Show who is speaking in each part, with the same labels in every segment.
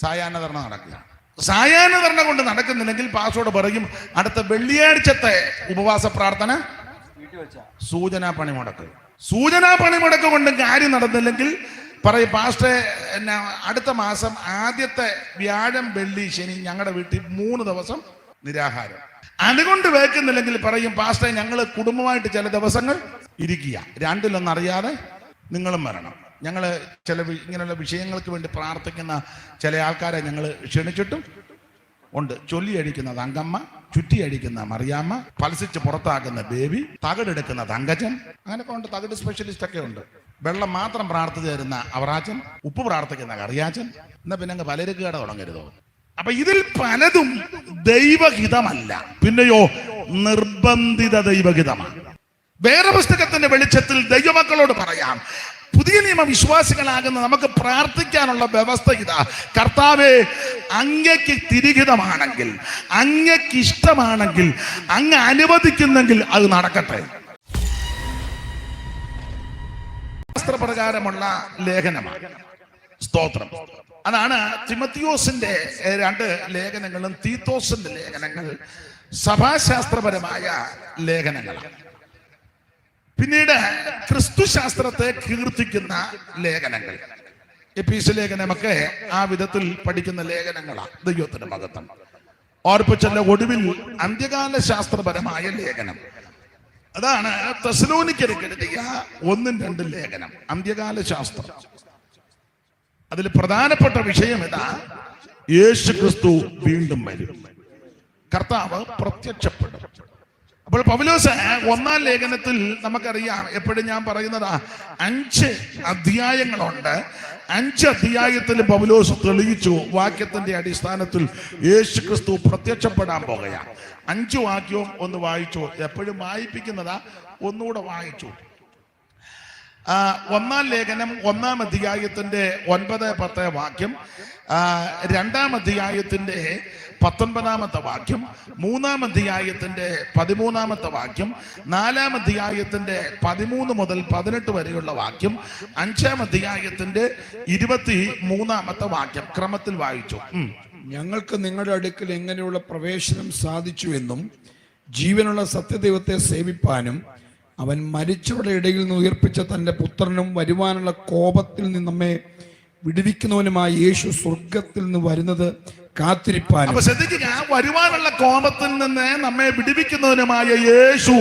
Speaker 1: സായാഹ്നധർണ നടക്കുക. സായാഹ്നധർണ കൊണ്ട് നടക്കുന്നില്ലെങ്കിൽ പാസ്റ്ററോട് പറയും അടുത്ത വെള്ളിയാഴ്ചത്തെ ഉപവാസ പ്രാർത്ഥന സൂചനാ പണിമുടക്ക്. സൂചനാ പണിമുടക്ക് കൊണ്ട് കാര്യം നടന്നില്ലെങ്കിൽ പറയും പാസ്റ്ററെ അടുത്ത മാസം ആദ്യത്തെ വ്യാഴം വെള്ളി ശനി ഞങ്ങളുടെ വീട്ടിൽ 3 ദിവസം നിരാഹാരം. അതുകൊണ്ട് വെക്കുന്നില്ലെങ്കിൽ പറയും പാസ്റ്ററെ ഞങ്ങൾ കുടുംബമായിട്ട് ചില ദിവസങ്ങൾ ഇരിക്കുക, രണ്ടിലൊന്നും അറിയാതെ നിങ്ങളും വരണം. ഞങ്ങൾ ചില ഇങ്ങനെയുള്ള വിഷയങ്ങൾക്ക് വേണ്ടി പ്രാർത്ഥിക്കുന്ന ചില ആൾക്കാരെ ഞങ്ങൾ ക്ഷണിച്ചിട്ടും ഉണ്ട്. ചൊല്ലി അടിക്കുന്ന തങ്കമ്മ, ചുറ്റി അടിക്കുന്ന മറിയാമ്മ, പലസിച്ച് പുറത്താക്കുന്ന ബേബി, തകടെടുക്കുന്ന തങ്കച്ചൻ, അങ്ങനെയൊക്കെ ഉണ്ട്. തകട് സ്പെഷ്യലിസ്റ്റ് ഒക്കെ ഉണ്ട്. വെള്ളം മാത്രം പ്രാർത്ഥിച്ചു തരുന്ന അവറാച്ചൻ, ഉപ്പ് പ്രാർത്ഥിക്കുന്ന കറിയാച്ചൻ. എന്നാ പിന്നെ അങ്ങ് പലർക്ക് കട തുടങ്ങരുതോ. അപ്പൊ ഇതിൽ പലതും ദൈവഹിതമല്ല, പിന്നെയോ നിർബന്ധിത ദൈവഹിതമാണ്. വേറെ പുസ്തകത്തിന്റെ വെളിച്ചത്തിൽ ദൈവമക്കളോട് പറയാം, പുതിയ നിയമ വിശ്വാസികളാകുന്ന നമുക്ക് പ്രാർത്ഥിക്കാനുള്ള വ്യവസ്ഥ ഇതാ. കർത്താവേ, അങ്ങയ്ക്ക് തിരിഹിതമാണെങ്കിൽ, അങ്ങയ്ക്ക് ഇഷ്ടമാണെങ്കിൽ, അങ്ങ് അനുവദിക്കുന്നെങ്കിൽ അത് നടക്കട്ടെ. ശാസ്ത്രപ്രകാരമുള്ള ലേഖനമാണ്. സ്തോത്രം. അതാണ് തിമത്തിയോസിന്റെ 2 ലേഖനങ്ങളും തീത്തോസിന്റെ ലേഖനങ്ങൾ സഭാശാസ്ത്രപരമായ ലേഖനങ്ങളാണ്. പിന്നീട് ക്രിസ്തുശാസ്ത്രത്തെ കീർത്തിക്കുന്ന ലേഖനങ്ങൾ, എപ്പീസ് ലേഖനമൊക്കെ ആ വിധത്തിൽ പഠിക്കുന്ന ലേഖനങ്ങളാണ്. ദൈവത്തിന്റെ മഹത്വം ഓർപ്പിച്ചല്ല. ഒടുവിൽ അന്ത്യകാല ശാസ്ത്രപരമായ ലേഖനം, അതാണ് തെസ്സലോനിക്കർക്ക് എഴുതിയ 1-2 ലേഖനം, അന്ത്യകാല ശാസ്ത്രം. അതിൽ പ്രധാനപ്പെട്ട വിഷയം ഇതാ: യേശു ക്രിസ്തു വീണ്ടും വരും, കർത്താവ് പ്രത്യക്ഷപ്പെടും. അപ്പോൾ പൗലോസ് 1-ാം ലേഖനത്തിൽ നമുക്കറിയാം, എപ്പോഴും ഞാൻ പറയുന്നതാ, 5 അധ്യായങ്ങളുണ്ട്. 5 അധ്യായത്തിൽ പൗലോസ് തെളിയിച്ചു വാക്യത്തിന്റെ അടിസ്ഥാനത്തിൽ യേശു ക്രിസ്തു പ്രത്യക്ഷപ്പെടാൻ പോകുകയാണ്. 5 വാക്യവും ഒന്ന് വായിച്ചു. എപ്പോഴും വായിപ്പിക്കുന്നതാ, ഒന്നുകൂടെ വായിച്ചു. 1-ാം ലേഖനം 1-ാം അധ്യായത്തിന്റെ 9-10 വാക്യം, 2-ാം അധ്യായത്തിന്റെ 19-ാമത്തെ വാക്യം, 3-ാം അധ്യായത്തിന്റെ 13-ാമത്തെ വാക്യം, 4-ാം അധ്യായത്തിന്റെ 13 മുതൽ 18 വരെയുള്ള വാക്യം, 5-ാം അധ്യായത്തിന്റെ 23-ാമത്തെ വാക്യം ക്രമത്തിൽ വായിച്ചു.
Speaker 2: ഞങ്ങൾക്ക് നിങ്ങളുടെ അടുക്കൽ എങ്ങനെയുള്ള പ്രവേശനം സാധിച്ചു എന്നും ജീവനുള്ള സത്യദൈവത്തെ സേവിപ്പാനും അവൻ മരിച്ചവരുടെ ഇടയിൽ നിന്ന് ഉയർപ്പിച്ച തന്റെ പുത്രനും വരുവാനുള്ള കോപത്തിൽ നിന്ന് നമ്മെ വിടുവിക്കുന്നവനുമായ യേശു സ്വർഗത്തിൽ നിന്ന് വരുന്നത് കാത്തിരിപ്പാനും.
Speaker 1: അപ്പൊ ശ്രദ്ധിക്കുക, വരുവാനുള്ള കോപത്തിൽ നിന്ന് നമ്മെ വിടുവിക്കുന്നവനുമായ യേശു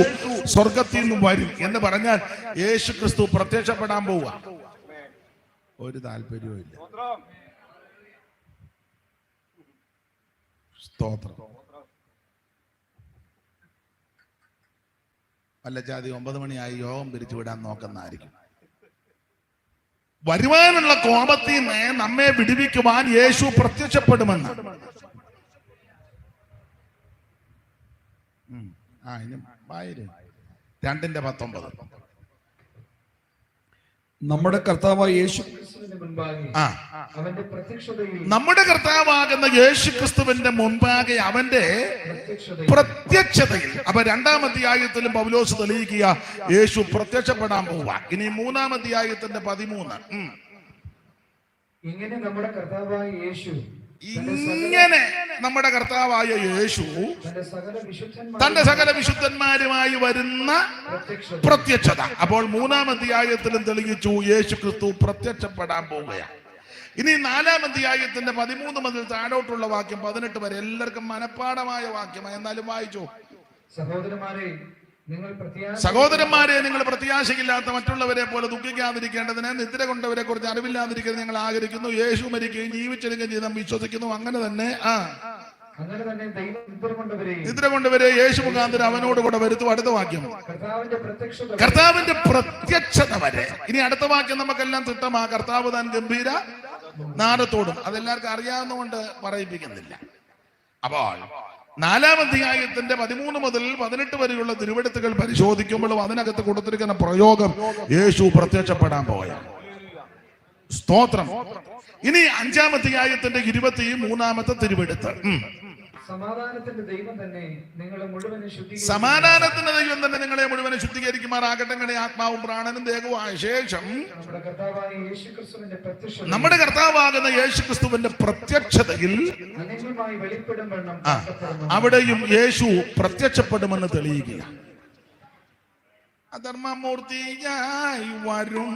Speaker 1: സ്വർഗത്തിൽ നിന്ന് വരും എന്ന് പറഞ്ഞാൽ യേശു ക്രിസ്തു പ്രത്യക്ഷപ്പെടാൻ പോവുക. ഒരു താല്പര്യവും ഇല്ല. സ്തോത്രം. വല്ല ജാതി 9 മണിയായി യോഗം പിരിച്ചു വിടാൻ നോക്കുന്നതായിരിക്കും. വരുവാനുള്ള കോപത്തിൽ നിന്ന് നമ്മെ വിടുവിക്കുവാൻ യേശു പ്രത്യക്ഷപ്പെടുമെന്ന്. ഇനി 2:19
Speaker 2: നമ്മുടെ കർത്താവായ യേശു
Speaker 1: നമ്മുടെ കർത്താവാകുന്ന യേശു ക്രിസ്തുവിന്റെ മുൻപാകെ അവന്റെ പ്രത്യക്ഷതയിൽ. അപ്പൊ 2-ാം അധ്യായത്തിലും പൗലോസ് തെളിയിക്കുക യേശു പ്രത്യക്ഷപ്പെടാൻ പോവുക. ഇനി 3-ാം അധ്യായത്തിന്റെ 13
Speaker 3: ഇങ്ങനെ നമ്മുടെ കർത്താവായ യേശു
Speaker 1: തന്റെ സകല വിശുദ്ധന്മാരുമായി വരുന്ന പ്രത്യക്ഷത. അപ്പോൾ 3-ാം അധ്യായത്തിലും തെളിയിച്ചു യേശു ക്രിസ്തു പ്രത്യക്ഷപ്പെടാൻ പോവുകയാണ്. ഇനി 4-ാം അധ്യായത്തിന്റെ 13 മുതൽ താഴോട്ടുള്ള വാക്യം 18 വരെ എല്ലാവർക്കും മനഃപ്പാഠമായ വാക്യമാണ്, എന്നാലും വായിച്ചു. സഹോദരന്മാരെ, നിങ്ങൾ പ്രത്യാശയില്ലാത്ത മറ്റുള്ളവരെ പോലെ ദുഃഖിക്കാതിരിക്കേണ്ടതിന് നിദ്ര കൊണ്ടവരെ കുറിച്ച് അറിവില്ലാതിരിക്കുന്നത് ഞങ്ങൾ ആഗ്രഹിക്കുന്നു. യേശു മരിക്കുകയും ജീവിച്ചെടുക്കുകയും ചെയ്ത് നാം വിശ്വസിക്കുന്നു. അങ്ങനെ തന്നെ നിദ്ര കൊണ്ടവരെ യേശു മുഖാന്തരം അവനോട് കൂടെ വരുത്തും. അടുത്ത വാക്യം കർത്താവിന്റെ പ്രത്യക്ഷത വരെ. ഇനി അടുത്ത വാക്യം നമുക്കെല്ലാം തിട്ടമാ. കർത്താവ് താൻ ഗംഭീര നാദത്തോടും. അതെല്ലാവർക്കും അറിയാവുന്നതുകൊണ്ട് പറയിപ്പിക്കുന്നില്ല. അപ്പോൾ 4-ാം അധ്യായത്തിന്റെ 13 മുതൽ 18 വരെയുള്ള തിരുവെടുത്തുകൾ പരിശോധിക്കുമ്പോഴും അതിനകത്ത് കൊടുത്തിരിക്കുന്ന പ്രയോഗം യേശു പ്രത്യക്ഷപ്പെടാൻ പോവുകയാണ്. സ്തോത്രം. ഇനി 5-ാം അധ്യായത്തിന്റെ 23-ാമത്തെ തിരുവെടുത്ത്
Speaker 3: സമാധാനത്തിന്റെ ദൈവം തന്നെ നിങ്ങളെ മുഴുവനും ശുദ്ധീകരിക്കും.
Speaker 1: സമാധാനത്തിന്റെ ദൈവം തന്നെ നിങ്ങളെ മുഴുവനും ശുദ്ധീകരിക്കുമാറാകട്ടെ. നിങ്ങളുടെ ആത്മാവും പ്രാണനും ദേഹവുമായ ശേഷം
Speaker 3: നമ്മുടെ കർത്താവായ യേശുക്രിസ്തുവിന്റെ പ്രത്യക്ഷത
Speaker 1: നമ്മുടെ കർത്താവാകുന്ന യേശുക്രിസ്തുവിന്റെ പ്രത്യക്ഷതയിൽ
Speaker 3: അനന്യമായി വെളിപ്പെടും വണ്ണം
Speaker 1: ആ, അവിടെയും യേശു പ്രത്യക്ഷപ്പെടുമെന്ന് തെളിയിക്കുക. അധർമ്മമൂർത്തിയായി വരും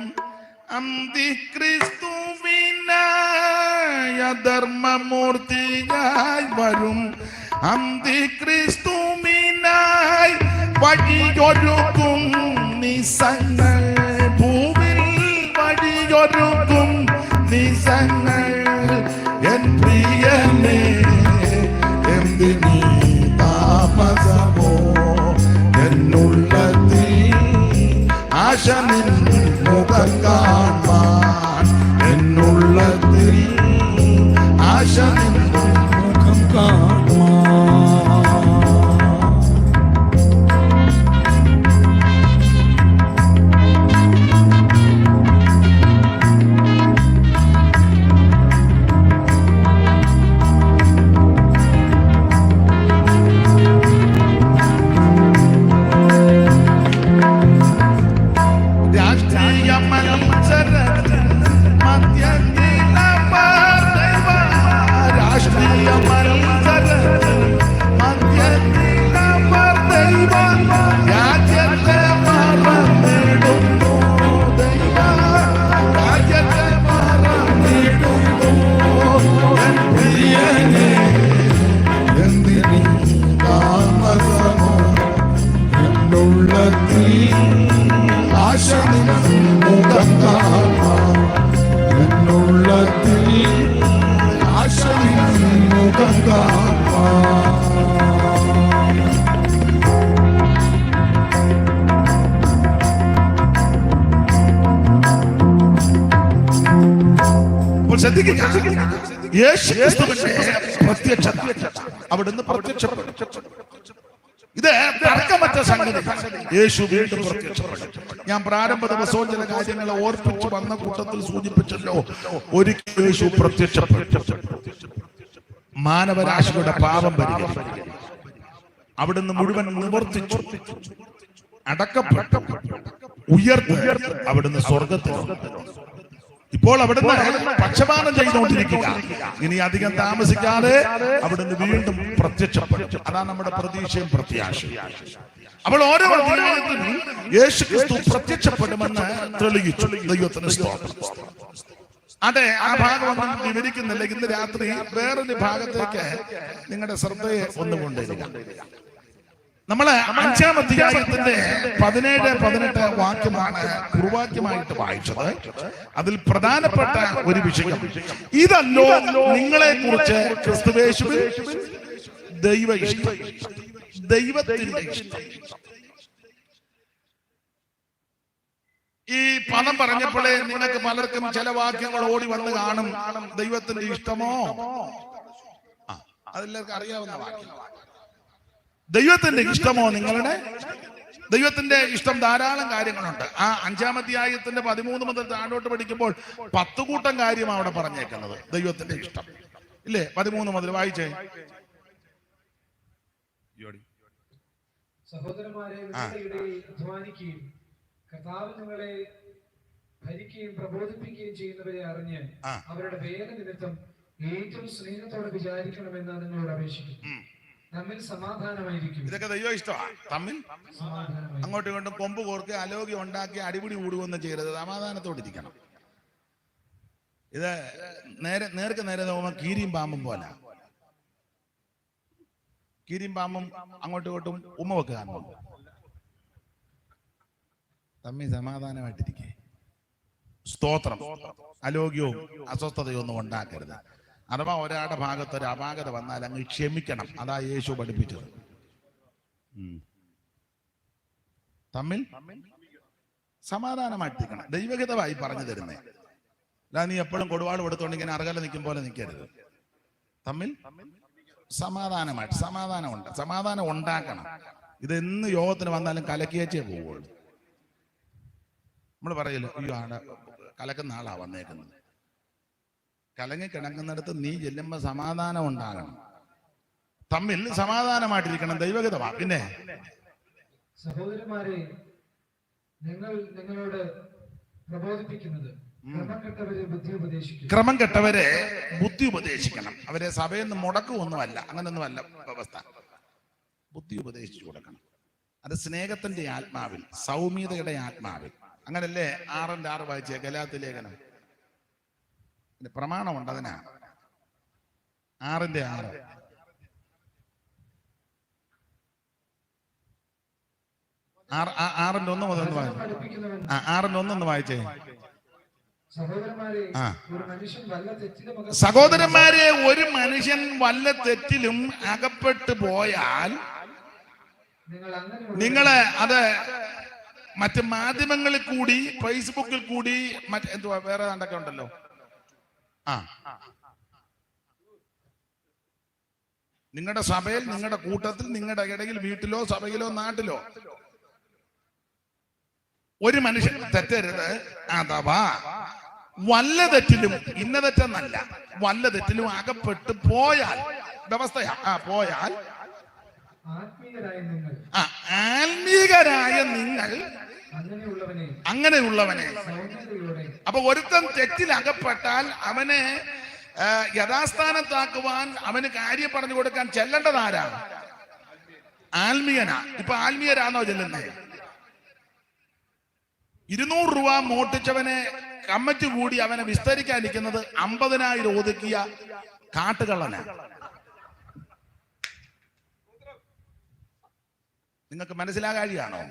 Speaker 1: അന്തിക്രിസ്തുവിനായി, അധർമ്മമൂർത്തിയായി വരും അന്തിക്രിസ്തുവിനായി വഴിയൊരുക്കും നിസങ്ങൾ, ഭൂവിൽ വഴിയൊരുക്കും നിസങ്ങൾ. എൻ പ്രിയനേ എന്തിനീ താമസമോ, എന്നുള്ളത്തിൽ ആശ നിൻ മുഖം കാണാൻ, എന്നുള്ളത്തിൽ ആശ നിൻ
Speaker 2: മുഖം കാണുവാൻ.
Speaker 1: രാഷ്ട്രീയ മത്സരത്തിൽ മധ്യത്തിലമർ ദൈവ, രാഷ്ട്രീയ മത്സരത്തിൽ മധ്യത്തിലമർ ദൈവ, രാജ്യത്തെ മറന്നിടുന്നു ദൈവ, രാജ്യത്തെ മറന്നിടുന്നു. എൻ പ്രിയനേ എന്തിനീ താമസമോ, എന്നുള്ളത്തിൽ ആശ നിൻ മുഖം കാണാൻ, എന്നുള്ളത്തിൽ ആശ നിൻ മുഖം കാണാൻ. അപ്പോൾ ശ്രദ്ധിക്കുക, യേശുക്രിസ്തുവിന്റെ പ്രത്യക്ഷത അവിടുന്ന് പ്രത്യക്ഷപ്പെടും. ഇത് തർക്കമറ്റ സംഗതി. യേശു വീണ്ടും പ്രത്യക്ഷപ്പെടും. ഞാൻ പ്രാരംഭ ദിവസവും ചില കാര്യങ്ങളെ ഓർപ്പിച്ചു വന്ന കൂട്ടത്തിൽ സൂചിപ്പിച്ചല്ലോ. ഒരിക്കൽ യേശു പ്രത്യക്ഷപ്പെട്ടു, മാനവരാശിയുടെ പാപം പരിഹരിച്ചു. അവിടുന്ന് മുഴുവൻ നിവർത്തിച്ചു, അടക്കപ്പെട്ടു, ഉയർത്തി അവിടുന്ന് സ്വർഗത്തിൽ. ഇപ്പോൾ അവിടുന്ന് പക്ഷപാതം ചെയ്തുകൊണ്ടിരിക്കുക. ഇനി അധികം താമസിക്കാതെ അവിടുന്ന് വീണ്ടും പ്രത്യക്ഷപ്പെടും. അതാണ് നമ്മുടെ പ്രതീക്ഷയും പ്രത്യാശയും. അപ്പോൾ ഓരോ അധ്യായത്തിനും യേശുക്രിസ്തു പ്രത്യക്ഷപ്പെടുമെന്ന് തെളിയിച്ചു. ദൈവത്തിന് സ്തോത്രം. അതെ, ആ ഭാഗം ഒന്നും വിവരിക്കുന്നില്ല. ഇന്ന് രാത്രി വേറൊരു ഭാഗത്തേക്ക് നിങ്ങളുടെ ശ്രദ്ധയെ ഒന്നുകൊണ്ടിരിക്കുക. നമ്മള് 5-ാം അധ്യായത്തിന്റെ 17-18 വാക്യമാണ് കുറുവാക്യമായിട്ട് വായിച്ചത്. അതിൽ പ്രധാനപ്പെട്ട ഒരു വിഷയം ഇതല്ലോ നിങ്ങളെ കുറിച്ച് ക്രിസ്തുയേശുവിൽ ദൈവ ഇഷ്ടം, ദൈവത്തിന്റെ ഇഷ്ടം. ഈ പദം പറഞ്ഞപ്പോഴേ നിങ്ങൾക്ക് പലർക്കും ചില വാക്യങ്ങൾ ഓടി വന്ന് കാണും. ദൈവത്തിന്റെ ഇഷ്ടമോ? അതെല്ലാവർക്കും അറിയാവുന്ന വാക്യം. ദൈവത്തിന്റെ ഇഷ്ടമോ നിങ്ങളുടെ? ദൈവത്തിന്റെ ഇഷ്ടം ധാരാളം കാര്യങ്ങളുണ്ട്. ആ 5-ാം അധ്യായത്തിന്റെ 13 മുതൽ താഴോട്ട് പഠിക്കുമ്പോൾ 10 കൂട്ടം കാര്യമാണ് അവിടെ പറഞ്ഞേക്കുന്നത്. ദൈവത്തിന്റെ ഇഷ്ടം ഇല്ലേ? 13 മുതൽ വായിച്ചേ.
Speaker 3: സഹോദരന്മാരെ, നിങ്ങളുടെ ഇടയിൽ അധ്വാനിക്കുകയും കർത്താവ് നിങ്ങളെ ഭരിക്കുകയും പ്രബോധിപ്പിക്കുകയും ചെയ്യുന്നവരെ അറിഞ്ഞ് അവരുടെ വേല നിമിത്തം ഏറ്റവും സ്നേഹത്തോടെ വിചാരിക്കണമെന്ന് നിങ്ങളോട് അപേക്ഷിക്കുന്നു. തമ്മിൽ സമാധാനമായിരിക്കും.
Speaker 1: ഇതൊക്കെ ദൈവ ഇഷ്ടമാണ്. തമ്മിൽ അങ്ങോട്ടും ഇങ്ങോട്ടും കൊമ്പ് കോർക്കുക, അലോഗ്യം ഉണ്ടാക്കി അടിപിടി കൂടുകയൊന്നും ചെയ്യരുത്. സമാധാനത്തോടിരിക്കണം. ഇത് നേർക്ക് നേരെ നോക്കുമ്പോൾ കീരിയും പാമ്പും പോലെ. കീരിയും പാമ്പും അങ്ങോട്ടും ഇങ്ങോട്ടും ഉമ്മ വെക്കുക. തമ്മിൽ സമാധാനമായിട്ടിരിക്കേ. സ്തോത്രം. അലോഗ്യവും അസ്വസ്ഥതയും ഒന്നും ഉണ്ടാക്കരുത്. അഥവാ ഒരാളുടെ ഭാഗത്ത് ഒരു അപാകത വന്നാൽ അങ്ങ് ക്ഷമിക്കണം. അതാ യേശു പഠിപ്പിച്ചത്. തമ്മിൽ സമാധാനമായിട്ടിരിക്കണം. ദൈവഹിതമായി പറഞ്ഞു തരുന്നേ. അല്ല നീ എപ്പോഴും കൊടുവാട് കൊടുത്തോണ്ട് ഇങ്ങനെ അറകല നിൽക്കും പോലെ നിൽക്കരുത്. തമ്മിൽ സമാധാനമായിട്ട് സമാധാനം ഉണ്ടാക്കണം. ഇതെന്ന് യോഗത്തിന് വന്നാലും കലക്കിയേച്ചേ പോവുള്ളൂ. നമ്മൾ പറയല്ലോ, അയ്യോ ആണ് കലക്കുന്ന ആളാ വന്നേക്കുന്നത്. കലങ്ങി കിടക്കുന്നിടത്ത് നീ ചെല്ലുമ്പോൾ സമാധാനം ഉണ്ടാകണം. തമ്മിൽ സമാധാനമായിട്ടിരിക്കണം, ദൈവഗതമാണ്. പിന്നെ
Speaker 3: സഹോദരന്മാരെ, നിങ്ങളോട് പ്രബോധിപ്പിക്കുന്നത്
Speaker 1: ക്രമം കെട്ടവരെ ബുദ്ധി ഉപദേശിക്കണം. അവരെ സഭയിൽ നിന്ന് മുടക്കുമൊന്നുമല്ല, അങ്ങനൊന്നുമല്ല വ്യവസ്ഥ. ബുദ്ധി ഉപദേശിച്ചു കൊടുക്കണം. അത് സ്നേഹത്തിന്റെ ആത്മാവിൽ, സൗമ്യതയുടെ ആത്മാവിൽ. അങ്ങനല്ലേ 6:6 വായിച്ചേ ഗലാത്യ ലേഖനം. പ്രമാണമുണ്ട് അതിനാ. 6:6 6:1 മുതൽ 6:1 വായിച്ചേ. സഹോദരന്മാരെ, ഒരു മനുഷ്യൻ വല്ല തെറ്റിലും അകപ്പെട്ടു പോയാൽ നിങ്ങള് അത് മറ്റ് മാധ്യമങ്ങളിൽ കൂടി, ഫേസ്ബുക്കിൽ കൂടി, എന്തുവാ വേറെ കണ്ടൊക്കെ ഉണ്ടല്ലോ, നിങ്ങളുടെ സഭയിൽ, നിങ്ങളുടെ കൂട്ടത്തിൽ, നിങ്ങളുടെ ഇടയിൽ, വീട്ടിലോ സഭയിലോ നാട്ടിലോ ഒരു മനുഷ്യൻ തെറ്റരുത്. അഥവാ വല്ല തെറ്റിലും, ഇന്ന തെറ്റെന്നല്ല, വല്ല തെറ്റിലും അകപ്പെട്ട് പോയാൽ, വ്യവസ്ഥയാ, പോയാൽ ആത്മീകരായ നിങ്ങൾ അങ്ങനെയുള്ളവനെ. അപ്പൊ ഒരുത്തൻ തെറ്റിൽ അകപ്പെട്ടാൽ അവനെ യഥാസ്ഥാനത്താക്കുവാൻ, അവന് കാര്യം പറഞ്ഞു കൊടുക്കാൻ ചെല്ലേണ്ടത് ആരാണ്? ആത്മീയനാ. ഇപ്പൊ ആത്മീയരാണോ ചെല്ലുന്നേ? 200 രൂപ മോട്ടിച്ചവനെ കമ്മിറ്റി കൂടി അവനെ വിസ്തരിക്കാനിരിക്കുന്നത് 50,000 ഒതുക്കിയ കാട്ടുകള്ളനാ. നിങ്ങൾക്ക് മനസ്സിലാകാഴിയാണോ?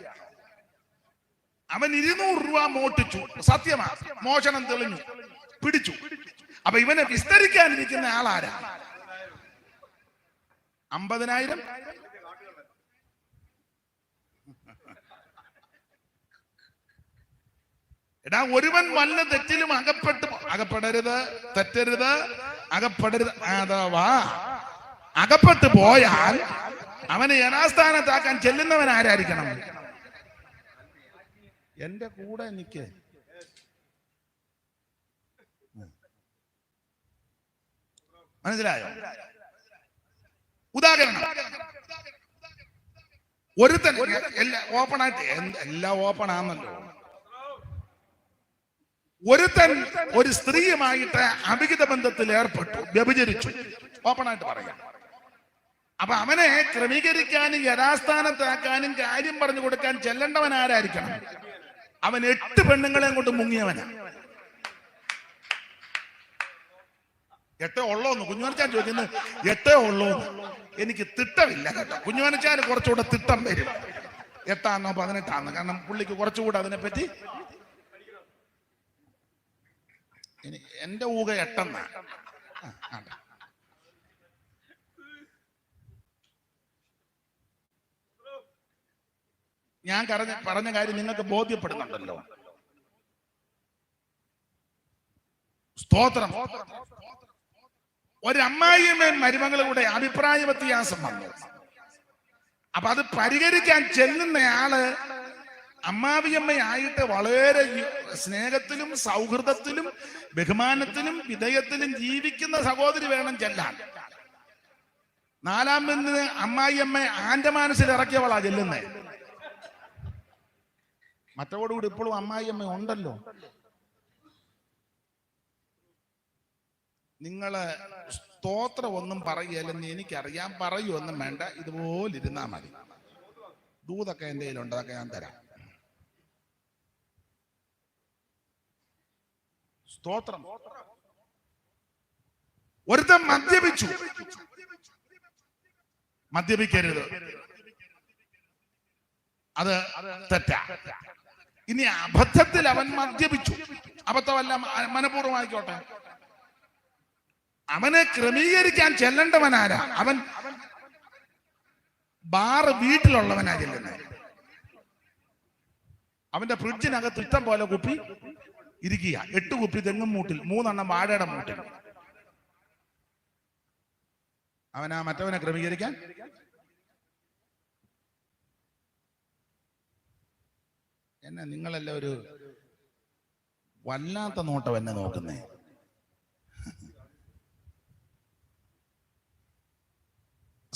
Speaker 1: അവൻ 200 രൂപ മോട്ടിച്ചു, സത്യമാ, മോഷണം തെളിഞ്ഞു, പിടിച്ചു. അപ്പൊ ഇവനെ വിസ്തരിക്കാനിരിക്കുന്ന ആളാരാ? 50,000. എടാ, ഒരുവൻ വല്ല തെറ്റിലും അകപ്പെടരുത്, തെറ്റരുത്, അകപ്പെടരുത്. അഥവാ അകപ്പെട്ടു പോയാൽ അവനെ യഥാസ്ഥാനത്താക്കാൻ ചെല്ലുന്നവൻ ആരായിരിക്കണം? എന്റെ കൂടെ നിക്ക്. മനസ്സിലായോ? ഉദാഹരണം, ഒരുത്തൻ ഓപ്പണായിട്ട്, എല്ലാം ഓപ്പൺ ആണല്ലോ. ഒരുത്തൻ ഒരു സ്ത്രീയുമായിട്ട് അവിഹിത ബന്ധത്തിൽ ഏർപ്പെട്ടു, വ്യഭിചരിച്ചു, ഓപ്പണായിട്ട് പറയാം. അപ്പൊ അവനെ ക്രമീകരിക്കാനും യഥാസ്ഥാനത്താക്കാനും കാര്യം പറഞ്ഞു കൊടുക്കാൻ ചെല്ലേണ്ടവൻ ആരായിരിക്കണം? അവൻ 8 പെണ്ണുങ്ങളെയും കൊണ്ട് മുങ്ങിയവനാ. 8 ഉള്ളോന്ന് കുഞ്ഞുമനച്ചാൻ ചോദിക്കുന്നു. 8 ഉള്ളോന്ന്. എനിക്ക് തിട്ടമില്ല കേട്ടോ. കുഞ്ഞുമനച്ചാൻ കുറച്ചുകൂടെ തിട്ടം വരും. 8 18 കാരണം പുള്ളിക്ക് കുറച്ചുകൂടെ അതിനെപ്പറ്റി. എന്റെ ഊഹ 8. ഞാൻ പറഞ്ഞ കാര്യം നിങ്ങൾക്ക് ബോധ്യപ്പെടുന്നുണ്ടല്ലോ. സ്തോത്രം. ഒരു അമ്മായിയമ്മയും മരുമകളുടെ അഭിപ്രായ വ്യത്യാസം വന്നു. അപ്പൊ അത് പരിഹരിക്കാൻ ചെല്ലുന്നയാള് അമ്മാവിയമ്മയായിട്ട് വളരെ സ്നേഹത്തിലും സൗഹൃദത്തിലും ബഹുമാനത്തിലും വിധേയത്തിലും ജീവിക്കുന്ന സഹോദരി വേണം ചെല്ലാൻ. 4-ാം ബന്ധുവിന് അമ്മായിയമ്മ ആന്റെ മനസ്സിൽ ഇറക്കിയവളാ ചെല്ലുന്നേ. മറ്റവോടുകൂടി ഇപ്പോഴും അമ്മായിയമ്മ ഉണ്ടല്ലോ. നിങ്ങള് സ്തോത്രം ഒന്നും പറയുകയല്ലെന്ന് എനിക്കറിയാൻ, പറയുമൊന്നും വേണ്ട, ഇതുപോലെ ഇരുന്നാ മതി. ദൂതൊക്കെ എൻ്റെ കയ്യിലുണ്ട്, അതൊക്കെ ഞാൻ തരാം. സ്തോത്രം. ഒരുത്തൻ മദ്യപിച്ചു. മദ്യപിക്കരുത്, അത് തെറ്റാ. ഇനി അബദ്ധത്തിൽ അവൻ മദ്യപിച്ചു, അബദ്ധമല്ല, മനഃപൂർവ്വമായിക്കോട്ടെ, അവനെ ക്രമീകരിക്കാൻ ചെല്ലേണ്ടവനാരാ? അവൻ ബാറ് വീട്ടിലുള്ളവനാ ചെല്ലുന്നത്. അവന്റെ ഫ്രിഡ്ജിനകത്ത് ഇഷ്ടം പോലെ കുപ്പി ഇരിക്കുക. 8 കുപ്പി തെങ്ങും മൂട്ടിൽ, 3 വാഴയുടെ മൂട്ടിൽ. അവനാ മറ്റവനെ ക്രമീകരിക്കാൻ? എന്നെ നിങ്ങളെല്ലാം ഒരു വല്ലാത്ത നോട്ടം എന്നെ നോക്കുന്നേ.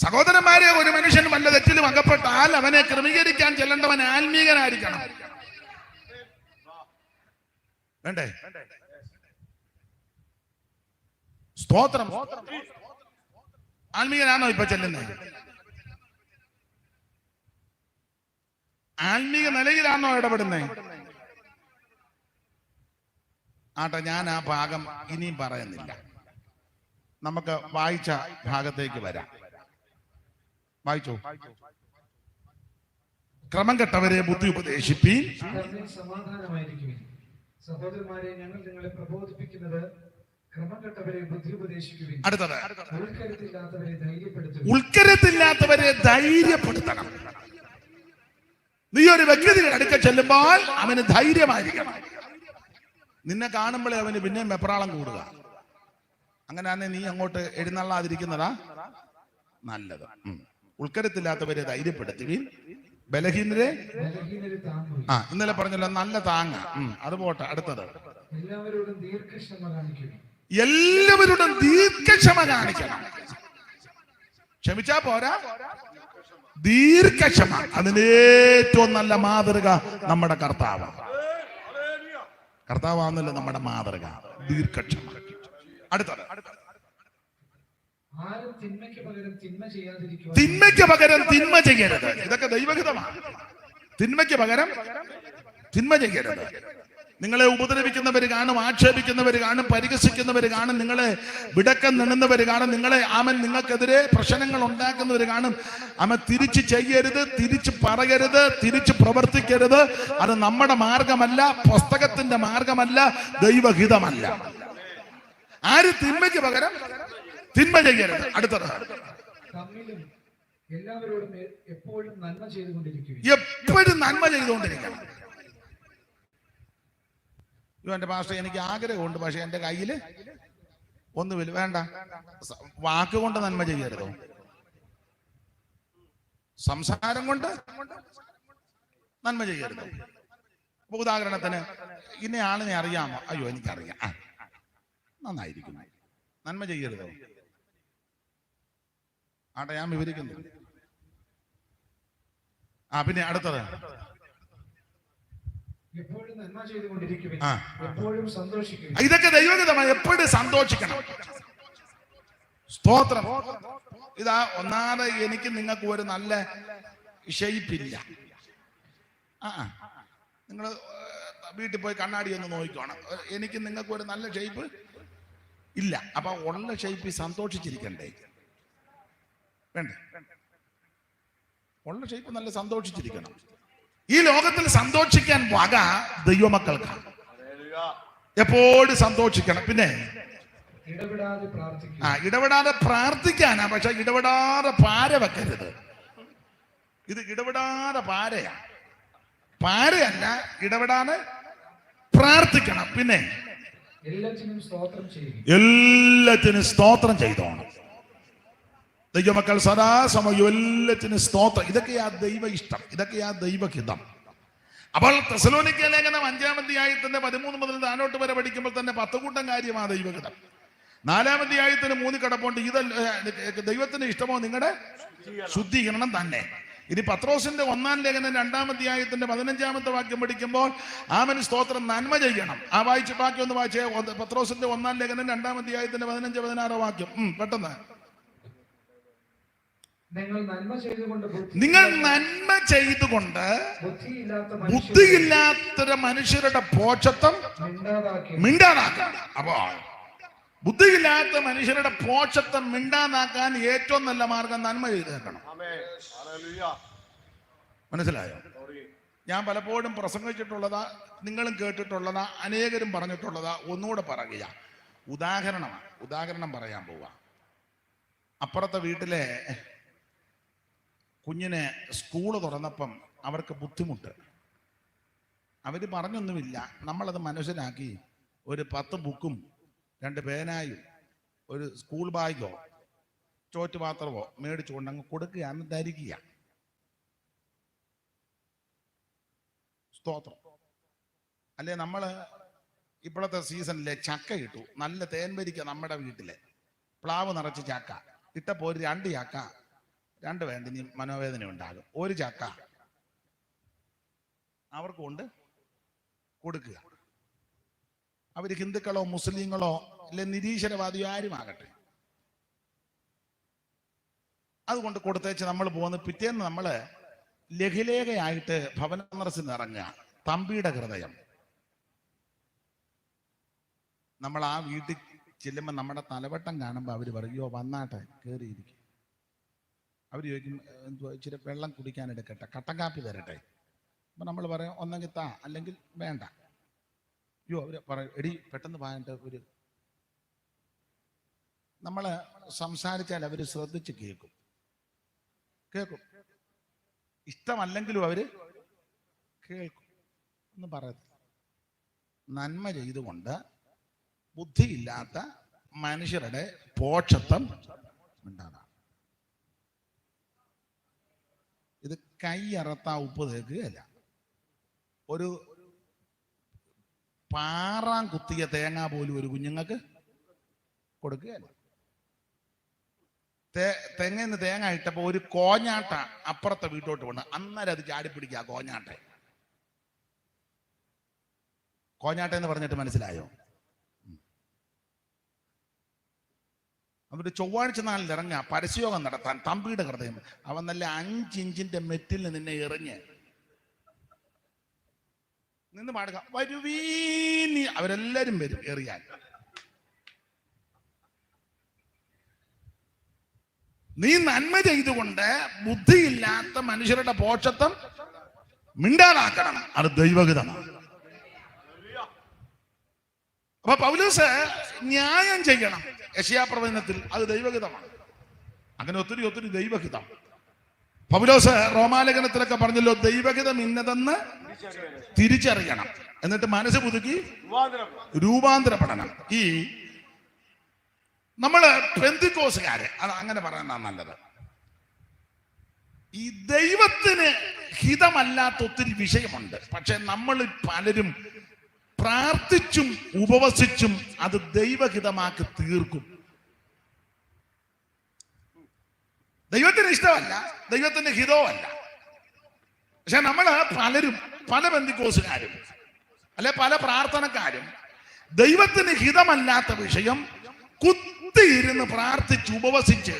Speaker 1: സഹോദരന്മാരെ, ഒരു മനുഷ്യൻ വല്ല തെറ്റിലും അകപ്പെട്ടാൽ അവനെ ക്രമീകരിക്കാൻ ചെല്ലേണ്ടവൻ ആത്മീകനായിരിക്കണം. വേണ്ടേ? സ്തോത്രം. ആത്മീകനാണോ ഇപ്പൊ ചെല്ലുന്നത്? ആത്മീക നിലയിലാണോ ഇടപെടുന്നത്? ആട്ടെ, ഞാൻ ആ ഭാഗം ഇനിയും പറയുന്നില്ല. നമുക്ക് വായിച്ച ഭാഗത്തേക്ക് വരാം. വായിച്ചോ. ക്രമം കെട്ടവരെ ബുദ്ധി ഉപദേശിപ്പീൻ,
Speaker 3: തമ്മിൽ സമാധാനമായിരിക്കുവിൻ. സഹോദരന്മാരെ, ഞങ്ങൾ നിങ്ങളെ പ്രബോധിപ്പിക്കുന്നത് ക്രമം കെട്ടവരെ ബുദ്ധി ഉപദേശിക്കുവിൻ.
Speaker 1: അടുത്തത്,
Speaker 3: ഉൾക്കരുത്തില്ലാത്തവരെ ധൈര്യപ്പെടുത്തുവിൻ.
Speaker 1: ഉൾക്കരുത്തില്ലാത്തവരെ ധൈര്യപ്പെടുത്തണം. നീ ഒരു വ്യക്തിയുടെ അടുക്ക ചെല്ലുമ്പോൾ അവന് ധൈര്യമായിരിക്കണം. നിന്നെ കാണുമ്പോഴേ അവന് പിന്നെ വെപ്രാളം കൂടുക. അങ്ങനെയാണെ നീ അങ്ങോട്ട് എഴുന്നള്ളാതിരിക്കുന്നതാ നല്ലത്. ഉൾക്കരുത്തില്ലാത്തവരെ ധൈര്യപ്പെടുത്തുവിൻ, ബലഹീനരെ
Speaker 3: താങ്ങുവിൻ.
Speaker 1: ഇന്നലെ പറഞ്ഞല്ലോ, നല്ല താങ്ങ. അത് പോട്ടെ. അടുത്തത്,
Speaker 3: എല്ലാവരോടും ദീർഘക്ഷമ കാണിക്കുവിൻ.
Speaker 1: എല്ലാവരോടും ദീർഘക്ഷമ കാണിക്കണം. ക്ഷമിച്ചാ പോരാ, ദീർഘക്ഷമ. അതിന് ഏറ്റവും നല്ല മാതൃക നമ്മുടെ കർത്താവ്. കർത്താവാണല്ലോ നമ്മുടെ മാതൃക, ദീർഘക്ഷമ. അടുത്തത്,
Speaker 3: ആരും തിന്മയ്ക്ക് പകരം തിന്മ ചെയ്യാതിരിക്കുവാൻ.
Speaker 1: തിന്മയ്ക്ക് പകരം തിന്മ ചെയ്യരുത്. ഇതൊക്കെ ദൈവഹിതമാണ്. തിന്മയ്ക്ക് പകരം തിന്മ ചെയ്യരുത്. നിങ്ങളെ ഉപദ്രവിക്കുന്നവർ കാണും, ആക്ഷേപിക്കുന്നവർ കാണും, പരിഹസിക്കുന്നവർ കാണും, നിങ്ങളെ വിടക്കം നിന്നുന്നവർ കാണും, നിങ്ങൾക്കെതിരെ പ്രശ്നങ്ങൾ ഉണ്ടാക്കുന്നവർ കാണും. തിരിച്ച് ചെയ്യരുത്, തിരിച്ച് പറയരുത്, തിരിച്ച് പ്രവർത്തിക്കരുത്. അത് നമ്മുടെ മാർഗമല്ല, പുസ്തകത്തിന്റെ മാർഗമല്ല, ദൈവഹിതമല്ല. ആര് തിന്മയ്ക്ക് പകരം തിന്മ ചെയ്യരുത്. അടുത്തത്,
Speaker 3: തമ്മിലും എല്ലാവരോടും എപ്പോഴും നന്മ ചെയ്തുകൊണ്ടിരിക്കുക.
Speaker 1: എപ്പോഴും നന്മ ചെയ്തുകൊണ്ടിരിക്കണം. എന്റെ പാസ്റ്റർ, എനിക്ക് ആഗ്രഹമുണ്ട്, പക്ഷെ എന്റെ കയ്യില് ഒന്നുമില്ല. വേണ്ട, വാക്കുകൊണ്ട് നന്മ ചെയ്യരുതോ? സംസാരം കൊണ്ട് നന്മ ചെയ്യരുതോ? അപ്പൊ ഉദാഹരണത്തിന്, ഇന്ന ആളിനെ അറിയാമോ? അയ്യോ, എനിക്കറിയാം. നന്നായിരിക്കുന്നു. നന്മ ചെയ്യരുതോ? ആട്ടെ, ഞാൻ വിവരിക്കുന്നു. പിന്നെ അടുത്തത്,
Speaker 3: എപ്പോഴും നന്മ ചെയ്തുകൊണ്ടിരിക്കുവിൻ. എപ്പോഴും സന്തോഷിക്കുവിൻ.
Speaker 1: ഇതൊക്കെ ദൈവഹിതമായി. എപ്പോഴും സന്തോഷിക്കണം. സ്തോത്രം. ഇതാ ഒന്നാമത്, എനിക്ക് നിങ്ങൾക്ക് ഒരു നല്ല ഷെയ്പ്പില്ല. നിങ്ങൾ വീട്ടിൽ പോയി കണ്ണാടി ഒന്ന് നോക്കിക്കോണം. എനിക്ക് നിങ്ങൾക്ക് ഒരു നല്ല ഷെയ്പ്പ് ഇല്ല. അപ്പൊ ഉള്ള ഷെയ്പ്പിൽ സന്തോഷിച്ചിരിക്കണ്ടേ? വേണ്ടേ? ഉള്ള ഷെയ്പ്പ് നല്ല സന്തോഷിച്ചിരിക്കണം. ഈ ലോകത്തിൽ സന്തോഷിക്കാൻ വക ദൈവമക്കൾക്കാണ്. എപ്പോഴും സന്തോഷിക്കണം. പിന്നെ ഇടപെടാതെ പ്രാർത്ഥിക്കാനാ. പക്ഷെ ഇടപെടാതെ പാര വെക്കരുത്. ഇത് ഇടപെടാതെ പാരയാ. പാരയല്ല, ഇടപെടാതെ പ്രാർത്ഥിക്കണം. പിന്നെ
Speaker 3: എല്ലാത്തിനും സ്തോത്രം ചെയ്യുക.
Speaker 1: എല്ലാത്തിനും സ്തോത്രം ചെയ്തോണം. ദൈവമക്കൾ സദാസമയം എല്ലാത്തിനും സ്തോത്രം. ഇതൊക്കെയാ ദൈവ ഇഷ്ടം, ഇതൊക്കെയാ ദൈവഹിതം. അപ്പോൾ തെസ്സലോനിക്ക ലേഖനം 5-ാം അധ്യായത്തിന്റെ 13 മുതൽ താഴോട്ട് വരെ പഠിക്കുമ്പോൾ തന്നെ 10 കൂട്ടം കാര്യമാണ് ദൈവഹിതം. 4-ാം അധ്യായത്തിന് 3 കിടപ്പുണ്ട്. ഇത് ദൈവത്തിന് ഇഷ്ടമോ? നിങ്ങളുടെ ശുദ്ധീകരണം തന്നെ. ഇനി പത്രോസിന്റെ 1-ാം ലേഖനം 2-ാം അധ്യായത്തിന്റെ 15-ാമത്തെ വാക്യം പഠിക്കുമ്പോൾ ആമൻ സ്തോത്രം നന്മ ചെയ്യണം. വായിച്ച് ബാക്കി ഒന്ന് വായിച്ചേ. പത്രോസിന്റെ 1-ാം ലേഖനം 2-ാം അധ്യായത്തിന്റെ 15-16 വാക്യം പെട്ടെന്ന്.
Speaker 3: നിങ്ങൾ
Speaker 1: നന്മ ചെയ്തുകൊണ്ട് ബുദ്ധിയില്ലാത്ത മനുഷ്യരുടെ പോഷത്വം മിണ്ടാതാക്കണം. അപ്പോ ബുദ്ധിയില്ലാത്ത മനുഷ്യരുടെ പോഷത്വം മിണ്ടാതാക്കാൻ ഏറ്റവും നല്ല മാർഗം നന്മ ചെയ്ത് വെക്കണം. മനസ്സിലായോ? ഞാൻ പലപ്പോഴും പ്രസംഗിച്ചിട്ടുള്ളതാ, നിങ്ങളും കേട്ടിട്ടുള്ളതാ, അനേകരും പറഞ്ഞിട്ടുള്ളതാ. ഒന്നുകൂടെ പറയുക. ഉദാഹരണം പറയാൻ പോവാ. അപ്പുറത്തെ വീട്ടിലെ കുഞ്ഞിനെ സ്കൂള് തുറന്നപ്പം അവർക്ക് ബുദ്ധിമുട്ട്. അവർ പറഞ്ഞൊന്നുമില്ല, നമ്മളത് മനസ്സിലാക്കി ഒരു 10 ബുക്കും 2 പേനായും ഒരു സ്കൂൾ ബാഗോ ചോറ്റുപാത്രമോ മേടിച്ചുകൊണ്ട് അങ്ങ് കൊടുക്കുകയാണ്, ധരിക്കുക. സ്തോത്രം. അല്ലേ, നമ്മൾ ഇപ്പോഴത്തെ സീസണിലെ ചക്ക ഇട്ടു, നല്ല തേൻ വരിക്ക. നമ്മുടെ വീട്ടിലെ പ്ലാവ് നിറച്ച് ചക്ക ഇട്ടപ്പോൾ ഒരു 2 ചക്ക രണ്ട് വേദനയും മനോവേദന ഉണ്ടാകും. ഒരു ചക്ക അവർക്ക് കൊണ്ട് കൊടുക്കുക. അവർ ഹിന്ദുക്കളോ മുസ്ലിങ്ങളോ അല്ലെ നിരീശ്വരവാദിയോ ആരുമാകട്ടെ, അതുകൊണ്ട് കൊടുത്തേച്ച് നമ്മൾ പോകുന്ന പിറ്റേന്ന് നമ്മൾ ലഘുലേഖയായിട്ട് ഭവനമർസിൽ ഇറങ്ങുക. തമ്പിയുടെ ഹൃദയം. നമ്മൾ ആ വീട്ടിൽ ചെല്ലുമ്പോൾ നമ്മുടെ തലവട്ടം കാണുമ്പോൾ അവർ പറയോ വന്നാട്ടെ കയറിയിരിക്കും. അവർ ചോദിക്കും എന്തുവാ ഇച്ചിരി വെള്ളം കുടിക്കാൻ എടുക്കട്ടെ, കട്ടൻ കാപ്പി തരട്ടെ. അപ്പം നമ്മൾ പറയും ഒന്നെങ്കിൽ താ, അല്ലെങ്കിൽ വേണ്ട. അയ്യോ അവർ പറയും എടി പെട്ടെന്ന് പായിട്ട് ഒരു നമ്മൾ സംസാരിച്ചാൽ അവർ ശ്രദ്ധിച്ച് കേൾക്കും. ഇഷ്ടമല്ലെങ്കിലും അവര് കേൾക്കും. എന്ന് പറയത്തില്ല. നന്മ ചെയ്തുകൊണ്ട് ബുദ്ധിയില്ലാത്ത മനുഷ്യരുടെ പോഷത്വം ഉണ്ടാകാം. ഇത് കൈയറത്ത ഉപ്പ് തേക്കുകയല്ല. ഒരു പാറാൻ കുത്തിയ തേങ്ങ പോലും ഒരു കുഞ്ഞുങ്ങൾക്ക് കൊടുക്കുകയല്ല. തെങ്ങിന്ന് തേങ്ങ ഇട്ടപ്പോ ഒരു കോഞ്ഞാട്ട അപ്പുറത്തെ വീട്ടോട്ട് വന്ന് അന്നേരം അത് ചാടിപ്പിടിക്കുക. കോഞ്ഞാട്ട എന്ന് പറഞ്ഞിട്ട് മനസ്സിലായോ? എന്നിട്ട് ചൊവ്വാഴ്ച നാളിൽ ഇറങ്ങുക പരസ്യയോഗം നടത്താൻ. തമ്പിയുടെ ഹൃദയം. അവൻ നല്ല 5 ഇഞ്ചിന്റെ മെറ്റിൽ നിന്നെ എറിഞ്ഞ് നിന്ന് പാടുക വരുവീനി. അവരെല്ലാരും വരും എറിയാൻ. നീ നന്മ ചെയ്തുകൊണ്ട് ബുദ്ധിയില്ലാത്ത മനുഷ്യരുടെ പോഷത്വം മിണ്ടാതാക്കണം. അത് ദൈവഹിതമാണ്. അപ്പൊ പൗലോസ് ന്യായം ചെയ്യണം. യെശയ്യാപ്രവചനത്തിൽ അത് ദൈവഹിതമാണ്. അങ്ങനെ ഒത്തിരി ഒത്തിരി ദൈവഹിതം പൗലോസ് റോമാലേഖനത്തിലൊക്കെ പറഞ്ഞല്ലോ. ദൈവഹിതം ഇന്നതെന്ന് തിരിച്ചറിയണം, എന്നിട്ട് മനസ്സ് പുതുക്കി രൂപാന്തരപ്പെടണം. ഈ നമ്മള് പെന്തിക്കോസുകാര് അത് അങ്ങനെ പറയുന്ന നല്ലത്. ഈ ദൈവത്തിന് ഹിതമല്ലാത്ത ഒത്തിരി വിഷയമുണ്ട്. പക്ഷെ നമ്മൾ പലരും പ്രാർത്ഥിച്ചും ഉപവസിച്ചും അത് ദൈവഹിതമാക്കി തീർക്കും. ദൈവത്തിന് ഇഷ്ടമല്ല, ദൈവത്തിന്റെ ഹിതവുമല്ല. പക്ഷെ നമ്മള് പലരും, പല പെന്തിക്കോസുകാരും അല്ലെ പല പ്രാർത്ഥനക്കാരും ദൈവത്തിന് ഹിതമല്ലാത്ത വിഷയം കുത്തിയിരുന്ന് പ്രാർത്ഥിച്ച് ഉപവസിച്ച്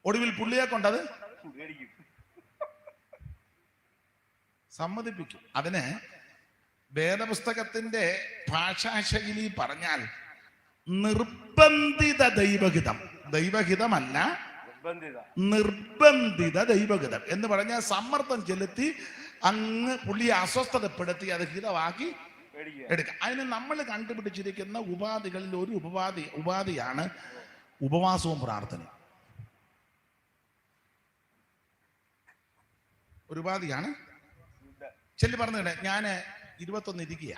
Speaker 1: ഒടുവിൽ പുള്ളിയെ കൊണ്ടത് സമ്മതിപ്പിക്കും. അതിന് വേദപുസ്തകത്തിന്റെ ഭാഷാശൈലി പറഞ്ഞാൽ നിർബന്ധിത ദൈവഹിതം. ദൈവഹിതമല്ല, നിർബന്ധിത ദൈവഹിതം എന്ന് പറഞ്ഞാൽ സമ്മർദ്ദം ചെലുത്തി അങ്ങ് പുള്ളിയെ അസ്വസ്ഥതപ്പെടുത്തി അത് ഹിതമാക്കി എടുക്കുക. അതിന് നമ്മൾ കണ്ടുപിടിച്ചിരിക്കുന്ന ഉപാധികളിൽ ഒരു ഉപാധിയാണ് ഉപവാസവും പ്രാർത്ഥനയും. ഒരു ഉപാധിയാണ്. ചെല്ലി പറഞ്ഞിട്ടെ ഞാൻ 21 ഇരിക്കുക.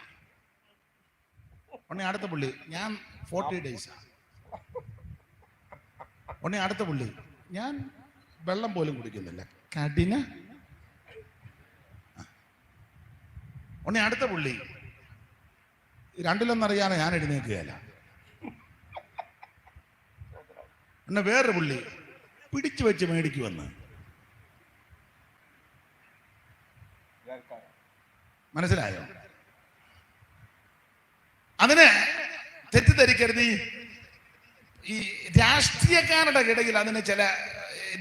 Speaker 1: ഉടനെ അടുത്ത പുള്ളി ഞാൻ 40 days. ഉടനെ അടുത്ത പുള്ളി ഞാൻ വെള്ളം പോലും കുടിക്കുന്നില്ല, കഠിന. ഉടനെ അടുത്ത പുള്ളി രണ്ടിലൊന്നറിയാതെ ഞാൻ എഴുന്നേക്കുകയല്ല. പിന്നെ വേറൊരു പുള്ളി പിടിച്ചു വെച്ച് മേടിക്കുമെന്ന്. മനസ്സിലായോ? അതിന് തെറ്റിദ്ധരിക്കരുത്. ഈ രാഷ്ട്രീയക്കാരുടെ ഇടയിൽ അതിന് ചില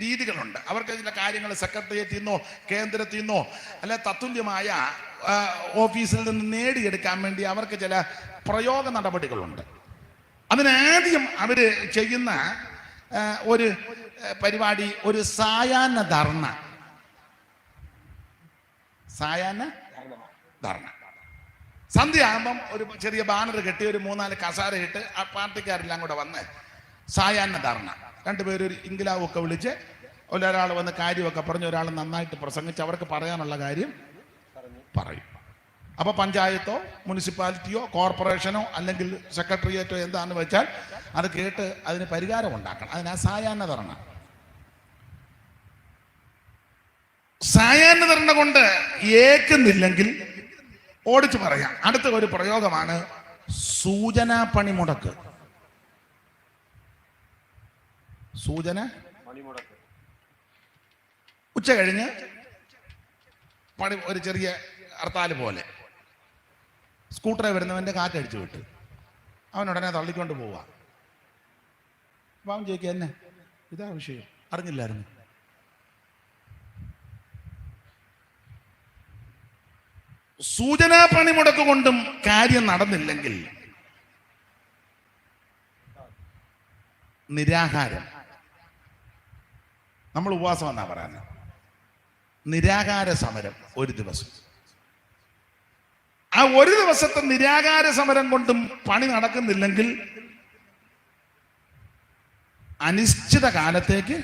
Speaker 1: രീതികളുണ്ട്. അവർക്ക് ചില കാര്യങ്ങൾ സെക്രട്ടേറിയറ്റിൽ നിന്നോ കേന്ദ്രത്തിൽ നിന്നോ അല്ലെ തത്തുല്യമായ ഓഫീസിൽ നിന്ന് നേടിയെടുക്കാൻ വേണ്ടി അവർക്ക് ചില പ്രയോഗ നടപടികളുണ്ട്. അതിനാദ്യം അവര് ചെയ്യുന്ന ഒരു പരിപാടി ഒരു സായാഹ്ന ധർണ. സന്ധ്യ ആകുമ്പം ഒരു ചെറിയ ബാനർ കെട്ടി ഒരു 3-4 കസാര ഇട്ട് ആ പാർട്ടിക്കാരെല്ലാം കൂടെ വന്ന് സായാഹ്ന ധർണ. 2 പേര് ഒരു ഇംഗ്ലാവൊക്കെ വിളിച്ച് ഒരാൾ വന്ന് കാര്യമൊക്കെ പറഞ്ഞ് ഒരാൾ നന്നായിട്ട് പ്രസംഗിച്ച് അവർക്ക് പറയാനുള്ള കാര്യം പറയും. അപ്പൊ പഞ്ചായത്തോ മുനിസിപ്പാലിറ്റിയോ കോർപ്പറേഷനോ അല്ലെങ്കിൽ സെക്രട്ടേറിയറ്റോ എന്താണെന്ന് വെച്ചാൽ അത് കേട്ട് അതിന് പരിഹാരം ഉണ്ടാക്കണം. അതിനാ സായാഹ്ന ധർണ. സായാഹ്ന ധർണ കൊണ്ട് ഏക്കുന്നില്ലെങ്കിൽ ഓടിച്ചു പറയാം. അടുത്ത ഒരു പ്രയോഗമാണ് സൂചനാ പണിമുടക്ക്. സൂചന ഉച്ച കഴിഞ്ഞ് പണി ഒരു ചെറിയ ഹർത്താൽ പോലെ സ്കൂട്ടറെ വരുന്നവൻ്റെ കാറ്റടിച്ചു വിട്ട് അവനുടനെ തള്ളിക്കൊണ്ട് പോവുക. അപ്പം അവൻ ചോദിക്കുക, എന്നെ ഇതാ വിഷയം, അറിഞ്ഞില്ലായിരുന്നു. സൂചനാ പണിമുടക്ക് കൊണ്ടും കാര്യം നടന്നില്ലെങ്കിൽ നിരാഹാരം, നമ്മൾ ഉപവാസം എന്നാ പറയുന്നത്, നിരാഹാര സമരം ഒരു ദിവസം. ആ ഒരു ദിവസത്തെ നിരാഹാര സമരം കൊണ്ടും പണി നടക്കുന്നില്ലെങ്കിൽ അനിശ്ചിത കാലത്തേക്ക്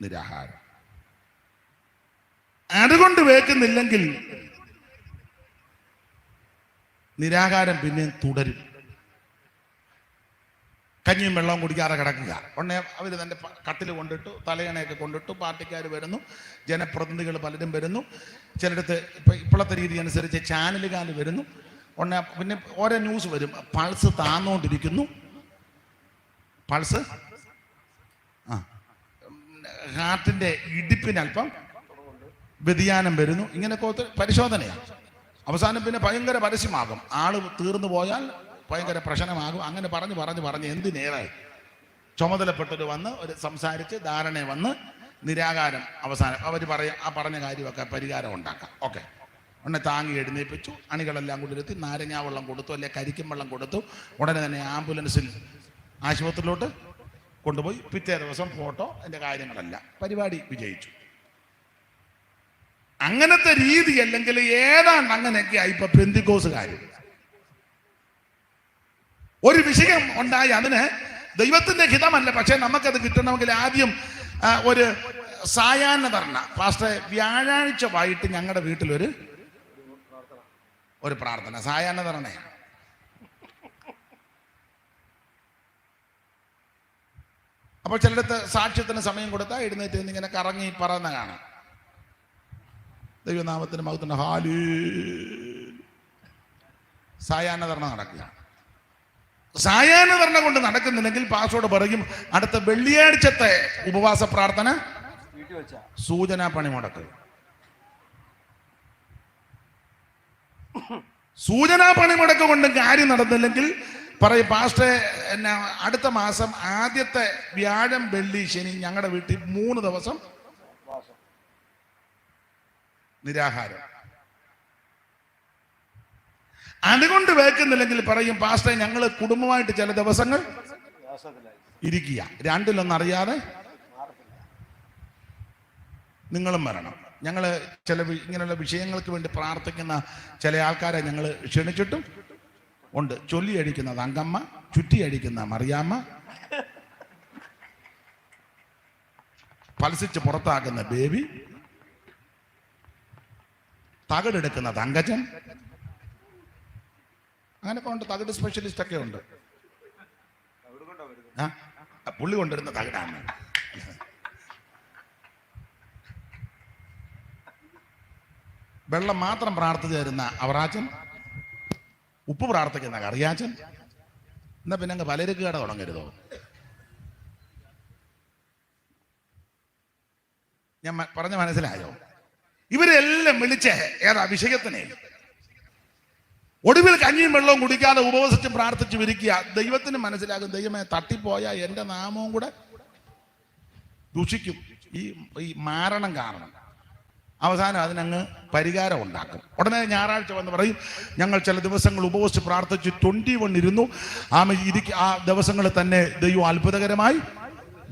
Speaker 1: നിരാഹാരം. അതുകൊണ്ട് വേക്കുന്നില്ലെങ്കിൽ നിരാഹാരം പിന്നെയും തുടരും. കഞ്ഞിയും വെള്ളവും കുടിക്കാതെ കിടക്കുക. ഉടനെ അവർ തൻ്റെ കട്ടിൽ കൊണ്ടിട്ടു, തലയണയൊക്കെ കൊണ്ടിട്ടു, പാർട്ടിക്കാർ വരുന്നു, ജനപ്രതിനിധികൾ പലരും വരുന്നു. ചിലടത്ത് ഇപ്പോഴത്തെ രീതി അനുസരിച്ച് ചാനലുകാർ വരുന്നു. ഉടനെ പിന്നെ ഓരോ ന്യൂസ് വരും, പൾസ് താന്നുകൊണ്ടിരിക്കുന്നു, പൾസ് ഹാർട്ടിൻ്റെ ഇടിപ്പിനല്പം വ്യതിയാനം വരുന്നു. ഇങ്ങനെയൊക്കെ ഒത്തിരി പരിശോധനയാണ്. അവസാനം പിന്നെ ഭയങ്കര പരസ്യമാകും. ആള് തീർന്നു പോയാൽ ഭയങ്കര പ്രശ്നമാകും. അങ്ങനെ പറഞ്ഞ് എന്തിനേറെ ചുമതലപ്പെട്ടവർ വന്ന് ഒരു സംസാരിച്ച് ധാരണ വന്ന് നിരാകാരം അവസാനം അവർ പറഞ്ഞ കാര്യമൊക്കെ പരിഹാരം ഉണ്ടാക്കാം. ഓക്കെ, ഉടനെ താങ്ങി എഴുന്നേൽപ്പിച്ചു, അണികളെല്ലാം കൂടി ഇരുത്തി നാരങ്ങാ വെള്ളം കൊടുത്തു, അല്ലെ കരിക്കും വെള്ളം കൊടുത്തു. ഉടനെ തന്നെ ആംബുലൻസിൽ ആശുപത്രിയിലോട്ട് കൊണ്ടുപോയി. പിറ്റേ ദിവസം ഫോട്ടോ, അതിൻ്റെ കാര്യങ്ങളെല്ലാം പരിപാടി വിജയിച്ചു. അങ്ങനത്തെ രീതി അല്ലെങ്കിൽ ഏതാണ്ട് അങ്ങനെയൊക്കെയാ ഇപ്പൊ പെന്തിക്കോസുകാർ. ഒരു വിഷയം ഉണ്ടായി, അതിന് ദൈവത്തിന്റെ ഹിതമല്ല, പക്ഷെ നമുക്കത് കിട്ടണമെങ്കിൽ ആദ്യം ഒരു സായാഹ്ന ധർണ. പാസ്റ്ററെ, വ്യാഴാഴ്ച വൈകിട്ട് ഞങ്ങളുടെ വീട്ടിലൊരു പ്രാർത്ഥന, സായാഹ്ന ധർണയാണ്. അപ്പോൾ ചിലടത്ത് സാക്ഷ്യത്തിന് സമയം കൊടുത്താൽ എഴുന്നേറ്റ് ഇങ്ങനെ കറങ്ങി പറയുന്ന കാണാം. ദൈവനാമത്തിന് മഹത്വം. ഹാലേ. സായാഹ്ന ധർണ നടക്കുക. സായാഹ്ന ധർണ കൊണ്ട് നടക്കുന്നില്ലെങ്കിൽ പാസ്റ്ററോട് പറയും, അടുത്ത വെള്ളിയാഴ്ചത്തെ ഉപവാസ പ്രാർത്ഥന സൂചനാ പണിമുടക്ക്. സൂചനാ പണിമുടക്ക് കൊണ്ട് കാര്യം നടന്നില്ലെങ്കിൽ പറയും, പാസ്റ്ററെ എന്നാ അടുത്ത മാസം ആദ്യത്തെ വ്യാഴം വെള്ളി ശനി ഞങ്ങളുടെ വീട്ടിൽ 3 ദിവസം നിരാഹാരം. അതുകൊണ്ട് വേക്കുന്നില്ലെങ്കിൽ പറയും, പാസ്റ്ററെ ഞങ്ങൾ കുടുംബമായിട്ട് ചില ദിവസങ്ങൾ ഇരിക്കുക, രണ്ടിലൊന്നറിയാതെ നിങ്ങളും വരണം. ഞങ്ങൾ ചില ഇങ്ങനെയുള്ള വിഷയങ്ങൾക്ക് വേണ്ടി പ്രാർത്ഥിക്കുന്ന ചില ആൾക്കാരെ ഞങ്ങൾ ക്ഷണിച്ചിട്ടും ഉണ്ട്. ചൊല്ലി അടിക്കുന്ന തങ്കമ്മ, ചുറ്റി അടിക്കുന്ന മറിയാമ്മ, പലസിച്ച് പുറത്താക്കുന്ന ബേബി, തകടെടുക്കുന്ന തങ്കച്ചൻ, അങ്ങനെയൊക്കെ ഉണ്ട്. തകട് സ്പെഷ്യലിസ്റ്റ് ഒക്കെ ഉണ്ട്. പുള്ളി കൊണ്ടുവരുന്ന തകടാണ്. വെള്ളം മാത്രം പ്രാർത്ഥിച്ചു തരുന്ന അവറാച്ചൻ, ഉപ്പ് പ്രാർത്ഥിക്കുന്ന കറിയാച്ചൻ. എന്നാ പിന്നെ അങ്ങ് പലർക്ക് കട തുടങ്ങരുതോ? ഞാൻ പറഞ്ഞ മനസ്സിലായോ? ഇവരെല്ലാം വിളിച്ച് ഏതാ വിഷയത്തിനെ ഒടുവിൽ കഞ്ഞിയും വെള്ളവും കുടിക്കാതെ ഉപവസിച്ചും പ്രാർത്ഥിച്ചു ഇരിക്കുക. ദൈവത്തിന് മനസ്സിലാകും, ദൈവമേ തട്ടിപ്പോയാൽ എൻ്റെ നാമവും കൂടെ ദുഷിക്കും, ഈ മാരണം കാരണം. അവസാനം അതിനങ്ങ് പരിഹാരം ഉണ്ടാക്കും. ഉടനെ ഞായറാഴ്ച വന്ന് പറയും, ഞങ്ങൾ ചില ദിവസങ്ങൾ ഉപവസിച്ച് പ്രാർത്ഥിച്ച് 21 ഇരുന്നു. ആ ദിവസങ്ങളിൽ തന്നെ ദൈവം അത്ഭുതകരമായി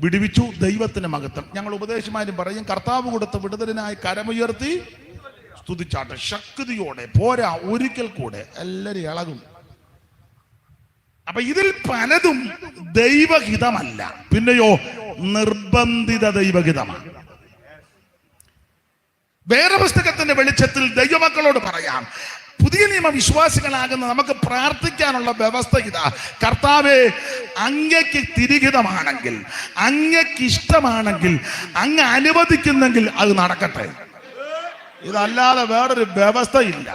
Speaker 1: വിടുവിച്ചു. ദൈവത്തിന് മഹത്വം. ഞങ്ങൾ ഉപദേശമാരും പറയും, കർത്താവ് കൊടുത്ത വിടുതലിനായി കരമുയർത്തി സ്തുതിച്ചാട്ടെ, ശക്തിയോടെ പോരാ, ഒരിക്കൽ കൂടെ എല്ലാവരും ഇളകും. അപ്പൊ ഇതിൽ പലതും ദൈവഹിതമല്ല, പിന്നെയോ നിർബന്ധിത ദൈവഹിതമാണ്. വേറെ പുസ്തകത്തിന്റെ വെളിച്ചത്തിൽ ദൈവമക്കളോട് പറയാം, പുതിയ നിയമ വിശ്വാസികളാകുന്ന നമുക്ക് പ്രാർത്ഥിക്കാനുള്ള വ്യവസ്ഥ ഇതാ. കർത്താവേ, അങ്ങയ്ക്ക് തിരിഹിതമാണെങ്കിൽ, അങ്ങയ്ക്ക് ഇഷ്ടമാണെങ്കിൽ, അങ്ങ് അനുവദിക്കുന്നെങ്കിൽ അത് നടക്കട്ടെ. ഇതല്ലാതെ വേറൊരു വ്യവസ്ഥയില്ല.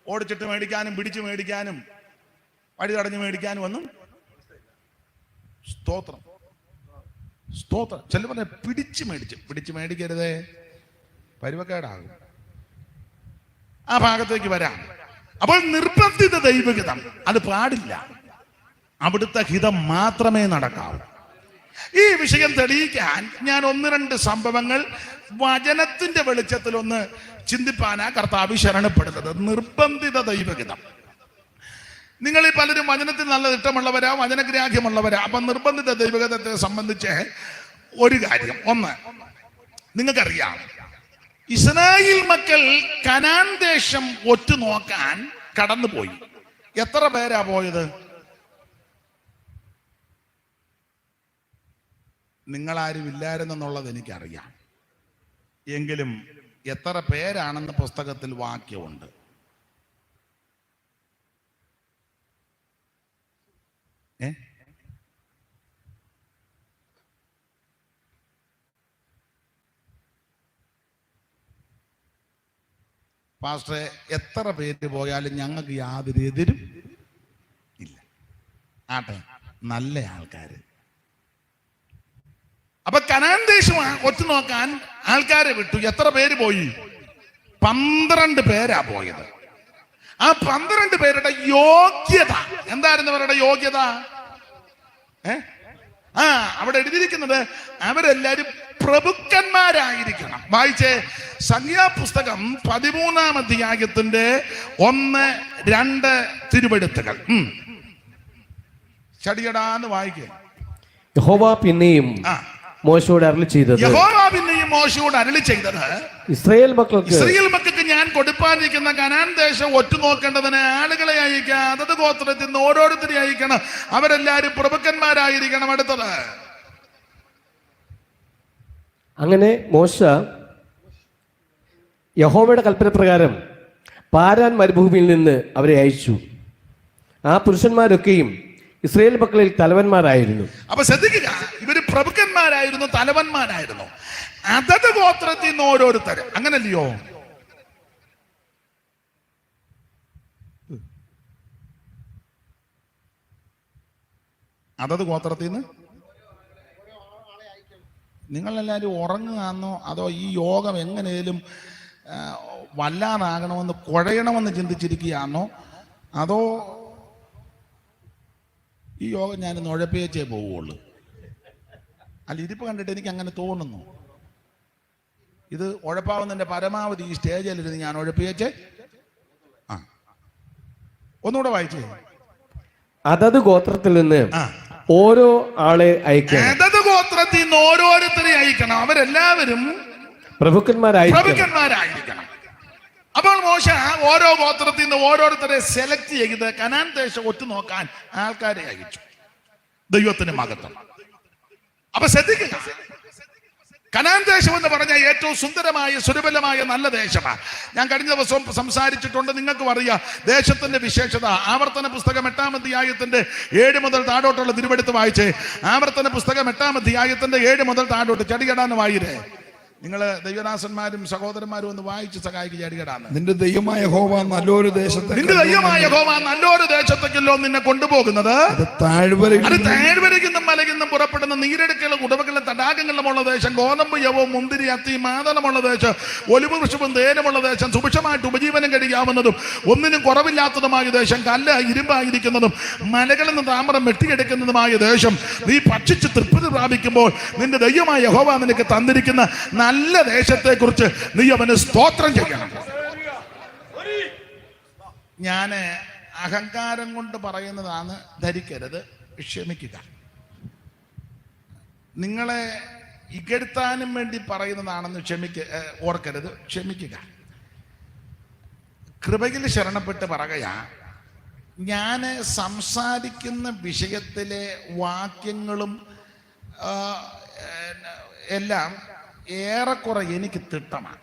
Speaker 1: ഓടിച്ചിട്ട് മേടിക്കാനും പിടിച്ചു മേടിക്കാനും വഴി തടഞ്ഞു മേടിക്കാനും ഒന്നും. സ്തോത്രം. സ്തോത്രം. ചില പറഞ്ഞ പിടിച്ചു മേടിക്കരുതേ, പരുവക്കേടാകും. ആ ഭാഗത്തേക്ക് വരാം. അപ്പോൾ നിർബന്ധിത ദൈവഹിതം അത് പാടില്ല. അവിടുത്തെ ഹിതം മാത്രമേ നടക്കാവൂ. ഈ വിഷയം തെളിയിക്കാൻ ഞാൻ 1-2 സംഭവങ്ങൾ വചനത്തിന്റെ വെളിച്ചത്തിൽ ഒന്ന് ചിന്തിപ്പാനാ കർത്താവ് ശരണപ്പെടുന്നത്. നിർബന്ധിത ദൈവഹിതം. നിങ്ങൾ ഈ പലരും വചനത്തിൽ നല്ല ഇഷ്ടമുള്ളവരാ, വചനഗ്രാഹ്യമുള്ളവരാ. അപ്പൊ നിർബന്ധിത ദൈവഹിതത്തെ സംബന്ധിച്ച് ഒരു കാര്യം, ഒന്ന് നിങ്ങൾക്കറിയാം, ഇസ്രായേൽ മക്കൾ കനാൻ ദേശം ഒറ്റുനോക്കാൻ കടന്നുപോയി. എത്ര പേരാ പോയത്? നിങ്ങളാരും ഇല്ലായിരുന്നെന്നുള്ളത് എനിക്കറിയാം. എങ്കിലും എത്ര പേരാണെന്ന് പുസ്തകത്തിൽ വാക്യമുണ്ട്. പാസ്റ്ററെ, എത്ര പേര് പോയാലും ഞങ്ങൾക്ക് യാതൊരു എതിരും ഇല്ല. ആട്ടെ, നല്ല ആൾക്കാര്. അപ്പൊ കനാൻ ദേശം ഒറ്റുനോക്കാൻ ആൾക്കാരെ വിട്ടു. എത്ര പേര് പോയി? 12 പേരാ പോയത്. ആ 12 പേരുടെ യോഗ്യത എന്തായിരുന്നു? അവരുടെ യോഗ്യത അവിടെ എഴുതിയിരിക്കുന്നത് അവരെല്ലാരും പ്രഭുക്കന്മാരായിരിക്കണം. വായിച്ചേ, സംഖ്യാപുസ്തകം 13-ാം അധ്യായത്തിന്റെ 1-2 തിരുവെഴുത്തുകൾ. ചടിയടാന്ന് വായിക്കേ.
Speaker 4: യഹോവ പിന്നെയും മോശയോട് അരുളി ചെയ്തത് ഇസ്രായേൽ മക്കൾക്ക്
Speaker 1: ഞാൻ കൊടുപ്പാനിരിക്കുന്ന കനാൻ ദേശം ഒറ്റുനോക്കേണ്ടതിന് ആളുകളെ അയക്കുക. അതത് ഗോത്രത്തിൽ നിന്ന് ഓരോരുത്തരെ അയക്കണം. അവരെല്ലാരും പ്രഭുക്കന്മാരായിരിക്കണം. അടുത്തത്,
Speaker 4: അങ്ങനെ മോശ യഹോവയുടെ കൽപ്പന പ്രകാരം പാരാൻ മരുഭൂമിയിൽ നിന്ന് അവരെ അയച്ചു. ആ പുരുഷന്മാരൊക്കെയും ഇസ്രായേൽ മക്കളിൽ തലവന്മാരായിരുന്നു.
Speaker 1: അപ്പൊ ശ്രദ്ധിക്കുക, ഇവര് പ്രഭുക്കന്മാരായിരുന്നു, തലവന്മാരായിരുന്നു. അതത് ഗോത്രത്തിൽ നിന്ന് ഓരോരുത്തര്. അങ്ങനല്ലയോ? അതത് ഗോത്രത്തിൽ നിന്ന് നിങ്ങളെല്ലാവരും ഉറങ്ങുകയാണോ, അതോ ഈ യോഗം എങ്ങനെയും വല്ലാതാകണമെന്ന് കുഴയണമെന്ന് ചിന്തിച്ചിരിക്കുകയാണോ, അതോ ഈ യോഗം ഞാൻ ഉഴപ്പിയച്ചേ പോവുള്ളൂ? അല്ല, ഇരിപ്പ് കണ്ടിട്ട് എനിക്ക് അങ്ങനെ തോന്നുന്നു. ഇത് ഉഴപ്പാവുന്നതിന്റെ പരമാവധി ഈ സ്റ്റേജിലിരുന്ന് ഞാൻ ഉഴപ്പിയച്ചേ. ഒന്നുകൂടെ വായിച്ചേ.
Speaker 4: അതത് ഗോത്രത്തിൽ നിന്ന് ഓരോ ആളെ അയക്കണം.
Speaker 1: അതത് ഗോത്രത്തിൽ നിന്ന് ഓരോരുത്തരെ അയക്കണം. അവരെല്ലാവരും പ്രഭുക്കന്മാരായിരിക്കണം. അപ്പോൾ മോശ ഓരോ ഗോത്രത്തിൽ നിന്ന് ഓരോരുത്തരെ സെലക്ട് ചെയ്ത് കനാൻ ദേശം ഒറ്റുനോക്കാൻ ആൾക്കാരെ അയച്ചു. ദൈവത്തിന് മഹത്വം. അപ്പൊ ശ്രദ്ധിക്കുക, കനാൻ ദേശം എന്ന് പറഞ്ഞാൽ ഏറ്റവും സുന്ദരമായ സുരബലമായ നല്ല ദേശമാണ്. ഞാൻ കഴിഞ്ഞ ദിവസം സംസാരിച്ചിട്ടുണ്ട്, നിങ്ങൾക്കും അറിയാം ദേശത്തിന്റെ വിശേഷത. ആവർത്തന പുസ്തകം 8-ാം അധ്യായത്തിന്റെ 7 മുതൽ താഴോട്ടുള്ള തിരുവെടുത്ത് വായിച്ചേ. ആവർത്തന പുസ്തകം 8-ാം അധ്യായത്തിന്റെ 7 മുതൽ താഴോട്ട്. ചടികടാന്ന് വായിരേ. നിങ്ങള് ദൈവദാസന്മാരും സഹോദരന്മാരും ഒന്ന് വായിച്ച് സഹായിക്കുക. ചടികടാന്ന്.
Speaker 2: നിന്റെ ദൈവമായ യഹോവ നല്ലൊരു
Speaker 1: ദേശത്തേക്കല്ലോ നിന്നെ കൊണ്ടുപോകുന്നത്. താഴ്വരയ്ക്കും മലയ്ക്കും പുറപ്പെടുന്ന നീരെടുക്കലും ഉടവകളും തടാകങ്ങളിലുമുള്ള ദേശം, ഗോതമ്പ് യവവും മുന്തിരി അത്തി മാതളമുള്ള ദേശം, ഒലിവ് വൃക്ഷവും തേനുമുള്ള ദേശം, സുഭിക്ഷമായിട്ട് ഉപജീവനം കഴിയാവുന്നതും ഒന്നിനും കുറവില്ലാത്തതുമായ ദേശം, കല്ല് ഇരുമ്പായിരിക്കുന്നതും മലകളിൽ നിന്ന് താമ്രം വെട്ടിയെടുക്കുന്നതുമായ ദേശം, നീ ഭക്ഷിച്ച് തൃപ്തി പ്രാപിക്കുമ്പോൾ നിന്റെ ദൈവമായ യഹോവ നിനക്ക് തന്നിരിക്കുന്ന നല്ല ദേശത്തെ കുറിച്ച് നീ അവന് സ്തോത്രം ചെയ്യണം. ഞാന് അഹങ്കാരം കൊണ്ട് പറയുന്നതാണ് ധരിക്കരുത്, ക്ഷമിക്കുക. നിങ്ങളെ ഇകഴ്ത്താനും വേണ്ടി പറയുന്നതാണെന്ന് ഓർക്കരുത്, ക്ഷമിക്കുക. കൃപയിൽ ശരണപ്പെട്ട് പറയുകയാ, ഞാൻ സംസാരിക്കുന്ന വിഷയത്തിലെ വാക്യങ്ങളും എല്ലാം ഏറെക്കുറെ എനിക്ക് തിട്ടമാണ്.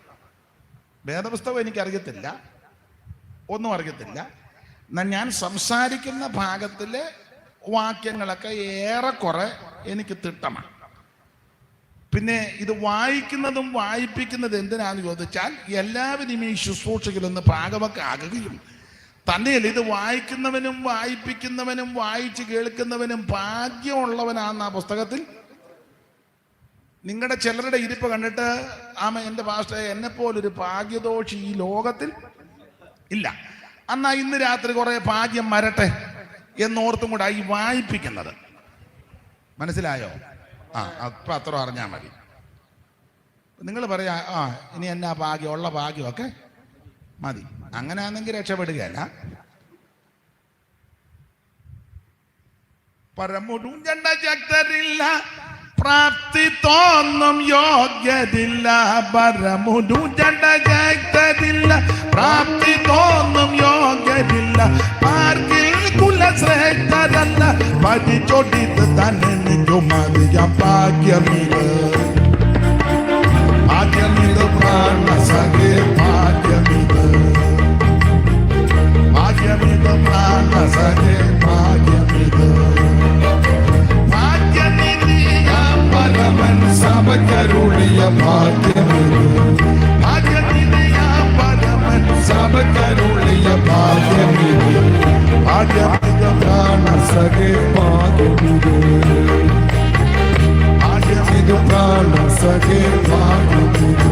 Speaker 1: വേദപുസ്തകം എനിക്കറിയത്തില്ല, ഒന്നും അറിയത്തില്ല. ഞാൻ സംസാരിക്കുന്ന ഭാഗത്തിലെ വാക്യങ്ങളൊക്കെ ഏറെക്കുറെ എനിക്ക് തിട്ടമാണ്. പിന്നെ ഇത് വായിക്കുന്നതും വായിപ്പിക്കുന്നത് എന്തിനാന്ന് ചോദിച്ചാൽ എല്ലാവരും ഈ ശുശ്രൂഷയിലൊന്ന് ഭാഗവക്കാകുകയും തന്നെയല്ല ഇത് വായിക്കുന്നവനും വായിപ്പിക്കുന്നവനും വായിച്ച് കേൾക്കുന്നവനും ഭാഗ്യമുള്ളവനാണെന്ന് ആ പുസ്തകത്തിൽ നിങ്ങളുടെ ചിലരുടെ ഇരിപ്പ് കണ്ടിട്ട് എൻ്റെ പാസ്റ്ററെ എന്നെപ്പോലൊരു ഭാഗ്യദോഷി ഈ ലോകത്തിൽ ഇല്ല. എന്നാ ഇന്ന് രാത്രി കുറെ ഭാഗ്യം വരട്ടെ എന്നോർത്തും കൂടെ ഈ വായിപ്പിക്കുന്നത്. മനസ്സിലായോ? അപ്പൊ അത്ര അറിഞ്ഞാൽ മതി. നിങ്ങൾ പറയാ ഇനി എന്നാ ഭാഗ്യം, ഉള്ള ഭാഗ്യമൊക്കെ മതി. അങ്ങനെയാണെങ്കിൽ രക്ഷപ്പെടുകയല്ല. പരമുടുഞ്ചണ്ട ശക്തരില്ല, പ്രാപ്തി തോന്നും യോഗ്യതില്ല. പരമുടുഞ്ചണ്ട ശക്തരില്ല, പ്രാപ്തി തോന്നും യോഗ്യതില്ല. പാർക്കിൽ കുലശ്രേഷ്ഠരല്ല, പഠിച്ചൊടിത് തന്നെ നിജുമതിയ ഭാഗ്യമിത്. ഭാഗ്യമിത് പ്രാണസഖേ ഭാഗ്യമിത്. ഭാഗ്യമിത് പ്രാണസഖേ ഭാഗ്യമിത്. ഭാഗ്യനിധിയാം സഭകരുളിയ ഭാഗ്യമിത്. ഭാഗ്യനിധിയാം പരമൻ സഭകരുളിയ ഭാഗ്യമിത്. ഭാഗ്യമിത് പ്രാണസഖേ ഭാഗ്യമിത്. ഭാഗ്യമിത് പ്രാണസഖേ ഭാഗ്യമിത്.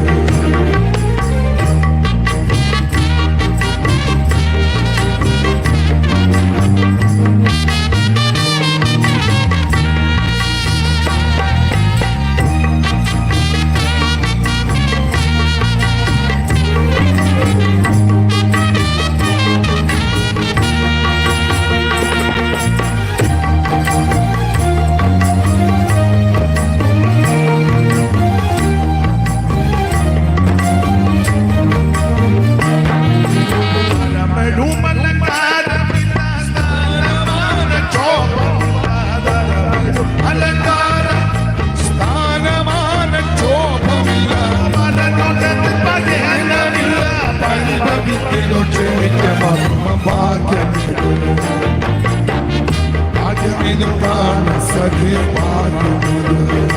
Speaker 1: ഭാഗ്യമിത് പ്രാണസഖേ ഭാഗ്യമിത്.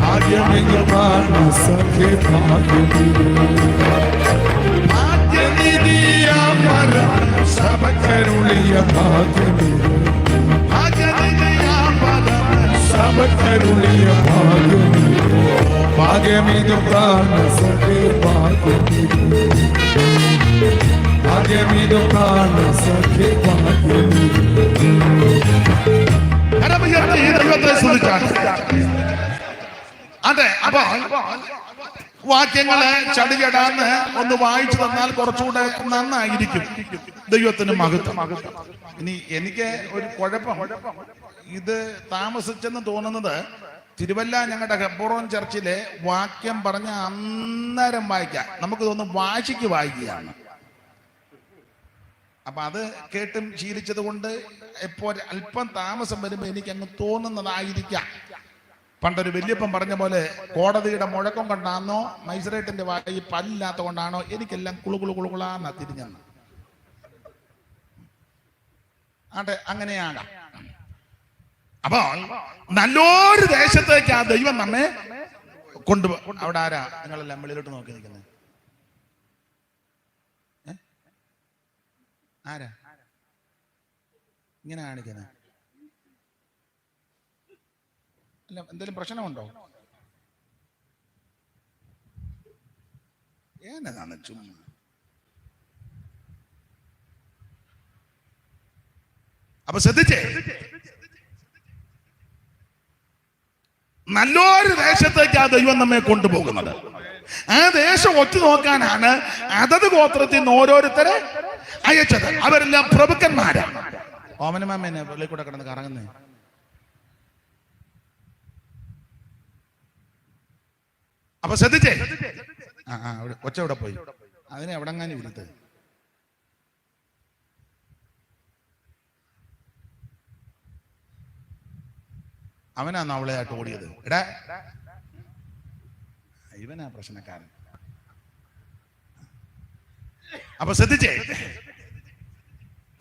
Speaker 1: ഭാഗ്യമിത് പ്രാണസഖേ ഭാഗ്യമിത്. ഭാഗ്യനിധിയാം പരമൻ സഭകരുളിയ ഭാഗ്യമിത്. ഭാഗ്യനിധിയാം പരമൻ സഭകരുളിയ ഭാഗ്യമിത്. ഭാഗ്യമിത് പ്രാണസഖേ ഭാഗ്യമിത്. ഭാഗ്യമിത് പ്രാണസഖേ ഭാഗ്യമിത്. അതെ, അപ്പൊ വാക്യങ്ങള് ചടിചടാന്ന് ഒന്ന് വായിച്ചു തന്നാൽ കുറച്ചുകൂടെ നന്നായിരിക്കും. ദൈവത്തിന് മഹത്വം. ഇനി എനിക്ക് ഒരു കുഴപ്പം, ഇത് താമസിച്ചെന്ന് തോന്നുന്നത് തിരുവല്ല ഞങ്ങളുടെ ഹെബ്രോൻ ചർച്ചിലെ വാക്യം പറഞ്ഞ അന്നേരം വായിക്കാം. നമുക്ക് തോന്നും വാശിക്ക് വായിക്കുകയാണ്. അപ്പൊ അത് കേട്ടും ശീലിച്ചത് കൊണ്ട് എപ്പോ അല്പം താമസം വരുമ്പോ എനിക്ക് അങ്ങ് തോന്നുന്നതായിരിക്കാം. പണ്ടൊരു വല്യപ്പൻ പറഞ്ഞ പോലെ കോടതിയുടെ മുഴക്കം കൊണ്ടാണോ മൈസറേറ്റിന്റെ വായി പല്ലില്ലാത്ത കൊണ്ടാണോ എനിക്കെല്ലാം കുളുകുളുകുളുകുളാന്നാ തിരിഞ്ഞെന്ന്. ആട്ടെ, അങ്ങനെയാകാം. അപ്പൊ നല്ലൊരു ദേശത്തേക്ക് ആ ദൈവം നമ്മെ കൊണ്ടുപോകും. അവിടെ ആരാ നിങ്ങളെല്ലാം വെളിയിലോട്ട് നോക്കി നിൽക്കുന്നത്? ആരാ ഇങ്ങനെ കാണിക്കുന്നത്? അല്ല, എന്തെങ്കിലും പ്രശ്നമുണ്ടോ? ഏതാണ് ചുമ്മാ? അപ്പൊ ശ്രദ്ധിച്ചേ, നല്ലൊരു ദേശത്തേക്ക് ആ ദൈവം നമ്മെ കൊണ്ടുപോകുന്നത്. ആ ദേശം ഒറ്റ നോക്കാനാണ് അതത് ഗോത്രത്തിൽ നിന്ന് ഓരോരുത്തരെ അയച്ചത്. അവരെല്ലാം പ്രഭുക്കന്മാരാണ്. ഓമനമാമേനെ വെളിയിൽ കൂടെ കിടന്ന് കറങ്ങുന്നേ. അപ്പൊ ശ്രദ്ധിച്ചേ, ഒച്ച എവിടെ പോയി? അതിനെ എവിടെങ്ങാനും ഇരുത്ത്. അവനാന്ന് അവളെയായിട്ട് ഓടിയത്. എടാ, ഇവനാ പ്രശ്നക്കാരൻ. അപ്പൊ ശ്രദ്ധിച്ചേ,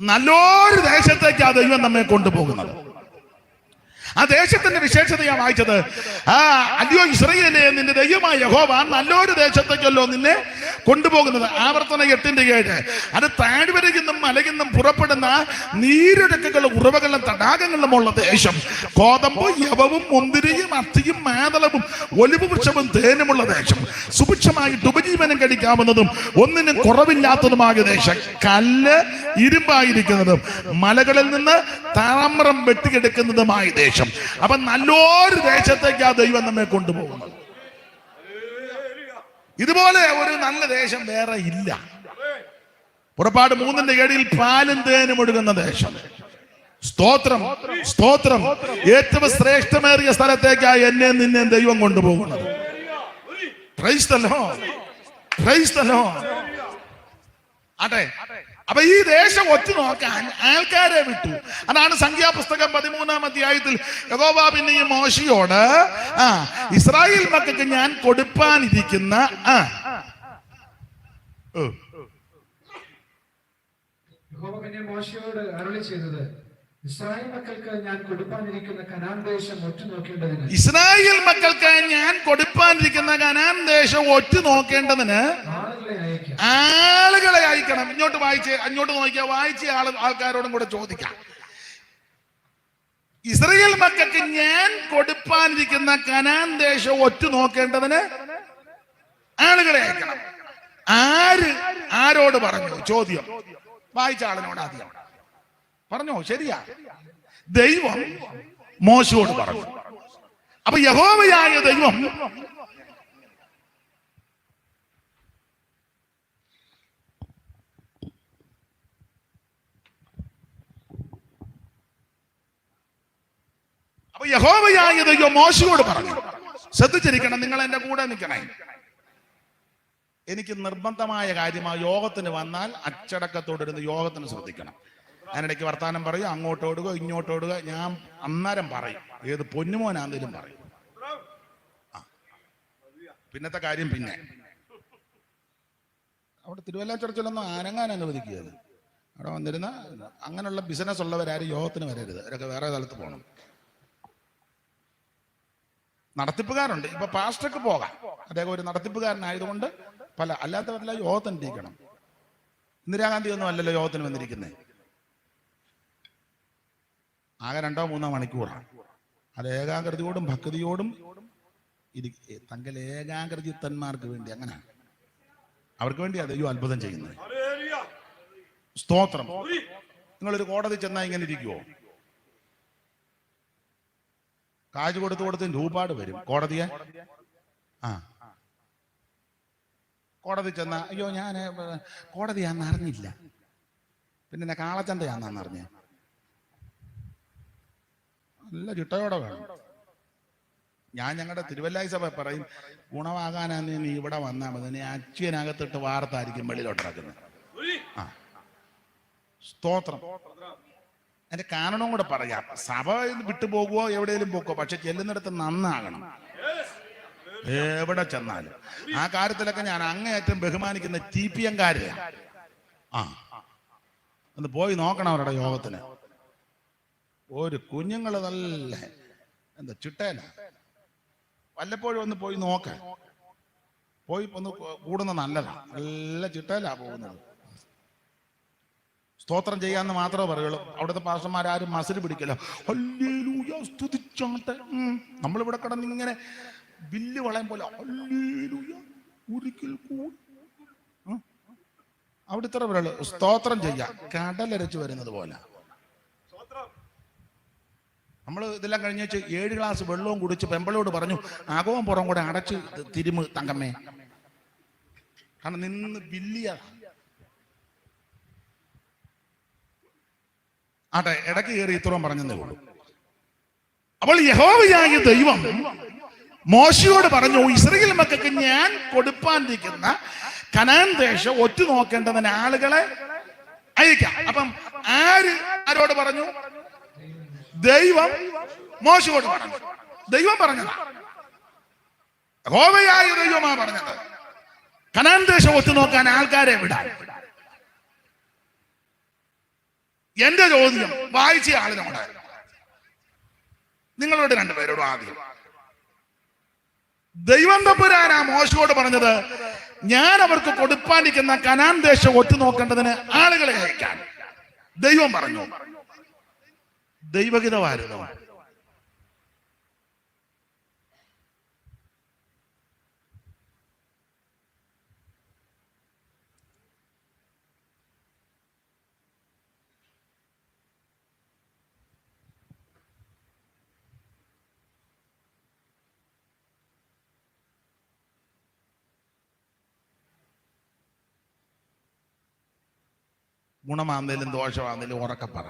Speaker 1: നല്ലൊരു ദേശത്തേക്ക് ആ ദൈവം നമ്മെ കൊണ്ടുപോകുന്നത്. ആ ദേശത്തിന്റെ വിശേഷതയാണ് വായിച്ചത്. അല്ലയോ ഇസ്രായേലേ, നിന്റെ ദൈവമായ യഹോവ നല്ലൊരു ദേശത്തേക്കല്ലോ നിന്നെ കൊണ്ടുപോകുന്നത്. ആവർത്തന 8:7. അത് താഴ്വരയിൽ മലയിൽ പുറപ്പെടുന്ന നീരൊഴുക്കുകളും ഉറവകളും തടാകങ്ങളുമുള്ള ദേശം, കോതമ്പും യവവും മുന്തിരിയും അത്തിയും മാതളവും ഒലിവ് വൃക്ഷവും തേനുമുള്ള ദേശം, സുഭിക്ഷമായിട്ട് ഉപജീവനം കഴിക്കാവുന്നതും ഒന്നിനും കുറവില്ലാത്തതുമായ ദേശം, കല്ല് ഇരുമ്പായിരിക്കുന്നതും മലകളിൽ നിന്ന് താമ്രം വെട്ടിയെടുക്കുന്നതുമായ ദേശം. അപ്പൊ നല്ലൊരു ദേശത്തേക്ക് ആ ദൈവം നമ്മെ കൊണ്ടുപോകുന്നത്. ഇതുപോലെ ഒരു നല്ല ദേശം വേറെ ഇല്ല. പുറപ്പാട് 3:7 പാലും തേനും ഒഴുകുന്ന ദേശം. സ്തോത്രം, സ്തോത്രം. ഏറ്റവും ശ്രേഷ്ഠമേറിയ സ്ഥലത്തേക്കായി എന്നെ നിന്നെ ദൈവം കൊണ്ടുപോകുന്നത്. Praise the Lord, praise the Lord. ആട്ടെ, അപ്പൊ ഈ ദേശം ഒറ്റ നോക്കാൻ ആൾക്കാരെ വിട്ടു. അതാണ് സംഖ്യാപുസ്തകം 13-ാം അധ്യായത്തിൽ യഹോവ പിന്നെയും മോശയോട് ഇസ്രായേൽ മക്കൾക്ക് ഞാൻ കൊടുപ്പാനിരിക്കുന്ന
Speaker 3: യഹോവ പിന്നെ മോശയോട് അരുളി ചെയ്തത്, ഇസ്രായേൽ മക്കൾക്ക് ഞാൻ കൊടുപ്പാനിരിക്കുന്ന കനാൻ ദേശം ഒറ്റുനോക്കേണ്ടതിന്,
Speaker 1: ഇസ്രായേൽ മക്കൾക്ക് ഞാൻ കൊടുപ്പാനിരിക്കുന്ന കനാൻ ദേശം ഒറ്റുനോക്കേണ്ടതിന് ആളുകളെ അയക്കണം. ഇങ്ങോട്ട് വായിച്ച്, അങ്ങോട്ട് നോക്കിയാൽ വായിച്ച ആൾക്കാരോടും കൂടെ ചോദിക്കാം. ഇസ്രായേൽ മക്കൾക്ക് ഞാൻ കൊടുപ്പാനിരിക്കുന്ന കനാൻ ദേശം ഒറ്റുനോക്കേണ്ടതിന് ആളുകളെ അയക്കണം. ആരോട് പറഞ്ഞു? ചോദ്യം വായിച്ച ആളിനോട് ആദ്യം പറഞ്ഞോ. ശരിയാ, ദൈവം മോശയോട് പറഞ്ഞു. അപ്പൊ യഹോവയായ ദൈവം മോശയോട് പറഞ്ഞു. ശ്രദ്ധിച്ചിരിക്കണം, നിങ്ങൾ എന്റെ കൂടെ നിൽക്കണേ. എനിക്ക് നിർബന്ധമായ കാര്യമാണ്, യോഗത്തിന് വന്നാൽ അച്ചടക്കത്തോടിരുന്ന് യോഗത്തിന് ശ്രദ്ധിക്കണം. അതിനിടയ്ക്ക് വർത്താനം പറയും, അങ്ങോട്ട് ഓടുക ഇങ്ങോട്ട് ഓടുക. ഞാൻ അന്നേരം പറയും, ഏത് പൊന്നുമോനാന്തേലും പറയും. പിന്നത്തെ കാര്യം പിന്നെ അവിടെ തിരുവല്ല ചർച്ചിലൊന്നും അനങ്ങാൻ അനുവദിക്കുകയത്. അവിടെ വന്നിരുന്ന അങ്ങനെയുള്ള ബിസിനസ് ഉള്ളവരാരും യോഗത്തിന് വരരുത്. അവരൊക്കെ വേറെ സ്ഥലത്ത് പോകണം. നടത്തിപ്പുകാരുണ്ട്. ഇപ്പൊ പാസ്റ്റർക്ക് പോകാം, അദ്ദേഹം ഒരു നടത്തിപ്പുകാരനായതുകൊണ്ട് അല്ലാത്തവരെല്ലാം യോഗത്തിന് ഇരിക്കണം. ഇന്ദിരാഗാന്ധി ഒന്നും അല്ലല്ലോ യോഗത്തിന് വന്നിരിക്കുന്നത്. ആകെ 2-3 മണിക്കൂറാണ്. അത് ഏകാഗ്രതയോടും ഭക്തിയോടും തങ്ങൾ ഏകാഗ്രചിത്തന്മാർക്ക് വേണ്ടി, അങ്ങനെ അവർക്ക് വേണ്ടി ദൈവം അത്ഭുതം ചെയ്യുന്നത്. സ്തോത്രം. നിങ്ങളൊരു കോടതി ചെന്നാൽ ഇങ്ങനെ ഇരിക്കുവോ? കാശ് കൊടുത്ത് രൂപാട് വരും കോടതിയെ. കോടതി ചെന്ന, അയ്യോ ഞാൻ കോടതിയാന്ന് അറിഞ്ഞില്ല, പിന്നെ കാളച്ചന്തയാന്ന് അറിഞ്ഞ, നല്ല ചിട്ടയോടെ വേണം. ഞാൻ ഞങ്ങളുടെ തിരുവല്ലായി സഭ പറയും, ഗുണമാകാനാന്ന് നീ ഇവിടെ വന്നാൽ മതി, നീ അച്ഛനകത്തിട്ട് വാർത്തായിരിക്കും വെളിയിലോട്ട് ഇറക്കുന്നത്. സ്തോത്രം. അതിന്റെ കാരണവും കൂടെ പറയാം. സഭ വിട്ടുപോകുവോ എവിടെയെങ്കിലും പോക്കോ, പക്ഷെ ചെല്ലുന്നിടത്ത് നന്നാകണം. എവിടെ ചെന്നാലും ആ കാര്യത്തിലൊക്കെ ഞാൻ അങ്ങേയറ്റം ബഹുമാനിക്കുന്ന TPM-കാരെ. ഒന്ന് പോയി നോക്കണം അവരുടെ യോഗത്തിന്. ഒരു കുഞ്ഞുങ്ങൾ നല്ല ചിട്ടേല. വല്ലപ്പോഴും ഒന്ന് പോയി നോക്ക, പോയി ഒന്ന് കൂടുന്ന നല്ലതാ. നല്ല ചിട്ടയിലാ പോകുന്നത്. സ്തോത്രം ചെയ്യാന്ന് മാത്രമേ പറയുള്ളൂ. അവിടുത്തെ പാസ്റ്റർമാരും മസിൽ പിടിക്കല്ലോ, ഹല്ലേലൂയ സ്തുതിച്ചാട്ടെ. നമ്മളിവിടെ കിടന്നിങ്ങനെ ബില്ല് വളയം പോലെ ഹല്ലേലൂയ ഒരിക്കൽ കൂടി അവിടെ ഇത്ര പറയുള്ളൂ. സ്തോത്രം ചെയ്യാം കടലരച്ചു വരുന്നത് പോലെ. നമ്മൾ ഇതെല്ലാം കഴിഞ്ഞ് 7 ഗ്ലാസ് വെള്ളവും കുടിച്ച് പെമ്പളോട് പറഞ്ഞു, അകവും പുറം കൂടെ അടച്ച് തിരുമ് തങ്കമ്മേ, കാരണം നിന്ന് ബില്ലിയ. ആട്ടെ, ഇടയ്ക്ക് കയറി ഇത്രയും പറഞ്ഞതേ ഉള്ളൂ. അപ്പോൾ യഹോവയായ ദൈവം മോശയോട് പറഞ്ഞു, ഇസ്രായേൽ മക്കൾക്ക് ഞാൻ കൊടുപ്പാനിരിക്കുന്ന കനാൻ ദേശം ഒറ്റ നോക്കേണ്ടതിന് ആളുകളെ അയക്കാം. അപ്പം ആരോട് പറഞ്ഞു? ദൈവം മോശയോട് പറഞ്ഞു. ദൈവം പറഞ്ഞതാ, യഹോവയായ ദൈവമാ പറഞ്ഞത്. കനാൻ ദേശം ഒത്തു നോക്കാൻ ആൾക്കാരെ വിടാൻ. എന്റെ ചോദ്യം വായിച്ച ആളിനോട്, നിങ്ങളോട് രണ്ടുപേരോടും ആദ്യം. ദൈവം തമ്പുരാനാ മോശയോട് പറഞ്ഞത്, ഞാൻ അവർക്ക് കൊടുപ്പാനിരിക്കുന്ന കനാൻ ദേശം ഒറ്റുനോക്കേണ്ടതിന് ആളുകളെ അയക്കാൻ. ദൈവം പറഞ്ഞു. ദൈവഹിതമായിരുന്നു. ഗുണമാന്തേലും ദോഷമാന്തേലും ഉറക്കെ പറ.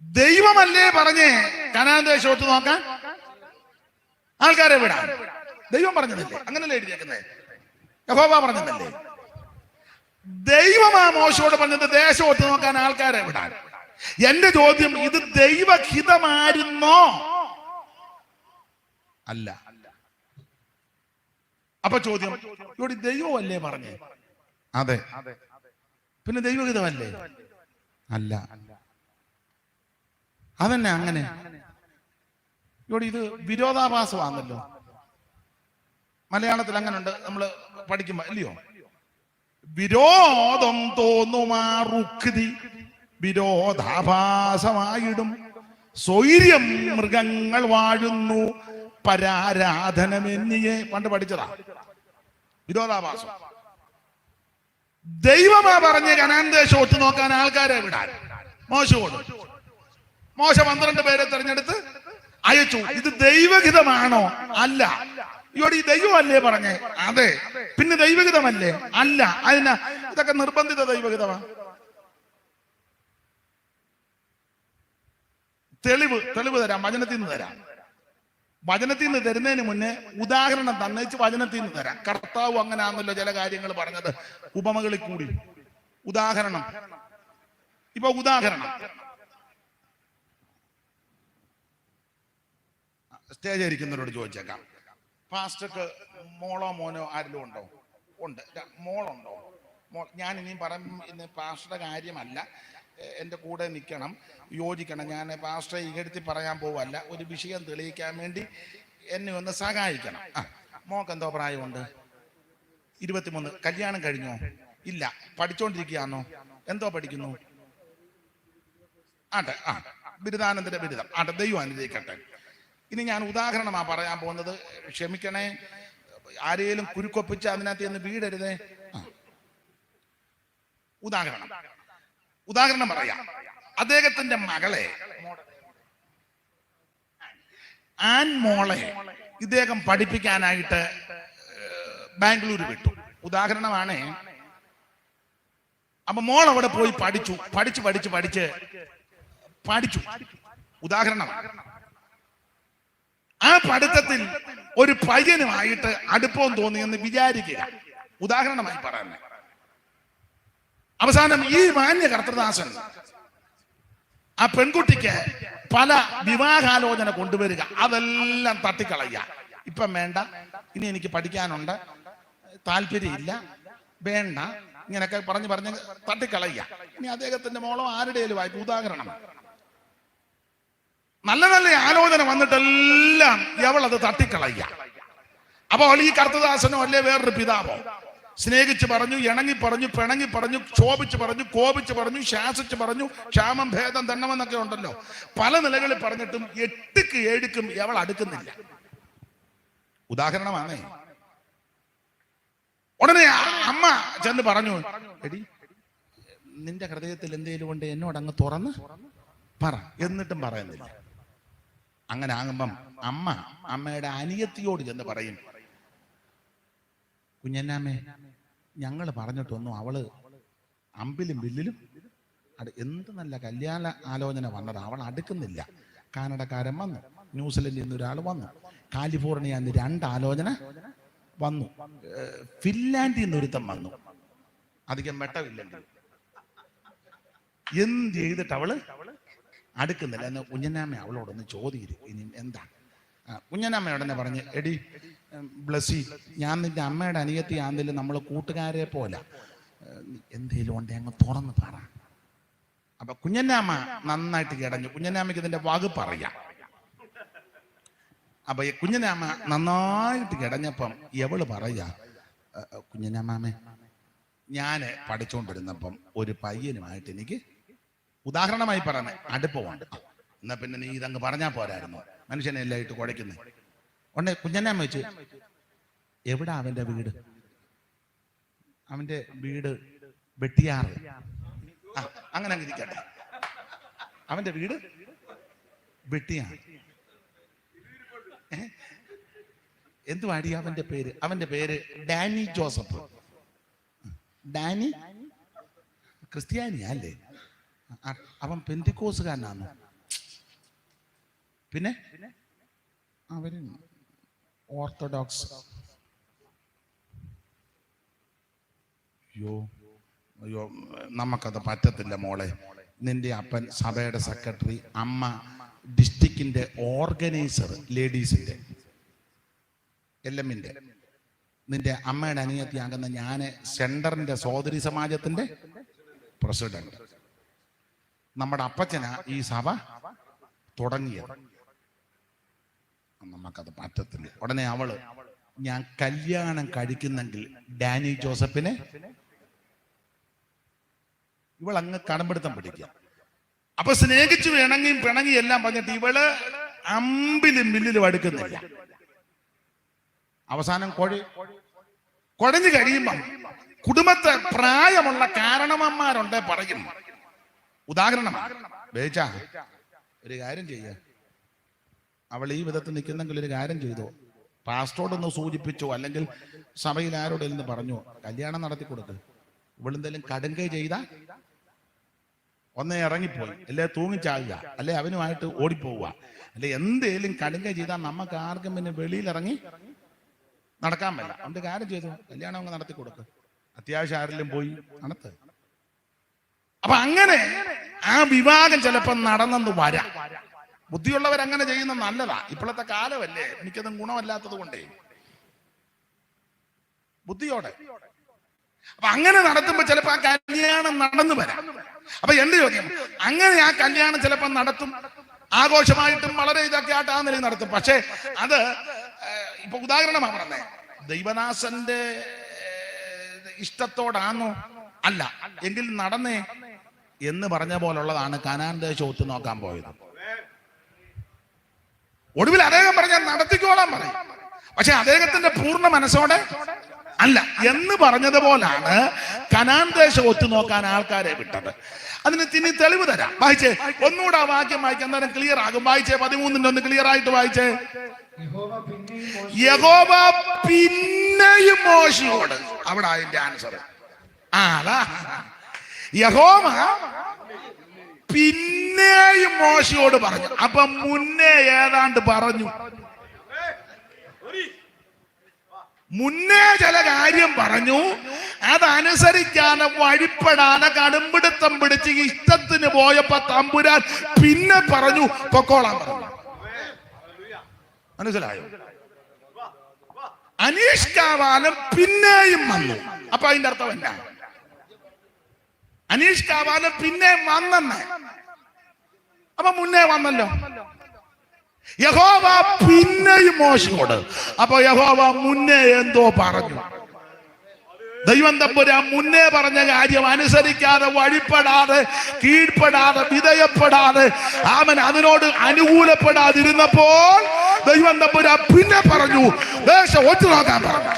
Speaker 1: ദൈവമല്ലേ പറഞ്ഞേ കനാൻ ദേശം ഒത്തു നോക്കാൻ ആൾക്കാരെ വിടാൻ? ദൈവം പറഞ്ഞതല്ലേ? അങ്ങനല്ലേ എഴുതിയേക്കുന്നേ? യഹോവ പറഞ്ഞതല്ലേ? ദൈവമാ മോശയോട് പറഞ്ഞത് ദേശം ഒത്തു നോക്കാൻ ആൾക്കാരെ വിടാൻ. എന്റെ ചോദ്യം, ഇത് ദൈവഹിതമായിരുന്നോ? അല്ല. അപ്പൊ ചോദ്യം, ഇവിടെ ദൈവമല്ലേ പറഞ്ഞേ? അതെ. പിന്നെ ദൈവഹിതമല്ലേ? അല്ല. അതന്നെ അങ്ങനെ. ഇവിടെ ഇത് വിരോധാഭാസമാണല്ലോ. മലയാളത്തിൽ അങ്ങനെ ഉണ്ട്, നമ്മൾ പഠിക്കുമ്പോ അല്ലയോ? വിരോധം തോന്നുമാറുക്തി വിരോധാഭാസമായിടും സ്വൈര്യം മൃഗങ്ങൾ വാഴുന്നു പരാരാധനമെന്നിയെ. പണ്ട് പഠിച്ചതാ വിരോധാഭാസം. ദൈവമാ പറഞ്ഞ് കനാൻ ദേശം ഒത്തു നോക്കാൻ ആൾക്കാരെ വിടാൻ മോശയോട്. മോശ 12 പേരെ തെരഞ്ഞെടുത്ത് അയച്ചു. ഇത് ദൈവഹിതമാണോ? അല്ല. ഇവിടെ ഈ ദൈവമല്ലേ പറഞ്ഞേ? അതെ. പിന്നെ ദൈവഹിതമല്ലേ? അല്ല. അതിനാ ഇതൊക്കെ നിർബന്ധിത ദൈവഹിതമാ. തെളിവ് തരാം, വചനത്തിൽ നിന്ന് തരാം. വചനത്തിൽ നിന്ന് തരുന്നതിന് മുന്നേ ഉദാഹരണം തന്നേച്ച് വചനത്തിൽ നിന്ന് തരാം. കർത്താവ് അങ്ങനെയാണല്ലോ ചില കാര്യങ്ങൾ പറഞ്ഞത്, ഉപമകളിൽ കൂടി. ഉദാഹരണം. ഇപ്പൊ ഉദാഹരണം, സ്റ്റേജ് ഇരിക്കുന്നവരോട് ചോദിച്ചേക്കാം, പാസ്റ്റർക്ക് മോളോ മോനോ ആരെങ്കിലും ഉണ്ടോ? ഉണ്ട്. മോളുണ്ടോ? ഞാൻ ഇനിയും ഇന്ന് പാസ്റ്ററുടെ കാര്യമല്ല, എൻ്റെ കൂടെ നിൽക്കണം, യോജിക്കണം. ഞാൻ പാസ്റ്ററെ ഇകഴ്ത്തി പറയാൻ പോവല്ല, ഒരു വിഷയം തെളിയിക്കാൻ വേണ്ടി എന്നെ ഒന്ന് സഹായിക്കണം. മോക്ക് എന്തോ പ്രായമുണ്ട്? 23. കല്യാണം കഴിഞ്ഞോ? ഇല്ല. പഠിച്ചോണ്ടിരിക്കുകയാണോ? എന്തോ പഠിക്കുന്നു? ആട്ടെ. ബിരുദാനന്തര ബിരുദം. ആട്ടെ, ദൈവം അനുഗ്രഹിക്കട്ടെ. ഇനി ഞാൻ ഉദാഹരണമാ പറയാൻ പോകുന്നത്, ക്ഷമിക്കണേ. ആരെയും കുരുക്കൊപ്പിച്ച് അതിനകത്ത് നിന്ന് വീടരുതേ. ഉദാഹരണം പറയാം. അദ്ദേഹത്തിന്റെ മകളെ, മോളെ ഇദ്ദേഹം പഠിപ്പിക്കാനായിട്ട് ബാംഗ്ലൂർ വിട്ടു. ഉദാഹരണമാണ്. അപ്പൊ മോൾ അവിടെ പോയി പഠിച്ചു. ഉദാഹരണമാണ്. ആ പഠിത്തത്തിൽ ഒരു പയ്യനുമായിട്ട് അടുപ്പം തോന്നിയെന്ന് വിചാരിക്കുക. ഉദാഹരണമായി പറയുന്നത്. അവസാനം ഈ മാന്യ കർത്തൃദാസൻ ആ പെൺകുട്ടിക്ക് പല വിവാഹാലോചന കൊണ്ടുവരിക, അതെല്ലാം തട്ടിക്കളയുക. ഇപ്പം വേണ്ട, ഇനി എനിക്ക് പഠിക്കാനുണ്ട്, താല്പര്യമില്ല, വേണ്ട, ഇങ്ങനെയൊക്കെ പറഞ്ഞ് തട്ടിക്കളയുക. ഇനി അദ്ദേഹത്തിന്റെ മോളോ ആരുടെയും വായിക്കും. ഉദാഹരണം. നല്ല നല്ല ആലോചന വന്നിട്ടെല്ലാം എവളത് തട്ടിക്കളയുക. അപ്പോൾ ഈ കർത്തദാസനോ അല്ലേ വേറൊരു പിതാവോ സ്നേഹിച്ച് പറഞ്ഞു, ഇണങ്ങി പറഞ്ഞു, പിണങ്ങി പറഞ്ഞു, ക്ഷോഭിച്ച് പറഞ്ഞു, കോപിച്ച് പറഞ്ഞു, ശാസിച്ച് പറഞ്ഞു, ക്ഷാമം ഭേദം തണ്ണമെന്നൊക്കെ ഉണ്ടല്ലോ. പല നിലകളിൽ പറഞ്ഞിട്ടും 8ക്ക് 7ക്കും എവൾ അടുക്കുന്നില്ല. ഉദാഹരണമാണ്. ഉടനെ അമ്മ ചെന്ന് പറഞ്ഞു, എടി നിന്റെ ഹൃദയത്തിൽ എന്തേലും കൊണ്ട് എന്നോട് അങ്ങ് തുറന്ന് പറ. എന്നിട്ടും പറയുന്നില്ല. അങ്ങനെ ആകുമ്പം അമ്മയുടെ അനിയത്തിയോട് ചെന്ന് പറയും, കുഞ്ഞന്നാമ്മേ, ഞങ്ങൾ പറഞ്ഞിട്ടൊന്നും അവള് അമ്പിലും വില്ലിലും എന്ത് നല്ല കല്യാണ ആലോചന വന്നത്, അവൾ അടുക്കുന്നില്ല. കാനഡക്കാരൻ വന്നു, ന്യൂസിലൻഡിൽ നിന്ന് ഒരാൾ വന്നു, കാലിഫോർണിയയിൽ നിന്ന് 2 ആലോചന വന്നു, ഫിൻലാൻഡിൽ നിന്ന് ഒരുത്തം വന്നു. അധികം വെട്ടമില്ലെങ്കിൽ എന്ത് ചെയ്തിട്ട് അവള് അടുക്കുന്നില്ല എന്ന് കുഞ്ഞനാമ്മ അവളോടൊന്ന് ചോദിക്കും. ഇനി എന്താ? കുഞ്ഞനാമ്മ ഉടനെ പറഞ്ഞ്, എടി ബ്ലസ്സി, ഞാൻ നിന്റെ അമ്മയുടെ അനിയത്തി ആണെങ്കിലും നമ്മൾ കൂട്ടുകാരെ പോലെ എന്തേലും ഉണ്ടെ അങ്ങ് തുറന്ന് പറ. അപ്പൊ കുഞ്ഞന്നാമ്മ നന്നായിട്ട് കിടഞ്ഞു. കുഞ്ഞന്നാമ്മയ്ക്ക് ഇതിന്റെ വകുപ്പ് അറിയാം. അപ്പൊ ഈ കുഞ്ഞനാമ്മ നന്നായിട്ട് കിടഞ്ഞപ്പം എവള് പറയാ, കുഞ്ഞനാമ്മേ, ഞാന് പഠിച്ചുകൊണ്ടിരുന്നപ്പം ഒരു പയ്യനുമായിട്ട് എനിക്ക്, ഉദാഹരണമായി പറഞ്ഞ, അടുപ്പമുണ്ട്. എന്നാ പിന്നെ നീ ഇതങ്ങ് പറഞ്ഞാൽ പോരായിരുന്നു, മനുഷ്യനെ എല്ലാം ഇട്ട് കുഴയ്ക്കുന്നത്. ഉടനെ കുഞ്ഞനാമ്മ വെച്ച്, എവിടാ അവന്റെ വീട്? അവന്റെ വീട് വെട്ടിയാറ്. അങ്ങനെ അങ്ങ് ഇരിക്കട്ടെ, അവന്റെ വീട് വെട്ടിയാറ്. എന്തുവാടി അവന്റെ പേര്? അവന്റെ പേര് ഡാനി ജോസഫ്. ഡാനി ക്രിസ്ത്യാനിയാ അല്ലേ? അവൻ പെന്തിക്കോസുകാരനാണ്. പിന്നെ അവര് ഓർത്തഡോക്സ്. അയ്യോ അയ്യോ, നമുക്കത് പറ്റത്തില്ല മോളെ. നിന്റെ അപ്പൻ സഭയുടെ സെക്രട്ടറി, അമ്മ ഡിസ്ട്രിക്റ്റിന്റെ ഓർഗനൈസർ, ലേഡീസിന്റെ LM-ന്റെ. നിന്റെ അമ്മയുടെ അനിയത്തിയാകുന്ന ഞാന് സെന്ററിന്റെ സോദരി സമാജത്തിന്റെ പ്രസിഡന്റ്. നമ്മുടെ അപ്പച്ചനാ ഈ സഭ തുടങ്ങിയത്. നമുക്കത് പറ്റത്തില്ല. ഉടനെ അവള്, ഞാൻ കല്യാണം കഴിക്കുന്നെങ്കിൽ ഡാനി ജോസഫിനെ, ഇവളങ്ങ് കടമ്പിടുത്തം പിടിക്കുക. അപ്പൊ സ്നേഹിച്ചു വേണമെങ്കിൽ പിണങ്ങി എല്ലാം പറഞ്ഞിട്ട് ഇവള് അമ്പിലും മില്ലിലും അടുക്കുന്നില്ല. അവസാനം കുഴഞ്ഞു കഴിയുമ്പം കുടുംബത്തെ പ്രായമുള്ള കാരണവന്മാരുണ്ട് പറയും. ഉദാഹരണം, ബേച്ച ഒരു കാര്യം ചെയ്യ, അവൾ ഈ വിധത്തിൽ നിൽക്കുന്നെങ്കിൽ ഒരു കാര്യം ചെയ്തോ, പാസ്റ്റോടൊന്ന് സൂചിപ്പിച്ചോ, അല്ലെങ്കിൽ സഭയിൽ ആരോടെന്ന് പറഞ്ഞോ, കല്യാണം നടത്തി കൊടുക്ക്. ഇവളെന്തെങ്കിലും കടുങ്കൈ ചെയ്താ ഒന്നേ ഇറങ്ങിപ്പോയി, അല്ലെ തൂങ്ങിച്ചാകുക, അല്ലെ അവനുമായിട്ട് ഓടിപ്പോവുക, അല്ലെ എന്തേലും കടുങ്കൈ ചെയ്താൽ നമുക്ക് ആർക്കും പിന്നെ വെളിയിൽ ഇറങ്ങി നടക്കാൻ പറ്റില്ല. അവന്റെ കാര്യം ചെയ്തു, കല്യാണം അങ്ങ് നടത്തി കൊടുക്ക്. അത്യാവശ്യം ആരെങ്കിലും പോയി നടത്ത്. അപ്പൊ അങ്ങനെ ആ വിവാഹം ചിലപ്പോൾ നടന്നെന്ന് വരാം. ബുദ്ധിയുള്ളവരങ്ങനെ ചെയ്യുന്നത് നല്ലതാ. ഇപ്പോഴത്തെ കാലമല്ലേ, എനിക്കതും ഗുണമല്ലാത്തത് കൊണ്ടേ ബുദ്ധിയോടെ. അപ്പൊ അങ്ങനെ നടത്തുമ്പോ ചിലപ്പോ ആ കല്യാണം നടന്നു വരാം. അപ്പൊ എന്റെ ചോദ്യം, അങ്ങനെ ആ കല്യാണം ചിലപ്പോൾ നടത്തും, ആഘോഷമായിട്ടും വളരെ ഇതൊക്കെ ആയിട്ട് ആ നിലയിൽ നടത്തും. പക്ഷെ അത് ഇപ്പൊ ഉദാഹരണമാണ് പറഞ്ഞേ, ദൈവദാസന്റെ ഇഷ്ടത്തോടാണോ? അല്ല എങ്കിൽ നടന്നേ എന്ന് പറഞ്ഞ പോലുള്ളതാണ് കാനാൻ ദേശം ഒത്തു നോക്കാൻ പോയത്. ഒടുവിൽ അദ്ദേഹം പറഞ്ഞാൽ നടത്തിക്കോളാൻ പറയും. പക്ഷെ അദ്ദേഹത്തിന്റെ പൂർണ്ണ മനസ്സോടെ അല്ല എന്ന് പറഞ്ഞതുപോലാണ് കനാൻ ദേശം ഒത്തു നോക്കാൻ ആൾക്കാരെ വിട്ടത്. അതിന് ഇനി തെളിവ് തരാം. വായിച്ചേ, ഒന്നുകൂടെ ആ വാക്യം വായിക്കാൻ നേരം ക്ലിയർ ആകും. വായിച്ചേ, 13 ഒന്ന് ക്ലിയർ ആയിട്ട് വായിച്ചേ. യഹോവ പിന്നെയും മോശയോട്, അവിടെ അതിന്റെ ആൻസർ. യഹോവ പിന്നെയും മോശയോട് പറഞ്ഞു. അപ്പൊ മുന്നേ ഏതാണ്ട് പറഞ്ഞു, മുന്നേ ചില കാര്യം പറഞ്ഞു, അതനുസരിക്കാതെ വഴിപ്പെടാതെ കടുംപിടുത്തം പിടിച്ച് ഇഷ്ടത്തിന് പോയപ്പോ തമ്പുരാൻ പിന്നെ പറഞ്ഞു പൊക്കോളാൻ പറഞ്ഞു. മനസ്സിലായോ? അനീഷ്കാവാലം പിന്നെയും വന്നു. അപ്പൊ അതിന്റെ അർത്ഥം എന്നാ? അനീഷ്കാവാലം പിന്നെ വന്നെന്ന്. അപ്പൊ മുന്നേ വന്നല്ലോ. യഹോവ പിന്നെയും മോശയോട്. അപ്പൊ യഹോവ മുന്നേ എന്തോ പറഞ്ഞു. ദൈവം തമ്പുരാൻ മുന്നേ പറഞ്ഞ കാര്യം അനുസരിക്കാതെ വഴിപ്പെടാതെ കീഴ്പ്പെടാതെ വിധേയപ്പെടാതെ അവൻ അതിനോട് അനുകൂലപ്പെടാതിരുന്നപ്പോൾ ദൈവം തമ്പുരാൻ പിന്നെ പറഞ്ഞു, ദേശം ഒത്തു നോക്കാൻ പറഞ്ഞു.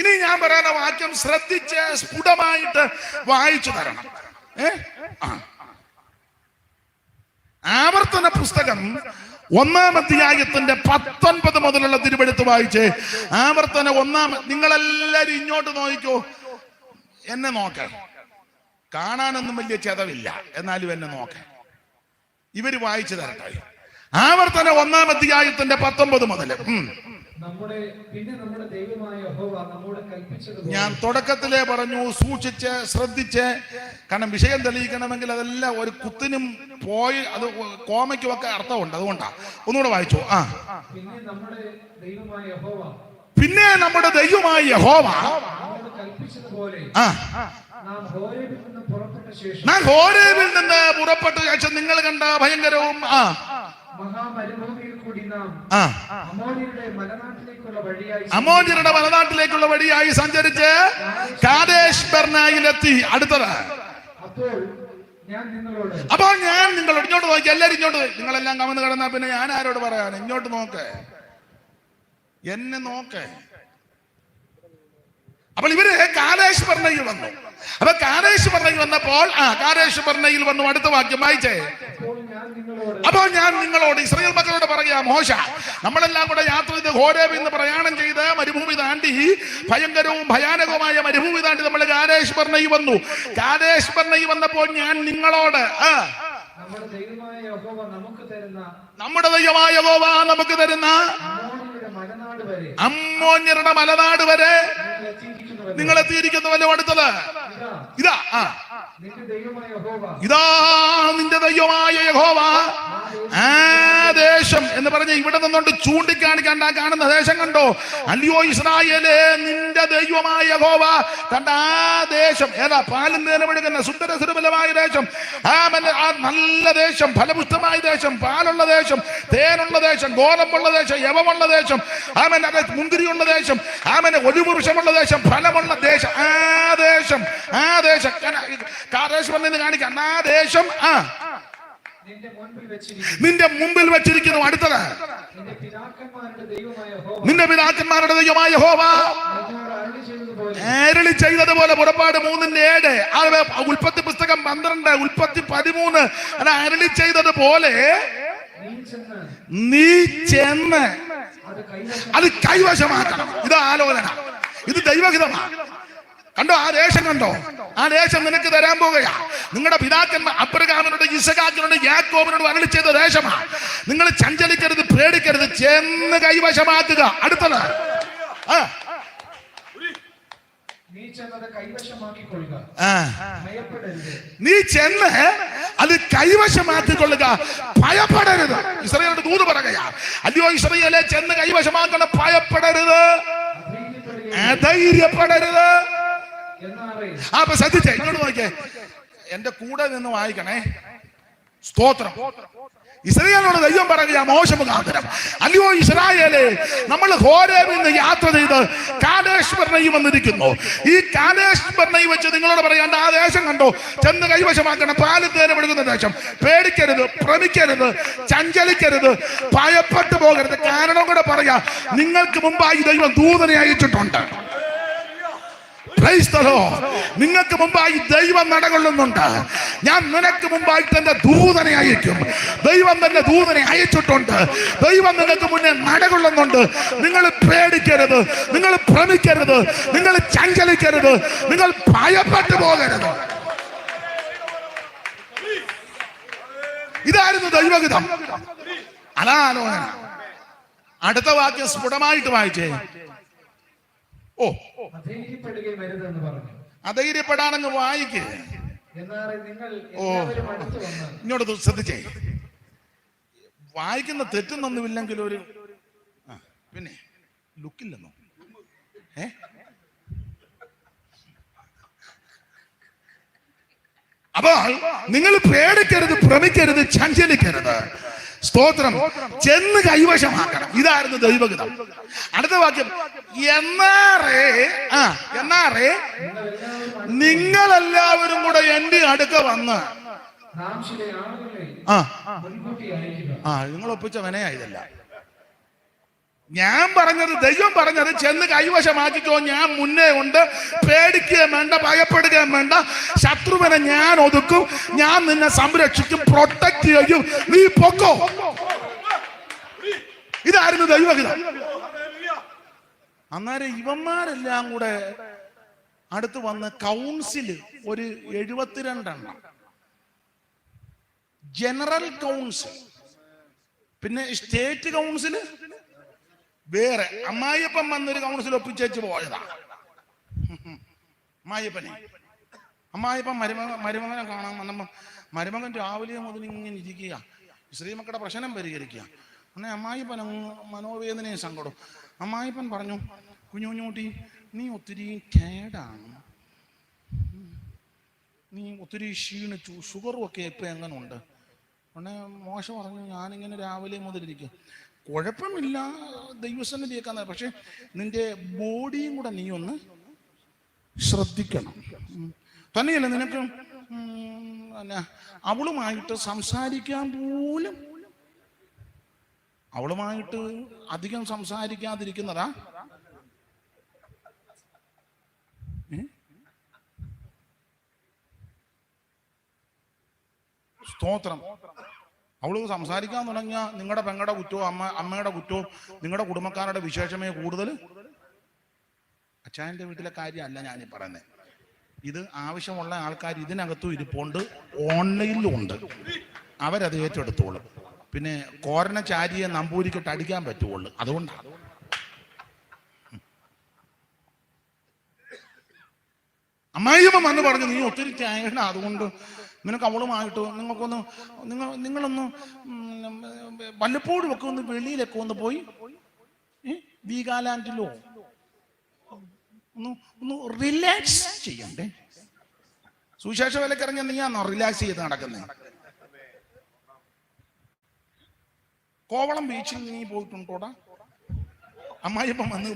Speaker 1: ഇനി ഞാൻ പറയുന്ന വാക്യം ശ്രദ്ധിച്ച് സ്ഫുടമായിട്ട് വായിച്ചു തരണം. ആവർത്തന പുസ്തകം 1-ാം അധ്യായത്തിന്റെ 19 മുതലുള്ള തിരുവെടുത്ത് വായിച്ച്. ആവർത്തന 1-ാം, നിങ്ങളെല്ലാരും ഇങ്ങോട്ട് നോക്കിക്കോ, എന്നെ നോക്ക. കാണാനൊന്നും വലിയ ചെതവില്ല, എന്നാലും എന്നെ നോക്ക. ഇവര് വായിച്ചു തരട്ടെ. ആവർത്തന 1-ാം അധ്യായത്തിന്റെ 19 മുതൽ. ഞാൻ തുടക്കത്തിലേ പറഞ്ഞു, സൂക്ഷിച്ച് ശ്രദ്ധിച്ച്, കാരണം വിഷയം തെളിയിക്കണമെങ്കിൽ അതെല്ലാം ഒരു കുത്തിനും പോയി അത് കോമയ്ക്കും ഒക്കെ അർത്ഥമുണ്ട്. അതുകൊണ്ടാ ഒന്നുകൂടെ വായിച്ചു. പിന്നെ നമ്മുടെ ദൈവമായ യഹോവ
Speaker 3: അവനോട് കൽപ്പിച്ചതുപോലെ
Speaker 1: ആ
Speaker 3: നാം ഹോരേബിൽ നിന്ന് പുറപ്പെട്ട ശേഷം
Speaker 1: ഞാൻ ഹോരേബിൽ നിന്ന് പുറപ്പെട്ട ശേഷം നിങ്ങൾ കണ്ട ഭയങ്കരവും
Speaker 3: മഹാമരുഭൂമിയിൽ കൂടി നാം
Speaker 1: ആ
Speaker 3: അമോര്യരുടെ
Speaker 1: മലനാട്ടിലേക്കുള്ള വഴിയായി സഞ്ചരിച്ച് കാദേശ് ബർണയിലെത്തി. അടുത്തത്
Speaker 3: അപ്പോൾ ഞാൻ നിങ്ങളോട്
Speaker 1: ഇങ്ങോട്ട് നോക്കി, എല്ലാരും ഇങ്ങോട്ട്. നിങ്ങളെല്ലാം കമന്ന് കിടന്നാ പിന്നെ ഞാൻ ആരോട് പറയാൻ? ഇങ്ങോട്ട് നോക്ക്, എന്നെ നോക്ക്. അപ്പോൾ ഇവര് കാദേശ് ബർണയിൽ വന്നു. അപ്പൊ കാദേശ് ബർണയിൽ വന്നപ്പോൾ കാദേശ് ബർണയിൽ വന്നു. അടുത്ത വാക്യം വായിച്ചേ. അപ്പോൾ ഞാൻ നിങ്ങളോട് ഇസ്രായേൽ മക്കളോട് പറയാം, മോശ നമ്മളെല്ലാം കൂടെ യാത്ര ചെയ്ത് ഹോരേബിൽ നിന്ന് പ്രയാണം ചെയ്ത് മരുഭൂമി താണ്ടി, ഭയങ്കരവും ഭയാനകവുമായ മരുഭൂമി താണ്ടി നമ്മൾ കാദേശ് ബർണയിൽ വന്നു. കാദേശ് ബർണയിൽ വന്നപ്പോൾ ഞാൻ നിങ്ങളോട്
Speaker 3: നമ്മുടെ ദൈവമായ യഹോവ
Speaker 1: നമുക്ക് തരുന്ന അമ്മോന്യരുടെ മലനാട് വരെ നിങ്ങൾ എത്തിയിരിക്കുന്നുവല്ലോ. അടുത്തത് ഇതാ ഇതാ നിന്റെ ദൈവമായ യഹോവ ആ ദേശം എന്ന് പറഞ്ഞ് ഇവിടെ നിന്നുകൊണ്ട് ചൂണ്ടിക്കാണിക്കാൻ കാണുന്ന ദേശം കണ്ടോ? അല്ലയോ ഇസ്രായേലേ, നിന്റെ ദൈവമായ യഹോവ കണ്ട ആ ദേശം ഏതാ? പാലും തേനുമൊഴുകുന്ന സുന്ദര സുരബലമായ ദേശം, ആ നല്ല ദേശം, ഫലപുഷ്ടമായ ദേശം, പാലുള്ള ദേശം, തേനുള്ള ദേശം, ഗോതമ്പുള്ള ദേശം, യവമുള്ള ദേശം, മുന്തിരിയുള്ള ദേശം, ഒലിവ് വൃക്ഷമുള്ള ദേശം, ഫലമുള്ള ദേശം, ആ ദേശം കാദേശ് വന്നിന്ന് കാണിക്കാം. ആ ദേശം നിന്റെ മുമ്പിൽ വെച്ചിരിക്കുന്നു. അടുത്തത് നിന്റെ പിതാക്കന്മാരുടെ ദൈവമായ യഹോവ അരുളി ചെയ്തതുപോലെ. പുറപ്പാട് 3:7, ഉൽപ്പത്തി പുസ്തകം 12, ഉൽപ്പത്തി 13. അരുളി ചെയ്തതുപോലെ നീ ചെന്ന് അത് കൈവശമാക്കണം. ഇത് ആലോചന, ഇത് ദൈവഹിതമാണ്. കണ്ടോ ആ ദേശം? കണ്ടോ ആ ദേശം നിനക്ക് തരാൻ പോകുകയാ. നിങ്ങളുടെ പിതാക്കന്മാർ അബ്രഹാമിനോട്, ഇസഹാക്കിനോട്, യാക്കോബിനോട് അരുളി ചെയ്ത ദേശമാണ്. നിങ്ങൾ ചഞ്ചലിക്കരുത്, പേടിക്കരുത്, ചെന്ന് കൈവശമാക്കുക. അടുത്തത് നീ ചെന്ന് അത് കൈവശമാക്കിക്കൊള്ളുക, ഭയപ്പെടരുത്. ഇസ്രായേലിന്റെ ദൂത് പറയുക, അല്ലയോ ഇസ്രായേലെ, ചെന്ന് കൈവശമാക്കണം, ഭയപ്പെടരുത്, ധൈര്യപ്പെടരുത്. അപ്പൊ ശ്രദ്ധിച്ചേ, ഇങ്ങോട്ട് നോക്കിയേ, എന്റെ കൂടെ നിന്ന് വായിക്കണേ. സ്തോത്രം. ഇസ്രായേലിനോട് ദൈവം പറയുക മോശ മുഖാന്തരം, അല്ലയോ ഇസ്രായേലേ, നമ്മൾ ഹോരേബിൽ നിന്ന് യാത്ര ചെയ്ത് കാദേശ് ബർണയിൽ വന്നിരിക്കുന്നു. ഈ കാദേശ് ബർണയിൽ വെച്ച് നിങ്ങളോട് പറയാണ്ട് ആ ദേശം കണ്ടോ? ചെന്ന് കൈവശമാക്കണം, പാലും തേനും ഒഴുകുന്ന ദേശം. പേടിക്കരുത്, ഭ്രമിക്കരുത്, ചഞ്ചലിക്കരുത്, ഭയപ്പെട്ടു പോകരുത്. കാരണം കൂടെ പറയാ, നിങ്ങൾക്ക് മുമ്പായി ദൈവം ദൂതനെ അയച്ചിട്ടുണ്ട്. നിങ്ങൾക്ക് മുമ്പായി ദൈവം നടകൊള്ളുന്നുണ്ട്. ഞാൻ നിനക്ക് മുമ്പായിട്ട് എന്റെ ദൂതനെ അയക്കും. ദൈവം തന്നെ ദൂതനെ അയച്ചിട്ടുണ്ട്. ദൈവം നിങ്ങൾക്ക് മുന്നേ നടകൊള്ളുന്നുണ്ട്. നിങ്ങൾ പേടിക്കരുത്, നിങ്ങൾ ഭ്രമിക്കരുത്, നിങ്ങൾ ചഞ്ചലിക്കരുത്, നിങ്ങൾ ഭയപ്പെട്ടു പോകരുത്. ഇതായിരുന്നു ദൈവഹിതം. അനാലോചന. അടുത്ത വാക്യം സ്ഫുടമായിട്ട് വായിച്ചേ. അധൈര്യപ്പെടാനങ്ങ് വായിക്ക്. ഇങ്ങോട്ട് ശ്രദ്ധിച്ചേ, വായിക്കുന്ന തെറ്റുന്നൊന്നുമില്ലെങ്കിൽ ഒരു പിന്നെ ലുക്കില്ലെന്നോ? അപ്പോൾ നിങ്ങൾ പേടിക്കരുത്, ഭ്രമിക്കരുത്, ചഞ്ചലിക്കരുത്. സ്തോത്രം. ചെന്ന് കൈവശമാക്കണം. ഇതായിരുന്നു ദൈവഹിതം. അടുത്ത വാക്യം, എന്നാറേ നിങ്ങളെല്ലാവരും കൂടെ എന്റെ അടുക്ക വന്ന് നിങ്ങൾ ഒപ്പിച്ച വിനയായതല്ല. ഞാൻ പറഞ്ഞത്, ദൈവം പറഞ്ഞത്, ചെന്ന് കൈവശമാക്കിക്കോ, ഞാൻ മുന്നേ ഉണ്ട്, പേടിക്കുകയും വേണ്ട, ഭയപ്പെടുകയും വേണ്ട, ശത്രുവിനെ ഞാൻ ഒതുക്കും, ഞാൻ നിന്നെ സംരക്ഷിക്കും, പ്രൊട്ടക്ട് ചെയ്യും, നീ പൊക്കോ. ഇതായിരുന്നു ദൈവഹിതം. അന്നേരം ഇവന്മാരെല്ലാം കൂടെ അടുത്ത് വന്ന് കൗൺസിൽ ഒരു 72 എണ്ണം, ജനറൽ കൗൺസിൽ, പിന്നെ സ്റ്റേറ്റ് കൗൺസില് വേറെ. അമ്മായിയപ്പൻ വന്നൊരു കൗൺസിൽ ഒപ്പിച്ചേച്ച് പോയതാ. അമ്മായിയപ്പൻ മരുമകനെ കാണാൻ വന്നപ്പോ മരുമകൻ രാവിലെ മുതൽ ഇങ്ങനെ ഇരിക്കുക, ശ്രീമക്കളുടെ പ്രശ്നം പരിഹരിക്കുക. അന്നേ അമ്മായിപ്പൻ മനോവേദനയും സങ്കടം. അമ്മായിപ്പൻ പറഞ്ഞു, കുഞ്ഞുകുഞ്ഞൂട്ടി നീ ഒത്തിരി കേടാണ്, നീ ഒത്തിരി ക്ഷീണിച്ചു, ഷുഗറും ഒക്കെ ഇപ്പം എങ്ങനെ ഉണ്ട്? ഉടനെ മോശം പറഞ്ഞു, ഞാനിങ്ങനെ രാവിലെ മുതലിരിക്കും. കുഴപ്പമില്ല, ദൈവസന്നിധിയേക്കാന്ന്, പക്ഷെ നിന്റെ ബോഡിയും കൂടെ നീ ഒന്ന് ശ്രദ്ധിക്കണം. തന്നെയല്ല നിനക്ക് അവളുമായിട്ട് സംസാരിക്കാൻ പോലും, അവളുമായിട്ട് അധികം സംസാരിക്കാതിരിക്കുന്നതാ. സ്തോത്രം. അവള് സംസാരിക്കാൻ തുടങ്ങിയ നിങ്ങളുടെ പെങ്ങളുടെ കുറ്റവും അമ്മയുടെ കുറ്റവും നിങ്ങളുടെ കുടുംബക്കാരുടെ വിശേഷമേ കൂടുതൽ. അച്ചായൻ്റെ വീട്ടിലെ കാര്യമല്ല ഞാനീ പറയുന്നത്. ഇത് ആവശ്യമുള്ള ആൾക്കാർ ഇതിനകത്തും ഇരിപ്പുണ്ട്, ഓൺലൈനിലും ഉണ്ട്. അവരത് ഏറ്റെടുത്തോളും. പിന്നെ കോരന ചാരിയെ നമ്പൂരിക്കിട്ട് അടിക്കാൻ പറ്റുള്ളൂ. അതുകൊണ്ടാണ് അമ്മായിയമ്മ വന്ന് പറഞ്ഞു, നീ ഒത്തിരി ത്യാഗന, അതുകൊണ്ട് നിനക്ക് അവളുമായിട്ട് നിങ്ങളൊന്ന് വല്ലപ്പോഴും ഒക്കെ ഒന്ന് വെളിയിലൊക്കെ ഒന്ന് പോയി വീഗാലാൻഡിലോ ഒന്ന് റിലാക്സ് ചെയ്യണ്ടേ. സുവിശേഷ വിലക്കിറങ്ങിയ നീയാണോ റിലാക്സ് ചെയ്ത് നടക്കുന്നത്? കോവളം ബീച്ചിൽ നീ പോയിട്ടുണ്ടോടാ? അമ്മായിപ്പം വന്ന്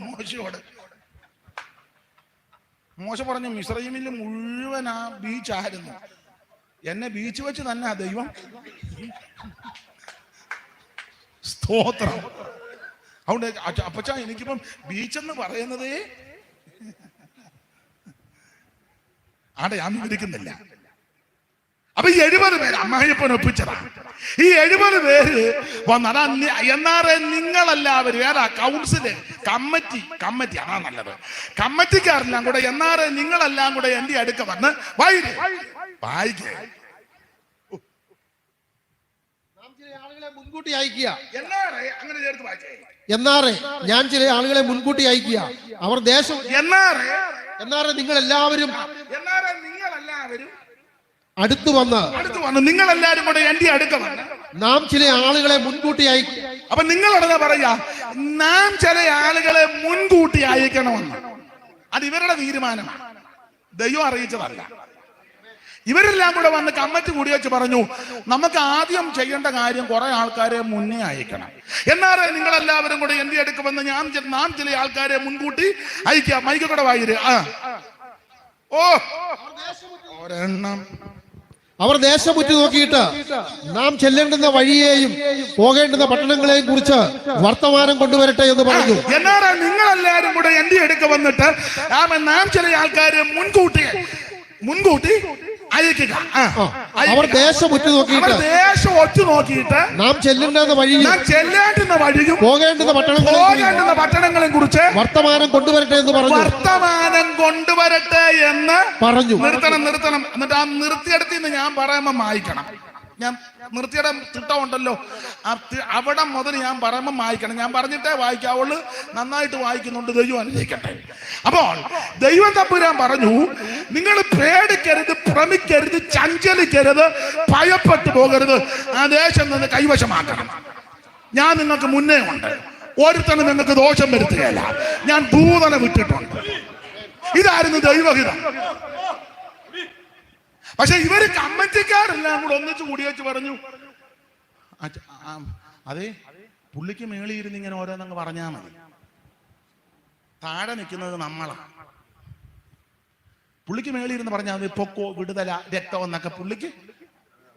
Speaker 1: മോശ പറഞ്ഞു, മിസ്രൈമിൽ മുഴുവൻ ആ ബീച്ചായിരുന്നു, എന്നെ ബീച്ച് വെച്ച് തന്നെ ആ ദൈവം. സ്തോത്രം. അതുകൊണ്ട് അപ്പച്ച എനിക്കിപ്പം ബീച്ചെന്ന് പറയുന്നതേ ആടെ ഞാൻ വിവരിക്കുന്നില്ല. അപ്പൊ ഈ 70 പേര് അമ്മായിപ്പൻ ഒപ്പിച്ചതാ. ഈ 70 പേര് വന്നതാ. എന്നാറേ നിങ്ങളെല്ലാവരും വേറെ കൗൺസില് കമ്മിറ്റി അതാ നല്ലത്. കമ്മിറ്റിക്കാരെല്ലാം കൂടെ എന്നാറേ നിങ്ങളെല്ലാം കൂടെ എന്റെ അടുക്ക വന്ന് വായിക്കേ.
Speaker 5: മുൻകൂട്ടി അയക്കുക.
Speaker 1: അങ്ങനെ ചേർത്ത് വായിക്കേ.
Speaker 5: എന്നാറേ ഞാൻ ചില ആളുകളെ മുൻകൂട്ടി അയക്കുക. അവർ ദേശം എന്നാറേ നിങ്ങൾ എല്ലാവരും അടുത്തു വന്ന്
Speaker 1: നിങ്ങൾ എല്ലാവരും കൂടെ എന്റെ അടുക്ക വന്ന്
Speaker 5: നാം ചില ആളുകളെ മുൻകൂട്ടി അയക്കും.
Speaker 1: അപ്പൊ നിങ്ങൾ ഉടനെ പറയാ, നാം ചില ആളുകളെ മുൻകൂട്ടി അയക്കണമെന്ന്. അത് ഇവരുടെ തീരുമാനമാണ്, ദൈവം അറിയിച്ചതല്ല. ഇവരെല്ലാം കൂടെ വന്ന് കമ്മിറ്റി കൂടി വെച്ച് പറഞ്ഞു, നമുക്ക് ആദ്യം ചെയ്യേണ്ട കാര്യം കുറെ ആൾക്കാരെ മുന്നേ അയക്കണം. എന്നാറേ നിങ്ങളെല്ലാവരും കൂടെ എന്റെ അടുക്ക വന്ന് നാം ചില ആൾക്കാരെ മുൻകൂട്ടി അയക്കാം. മൈക്ക് കൂടെ വായിര്. ഒരെണ്ണം
Speaker 5: അവർ ദേശം ഉറ്റു നോക്കിയിട്ട് നാം ചെല്ലേണ്ടുന്ന വഴിയെയും പോകേണ്ടുന്ന പട്ടണങ്ങളെയും കുറിച്ച് വർത്തമാനം കൊണ്ടുവരട്ടെ എന്ന് പറഞ്ഞു.
Speaker 1: എന്നാറേ നിങ്ങളെല്ലാരും കൂടെ എന്റെ അടുക്ക വന്നിട്ട് നാം ചില ആൾക്കാരെ മുൻകൂട്ടി അയക്കുക.
Speaker 5: അവർ ദേശം ഒറ്റ
Speaker 1: നോക്കിയിട്ട്
Speaker 5: നാം ചെല്ലേണ്ടുന്ന
Speaker 1: വഴിയും
Speaker 5: പോകേണ്ടുന്ന
Speaker 1: പട്ടണങ്ങളെയും കുറിച്ച്
Speaker 5: വർത്തമാനം കൊണ്ടുവരട്ടെ എന്ന് പറഞ്ഞു.
Speaker 1: നിർത്തണം. എന്നിട്ട് ആ നിർത്തിയെടുത്ത് ഞാൻ പറയുമ്പോ വായിക്കണം. ഞാൻ നിർത്തിയുടെ തിട്ടം ഉണ്ടല്ലോ, അവിടെ മുതൽ ഞാൻ പറയുമ്പോൾ വായിക്കണം. ഞാൻ പറഞ്ഞിട്ടേ വായിക്കാവുള്ളൂ. നന്നായിട്ട് വായിക്കുന്നുണ്ട്, ദൈവം അനുഗ്രഹിക്കട്ടെ. അപ്പോൾ ദൈവം തമ്പുരാൻ പറഞ്ഞു, നിങ്ങൾ പേടിക്കരുത്, ഭ്രമിക്കരുത്, ചഞ്ചലിക്കരുത്, ഭയപ്പെട്ടു പോകരുത്. ആ ദേശം നിന്ന് കൈവശമാക്കണം. ഞാൻ നിങ്ങൾക്ക് മുന്നേ ഉണ്ട്. ഒരുത്തനും നിങ്ങൾക്ക് ദോഷം വരുത്തുകയില്ല. ഞാൻ ദൂതനെ വിട്ടിട്ടുണ്ട്. ഇതായിരുന്നു ദൈവഹിതം. പക്ഷെ ഇവര് കമ്മിറ്റിക്കാരെല്ലാം കൂടെ ഒന്നിച്ച് കൂടി വെച്ച് പറഞ്ഞു, അതെ പുള്ളിക്ക് മേളിയിരുന്ന് ഇങ്ങനെ ഓരോന്നങ്ങ് പറഞ്ഞാൽ മതി, താഴെ നിൽക്കുന്നത് നമ്മളാണ്. പുള്ളിക്ക് മേളിയിരുന്ന് പറഞ്ഞാൽ മതി, പൊക്കോ, വിടുതല, രക്തം എന്നൊക്കെ.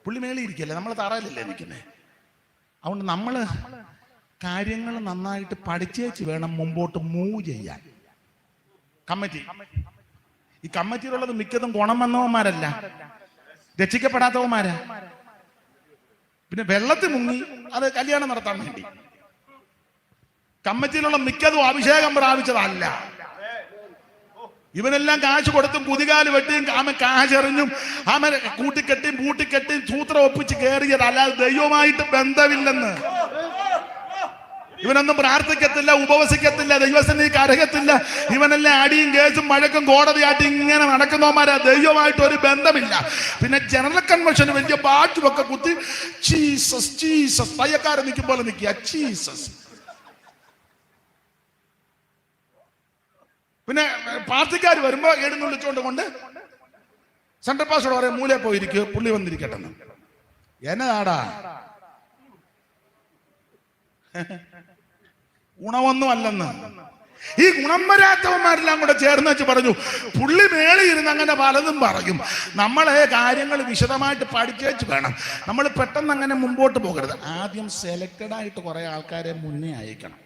Speaker 1: പുള്ളി മേളിയിരിക്കല്ലേ, നമ്മൾ തറയിലല്ലേ നിൽക്കുന്നത്. അതുകൊണ്ട് നമ്മള് കാര്യങ്ങൾ നന്നായിട്ട് പഠിച്ചേച്ച് വേണം മുമ്പോട്ട് മൂവ് ചെയ്യാൻ. ഈ കമ്മിറ്റിയിലുള്ളത് മിക്കതും ഗുണം വന്നവന്മാരല്ല, രക്ഷിക്കപ്പെടാത്തവന്മാരാ. പിന്നെ വെള്ളത്തിൽ മുങ്ങി അത് കല്യാണം നടത്താൻ വേണ്ടി. കമ്മിറ്റിയിലുള്ള മിക്കതും അഭിഷേകം പ്രാപിച്ചതല്ല. ഇവനെല്ലാം കാശ് കൊടുത്തും കുതികാല് വെട്ടിയും കാശെറിഞ്ഞും കൂട്ടിക്കെട്ടിയും പൂട്ടിക്കെട്ടിയും സൂത്രം ഒപ്പിച്ച് കയറിയതല്ലാതെ ദൈവമായിട്ട് ബന്ധമില്ലെന്ന്. ഇവനൊന്നും പ്രാർത്ഥിക്കത്തില്ല, ഉപവസിക്കത്തില്ല, ദൈവസന്നിധിക്ക് അർഹത്തില്ല. ഇവനെല്ലാം അടിയും കേസും വഴക്കും കോടതിയായിട്ട് ഇങ്ങനെ നടക്കുന്നവന്മാരാ. ദൈവമായിട്ട് ഒരു ബന്ധമില്ല. പിന്നെ ജനറൽ കൺവെൻഷന് വലിയ ബാറ്റുമൊക്കെ കുത്തി ജീസസ് ജീസസ് തയ്യക്കാരൻ നിൽക്കും പോലെ നിൽക്കുക. ജീസസ് പിന്നെ പാർട്ടിക്കാർ വരുമ്പോ എഴുന്ന് വിളിച്ചോണ്ട് കൊണ്ട് സെൻട്രൽ പാസ്റ്റോട് പറയും മൂലയെ പോയിരിക്കും, പുള്ളി വന്നിരിക്കട്ടെ. എന്നതാടാ ഗുണമൊന്നും അല്ലെന്ന്. ഈ ഗുണം വരാത്തവന്മാരെല്ലാം കൂടെ ചേർന്ന് വെച്ച് പറഞ്ഞു, പുള്ളി മേളിൽ ഇരുന്ന് അങ്ങനെ പലതും പറയും. നമ്മളെ കാര്യങ്ങൾ വിശദമായിട്ട് പഠിച്ചേച്ച് വേണം. നമ്മൾ പെട്ടെന്ന് അങ്ങനെ മുമ്പോട്ട് പോകരുത്. ആദ്യം സെലക്റ്റഡ് ആയിട്ട് കുറെ ആൾക്കാരെ മുന്നേ അയക്കണം.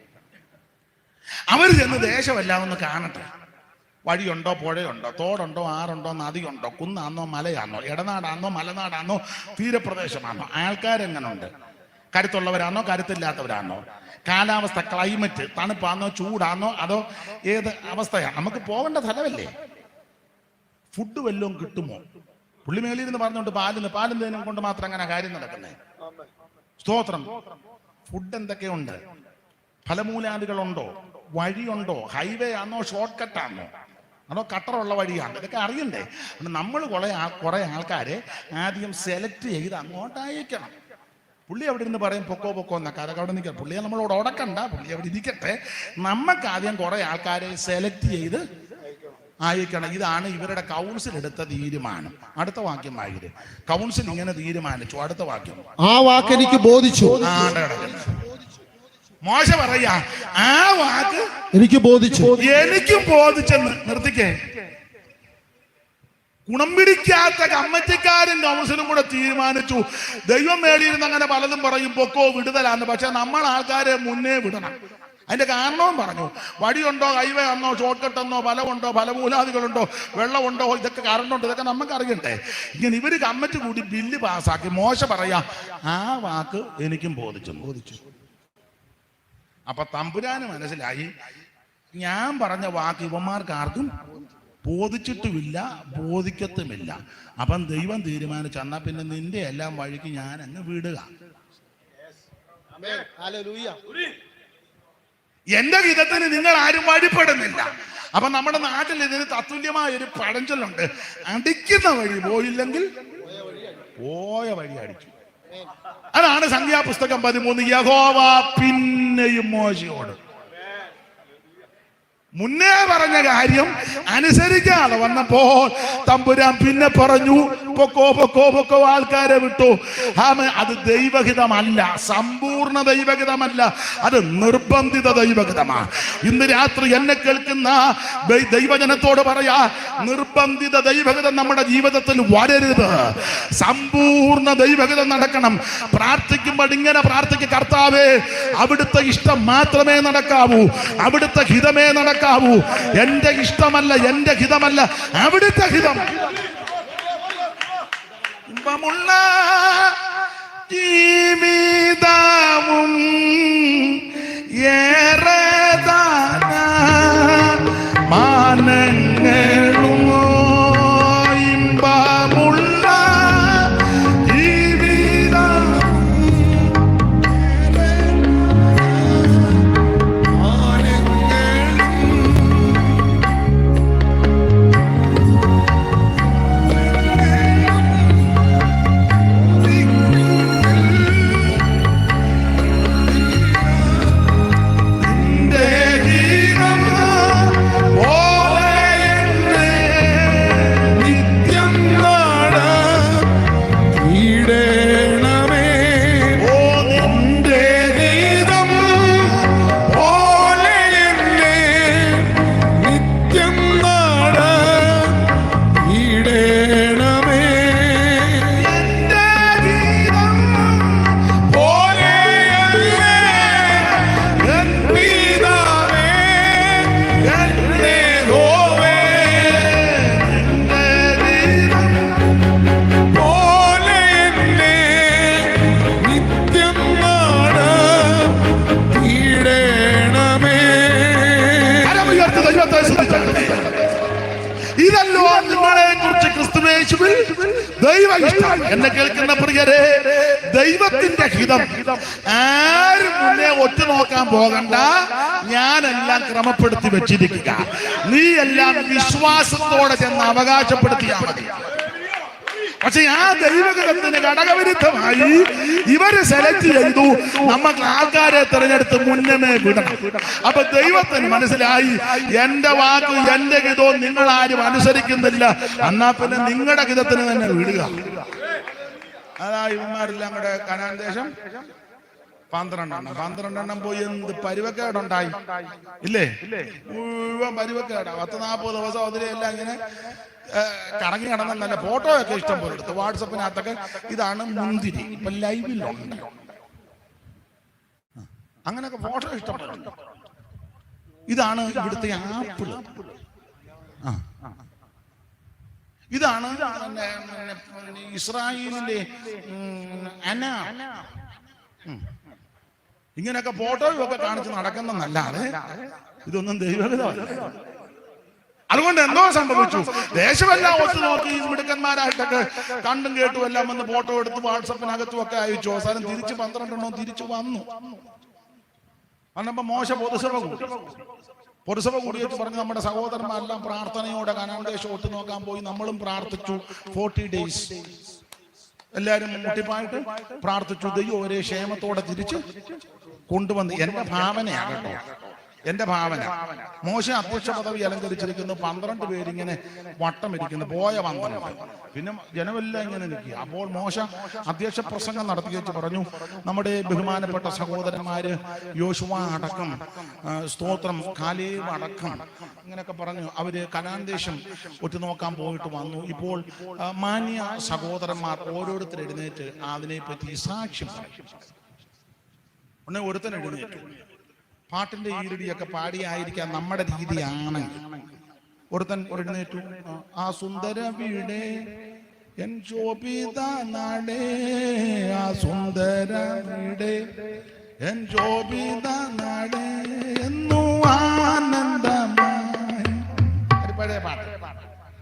Speaker 1: അവർ ചെന്ന് ദേശമെല്ലാം ഒന്ന് കാണട്ടെ. വഴിയുണ്ടോ, പുഴയുണ്ടോ, തോടുണ്ടോ, ആറുണ്ടോ, നദിയുണ്ടോ, കുന്നാന്നോ മലയാന്നോ, ഇടനാടാന്നോ മലനാടാന്നോ തീരപ്രദേശമാണോ, ആൾക്കാരെങ്ങനുണ്ട്, കരുത്തുള്ളവരാണോ കരുത്തില്ലാത്തവരാണോ, കാലാവസ്ഥ ക്ലൈമറ്റ് തണുപ്പാന്നോ ചൂടാന്നോ അതോ ഏത് അവസ്ഥയാണ്, നമുക്ക് പോകേണ്ട സ്ഥലമല്ലേ. ഫുഡ് വല്ലതും കിട്ടുമോ? പുള്ളി മേളിയിരുന്ന് പറഞ്ഞുകൊണ്ട് പാലും തേനും കൊണ്ട് മാത്രം അങ്ങനെ കാര്യം നടക്കുന്നേ. സ്തോത്രം. ഫുഡ് എന്തൊക്കെയുണ്ട്, ഫലമൂലാദികളുണ്ടോ, വഴിയുണ്ടോ, ഹൈവേ ആണോ ഷോർട്ട് കട്ടാണോ അതോ കട്ടറുള്ള വഴിയാണ്, ഇതൊക്കെ അറിയണ്ടേ. നമ്മൾ കുറെ ആൾക്കാരെ ആദ്യം സെലക്ട് ചെയ്ത് അങ്ങോട്ട് അയക്കണം. പുള്ളി അവിടെ ഇരുന്ന് പറയും പൊക്കോ പൊക്കോ എന്നൊക്കെ, അതൊക്കെ അവിടെ നിൽക്കാം. പുള്ളിയെ നമ്മളോട് ഉടക്കണ്ട, പുള്ളി അവിടെ ഇരിക്കട്ടെ. നമുക്ക് ആദ്യം കുറെ ആൾക്കാരെ സെലക്ട് ചെയ്ത് അയക്കണം. ഇതാണ് ഇവരുടെ കൗൺസിൽ എടുത്ത തീരുമാനം. അടുത്ത വാക്യം വായിക്കരുത്. കൗൺസിൽ ഇങ്ങനെ തീരുമാനിച്ചു. അടുത്ത വാക്യം,
Speaker 5: ആ വാക്ക് എനിക്ക് ബോധിച്ചു.
Speaker 1: മോശ പറയാ, ആ വാക്ക്
Speaker 5: എനിക്ക് ബോധിച്ചു,
Speaker 1: എനിക്കും ബോധിച്ചെന്ന്. നിർത്തിക്കേ. ഗുണം പിടിക്കാത്ത കമ്മിറ്റിക്കാരും കൗൺസിലും കൂടെ തീരുമാനിച്ചു. ദൈവം മേടിയിരുന്ന് അങ്ങനെ പലതും പറയും, പൊക്കോ വിടുതലാന്ന്. പക്ഷെ നമ്മൾ ആൾക്കാരെ മുന്നേ വിടണം. അതിന്റെ കാരണവും പറഞ്ഞു. വഴിയുണ്ടോ, ഹൈവേ ആണോ, ഷോർട്ട് കട്ടെന്നോ, ഫലമുണ്ടോ, ഫലമൂലാദികളുണ്ടോ, വെള്ളമുണ്ടോ, ഇതൊക്കെ കറണ്ടുണ്ടോ, ഇതൊക്കെ നമുക്ക് അറിയണ്ടേ. ഇങ്ങനെ ഇവര് കമ്മിറ്റി കൂടി ബില്ല് പാസ്സാക്കി. മോശ പറയാ, ആ വാക്ക് എനിക്കും ബോധിച്ചു. അപ്പൊ തമ്പുരാന് മനസ്സിലായി, ഞാൻ പറഞ്ഞ വാക്ക് ഇവന്മാർക്ക് ആർക്കും ബോധിച്ചിട്ടുമില്ല, ബോധിക്കത്തുമില്ല. അപ്പം ദൈവം തീരുമാനിച്ചു, എന്നാ പിന്നെ നിന്റെ എല്ലാം വഴിക്ക് ഞാൻ അങ്ങ് വിടുക. എന്റെ ഹിതത്തിന് നിങ്ങൾ ആരും വഴിപ്പെടുന്നില്ല. അപ്പൊ നമ്മുടെ നാട്ടിൽ ഇതിന് തത്തുല്യമായ ഒരു പഴഞ്ചൊല്ലുണ്ട്, അടിക്കുന്ന വഴി പോയില്ലെങ്കിൽ പോയ വഴി അടിച്ചു. അതാണ് സംഖ്യാപുസ്തകം 13. യഹോവ പിന്നെയും മോശയോട് മുന്നേ പറഞ്ഞ കാര്യം അനുസരിക്കാതെ വന്നപ്പോൾ തമ്പുരാൻ പിന്നെ പറഞ്ഞു, പൊക്കോ പൊക്കോ പൊക്കോ, ആൾക്കാരെ വിട്ടു. അത് ദൈവഹിതമല്ല, സമ്പൂർണ്ണ ദൈവഹിതമല്ല, അത് നിർബന്ധിത ദൈവഹിതമാണ്. ഇന്ന് രാത്രി എന്നെ കേൾക്കുന്ന ദൈവജനത്തോട് പറയാ, നിർബന്ധിത ദൈവഹിതം നമ്മുടെ ജീവിതത്തിൽ വരരുത്. സമ്പൂർണ്ണ ദൈവഹിതം നടക്കണം. പ്രാർത്ഥിക്കുമ്പോൾ ഇങ്ങനെ പ്രാർത്ഥിക്കുക, കർത്താവേ അവിടുത്തെ ഇഷ്ടം മാത്രമേ നടക്കാവൂ, അവിടുത്തെ ഹിതമേ നടക്കാവൂ. എന്റെ ഇഷ്ടമല്ല, എന്റെ ഹിതമല്ല, അവിടുത്തെ ഹിതം. ഇമ്പമുള്ള ജീവിതവും ഏറെദാന മാനങ്ങളും ഇമ്പമുള്ള ജീവിതം ഇതല്ലോ നിങ്ങളെ കുറിച്ച് ക്രിസ്തുയേശുവിൽ ദൈവ ഇഷ്ടം. എന്നെ കേൾക്കുന്ന പ്രിയരെ, ദൈവത്തിന്റെ ഹിതം ആരും മുന്നേ ഒറ്റ നോക്കാൻ പോകണ്ട. ഞാനെല്ലാം ക്രമപ്പെടുത്തി വെച്ചിരിക്കുക. നീ എല്ലാം വിശ്വാസത്തോടെ ചെന്ന് അവകാശപ്പെടുത്തിയാൽ മതി. പക്ഷെ ആ ദൈവഗണത്തിന് ഘടകവിരുദ്ധമായി ഇവര് സെലക്ട് ചെയ്തു, നമുക്ക് ആൾക്കാരെ തിരഞ്ഞെടുത്ത് മുന്നമേ വിടണം. അപ്പൊ ദൈവത്തിന് മനസ്സിലായി, എന്റെ വാക്ക് എന്റെ ഗീതവും നിങ്ങൾ ആരും അനുസരിക്കുന്നില്ല, എന്നാ പിന്നെ നിങ്ങളുടെ ഗീതത്തിന് തന്നെ വിടുക. അതാ ഇവന്മാരെല്ലാം കൂടെ കനാൻ ദേശം 12 പോയി എന്ത് പരുവക്കേടുണ്ടായി ഇല്ലേ? മുഴുവൻ പരുവക്കേടാ. 10-40 ദിവസം അതിലെല്ലാം ഇങ്ങനെ കറങ്ങി നടന്ന നല്ല ഫോട്ടോ ഒക്കെ ഇഷ്ടം പോലെ എടുത്തു വാട്സപ്പിനകത്തൊക്കെ. ഇതാണ് മുന്തിരി, ഇപ്പൊ ലൈവിലുണ്ട്. അങ്ങനെയൊക്കെ ഫോട്ടോ ഇഷ്ടം പോലെ. ഇതാണ് ഇവിടുത്തെ ആപ്പിള്. ഇതാണ് ഇസ്രായേലിന്റെ ഇങ്ങനെയൊക്കെ ഫോട്ടോയും ഒക്കെ കാണിച്ച് നടക്കുന്നതല്ലാതെ ഇതൊന്നും ദൈവഹിതമല്ല. അതുകൊണ്ട് എന്തോ സംഭവിച്ചു, ദേശമെല്ലാം ഒത്തു നോക്കി മിടുക്കന്മാരായിട്ടൊക്കെ കണ്ടും കേട്ടും എല്ലാം വന്ന് ഫോട്ടോ എടുത്ത് വാട്സപ്പിനകത്തും ഒക്കെ അയച്ചു. അവസാനം തിരിച്ച് 12 തിരിച്ചു വന്നു. വന്നപ്പോ മോശ പൊതുസഭ കൂടി വെച്ച് പറഞ്ഞ് നമ്മുടെ സഹോദരന്മാരെല്ലാം പ്രാർത്ഥനയോടെ കനാൻ ദേശം ഒത്തു നോക്കാൻ പോയി. നമ്മളും പ്രാർത്ഥിച്ചു. 40 days എല്ലാവരും മുട്ടിപ്പായിട്ട് പ്രാർത്ഥിച്ചു. ദൈവം ഒരേ ക്ഷേമത്തോടെ തിരിച്ച് കൊണ്ടുവന്ന്. എന്റെ ഭാവനയാണ് കേട്ടോ, എന്റെ ഭാവന. മോശ അധ്യക്ഷ പദവി അലങ്കരിച്ചിരിക്കുന്നു, 12 പേരിങ്ങനെ വട്ടം ഇരിക്കുന്നു, പോയ 12. പിന്നെ ജനമെല്ലാം ഇങ്ങനെ നിൽക്കുക. അപ്പോൾ മോശ അധ്യക്ഷ പ്രസംഗം നടത്തി വെച്ച് പറഞ്ഞു, നമ്മുടെ ബഹുമാനപ്പെട്ട സഹോദരന്മാര് യോശുവ അടക്കം, സ്തോത്രം, കാലേബ് അടക്കം, ഇങ്ങനെയൊക്കെ പറഞ്ഞു അവര് കനാൻ ദേശം ഒറ്റുനോക്കാൻ പോയിട്ട് വന്നു. ഇപ്പോൾ മാന്യ സഹോദരന്മാർ ഓരോരുത്തർ എഴുന്നേറ്റ് അതിനെപ്പറ്റി സാക്ഷ്യം പറയും. ഉടനെ ഒരുത്തൻ എഴുന്നേറ്റു. പാട്ടിന്റെ ഈരടിയൊക്കെ പാടിയായിരിക്കാം നമ്മുടെ രീതിയാണ്. ഒരുത്തൻ എഴുന്നേറ്റു, ആ സുന്ദര വീടേ എൻ ശോഭിത നാടേ, ആ സുന്ദര വീടേ എൻ ശോഭിത നാടേ എന്നു ആനന്ദമായി. പഴയ പാട്ട്.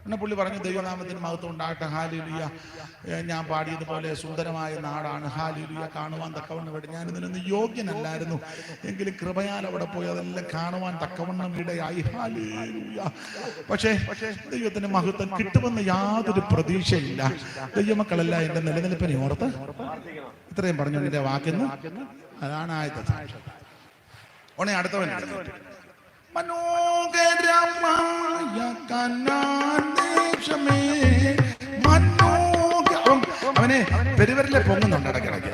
Speaker 1: പിന്നെ പുള്ളി പറഞ്ഞു, ദൈവനാമത്തിന് മഹത്വം ഉണ്ടാകട്ടെ, ഹല്ലേലൂയ. ഞാൻ പാടിയതുപോലെ സുന്ദരമായ നാടാണ്, ഹല്ലേലൂയ. കാണുവാൻ തക്കവണ്ണം ഇവിടെ ഞാൻ ഇതിനൊന്നും യോഗ്യനല്ലായിരുന്നു, എങ്കിലും കൃപയാൽ അവിടെ പോയി അതെല്ലാം കാണുവാൻ തക്കവണ്ണം ഇടയായി, ഹല്ലേലൂയ. പക്ഷേ ദൈവത്തിന്റെ മഹത്വം കിട്ടുമെന്ന് യാതൊരു പ്രതീക്ഷയില്ല. ദൈവമക്കളല്ല എന്റെ നിലനിൽപ്പിനെ ഓർത്ത് ഇത്രയും പറഞ്ഞു എന്റെ വാക്കിന്ന്. അതാണ് ആദ്യത്തെ സാക്ഷ്യം. ഉടനെ അടുത്തവൻ, മനോഹരമായ കനാൻ ദേശമേ, അവനെ പെരുവരിലെ പൊങ്ങുന്നുണ്ട് ഇടയ്ക്കിടയ്ക്ക്.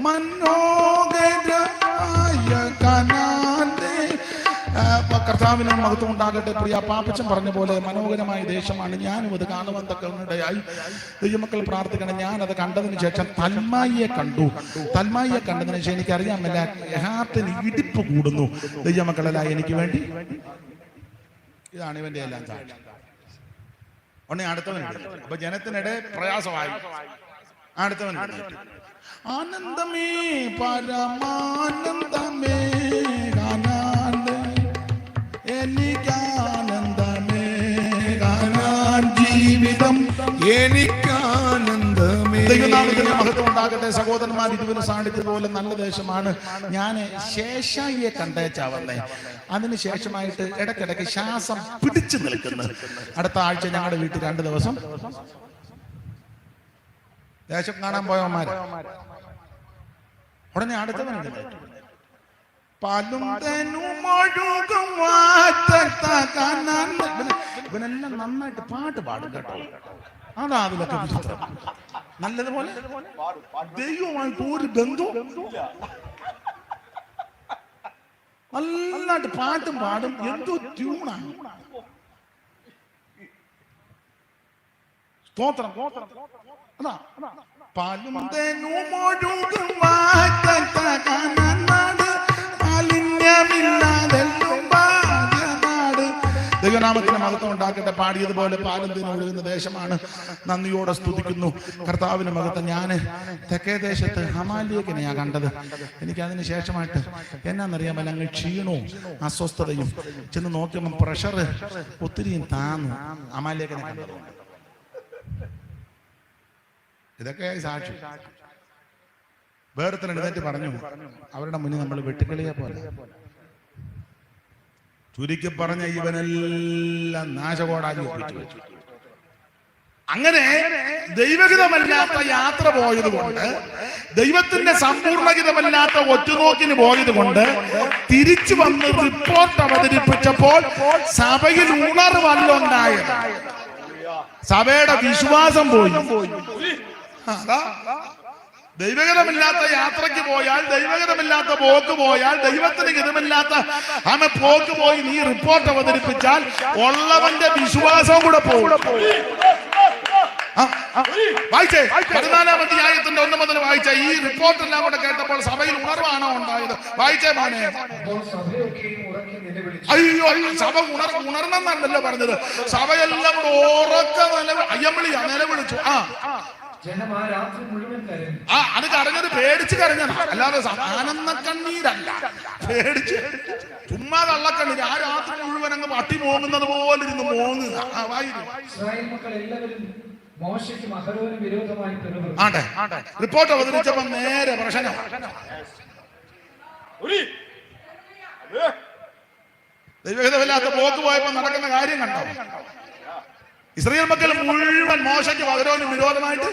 Speaker 1: മനോഹരമായ കനാൻ, കർത്താവിന് മഹത്വം ഉണ്ടാകട്ടെ. പ്രിയ പാപ്പച്ചൻ പറഞ്ഞ പോലെ മനോഹരമായ ദേശമാണ്. ഞാനും അത് കാണുവാൻ തക്കവണ്ണിടയായി. ദൈവമക്കൾ പ്രാർത്ഥിക്കണം. ഞാനത് കണ്ടതിന് ശേഷം തൽമായിയെ കണ്ടു. തൽമായിയെ കണ്ടതിന് ശേഷം എനിക്കറിയാമല്ല, ഹാർട്ടിന് ഇടിപ്പ് കൂടുന്നു. ദൈവമക്കളല്ല എനിക്ക് വേണ്ടി. ഇതാണ് ഇവന്റെ എല്ലാം സാക്ഷ്യം. ഉടനെ അടുത്തവൻ. അപ്പൊ ജനത്തിനിടെ പ്രയാസമായി. അടുത്തവൻ, ആനന്ദമേ പരമാനന്ദമേ എനിക്കാനന്ദമേ കാനാൻ ജീവിതം എനിക്കാനന്ദമേ. ദൈവനാമത്തിന് മഹത്വം ഉണ്ടാകട്ടെ. സഹോദരന്മാർ, ഇതുവരെ സാന്നിധ്യപോലെ നല്ല ദേശമാണ്. ഞാൻ ശേഷായിയെ കണ്ടേച്ചാ വന്നേ. അതിനുശേഷമായിട്ട് ഇടയ്ക്കിടയ്ക്ക് ശ്വാസം പിടിച്ചു നിൽക്കുന്നു. അടുത്ത ആഴ്ച ഞങ്ങളുടെ വീട്ടിൽ 2 ദിവസം ദേശം കാണാൻ പോയവന്മാര്. ഉടനെ അടുത്തവൻ പാലും തേനുമൊഴുകും ഇവനെല്ലാം നന്നായിട്ട് പാട്ട് പാടും കേട്ടോ. അതാ അതിലൊക്കെ വിചിത്രം. നല്ലതുപോലെ ദൈവമായിട്ട് ഒരു ബന്ധവും നന്നായിട്ട് പാട്ടും പാടും. എന്തോ ട്യൂണാണ്. സ്തോത്രം. അതാ പാലും തേനുമൊഴുകും ദൈവനാമത്തിന് മഹത്വം ഉണ്ടാക്കട്ടെ. പാടിയതുപോലെ പാലും തേനും ഒഴുകുന്ന ദേശമാണ്. നന്ദിയോടെ സ്തുതിക്കുന്നു കർത്താവിന് മഹത്വം. ഞാൻ തെക്കേ ദേശത്ത് ഹമാലിയക്കിനെയാണ് കണ്ടത്. എനിക്ക് അതിന് ശേഷമായിട്ട് എന്നാന്നറിയാമല്ല, അങ്ങ് ക്ഷീണവും അസ്വസ്ഥതയും. ചെന്ന് നോക്കിയപ്പോൾ പ്രഷർ ഒത്തിരിയും താന്നു. ഹമാലിയക്കിനെ കണ്ടതുകൊണ്ട് ഇതൊക്കെ സാക്ഷി. വേറെ എഴുന്നേറ്റ് പറഞ്ഞു, അവരുടെ മുന്നിൽ നമ്മൾ വെട്ടുക്കളിയെ പോലെ. ചുരുക്കി പറഞ്ഞ ഇവനെല്ലാം നാശകോടാലി ഒപ്പിച്ചു വെച്ചു. അങ്ങനെ ദൈവഹിതമല്ലാത്ത യാത്ര പോയത് കൊണ്ട്, ദൈവത്തിന്റെ സമ്പൂർണ്ണഹിതമല്ലാത്ത ഒറ്റുനോക്കിന് പോയത് കൊണ്ട് തിരിച്ചു വന്ന് റിപ്പോർട്ട് അവതരിപ്പിച്ചപ്പോൾ സഭയിൽ ഉണർവല്ലുണ്ടായത്. സഭയുടെ വിശ്വാസം പോയി. അതാ ദൈവഹിതമില്ലാത്ത യാത്രയ്ക്ക് പോയാൽ, ദൈവഹിതമില്ലാത്ത പോക്ക് പോയാൽ, ദൈവത്തിന് ഹിതമില്ലാത്ത പോക്ക് പോയി നീ റിപ്പോർട്ട് അവതരിപ്പിച്ചാൽ ഉള്ളവന്റെ വിശ്വാസവും കൂടെ പോകും. വായിച്ചേ 14-ാം അധ്യായത്തിന്റെ 1 മുതൽ വായിച്ച ഈ റിപ്പോർട്ട് എല്ലാം കൂടെ കേട്ടപ്പോൾ സഭയിൽ ഉണർവാണോ ഉണ്ടായത്? വായിച്ചേ മോനെ. അയ്യോ, സഭ ഉണർന്നെന്നല്ലോ പറഞ്ഞത്. സഭയെല്ലാം കൂടെ ഉറക്ക അയ്യമ്പിളിയാ നിലവിളിച്ചു. അത് കരഞ്ഞത് പേടിച്ച് കരഞ്ഞതാ, അല്ലാതെ ആനന്ദ കണ്ണീരല്ല. പേടിച്ച് ചുമ്മാ കള്ളക്കണ്ണീര്. ആ രാത്രി മുഴുവൻ അങ്ങ് പട്ടി മോങ്ങുന്നത് പോലെ ഇരുന്ന് മോങ്ങുക. റിപ്പോർട്ട് അവതരിച്ചപ്പോ നേരെ പ്രശ്നം. ദൈവഹിതമില്ലാത്ത പോക്ക് പോയപ്പോ നടക്കുന്ന കാര്യം കണ്ടോ? ഇസ്രായേൽ മക്കൾ മുഴുവൻ മോശയ്ക്ക് പകരവും വിരോധമായിട്ട്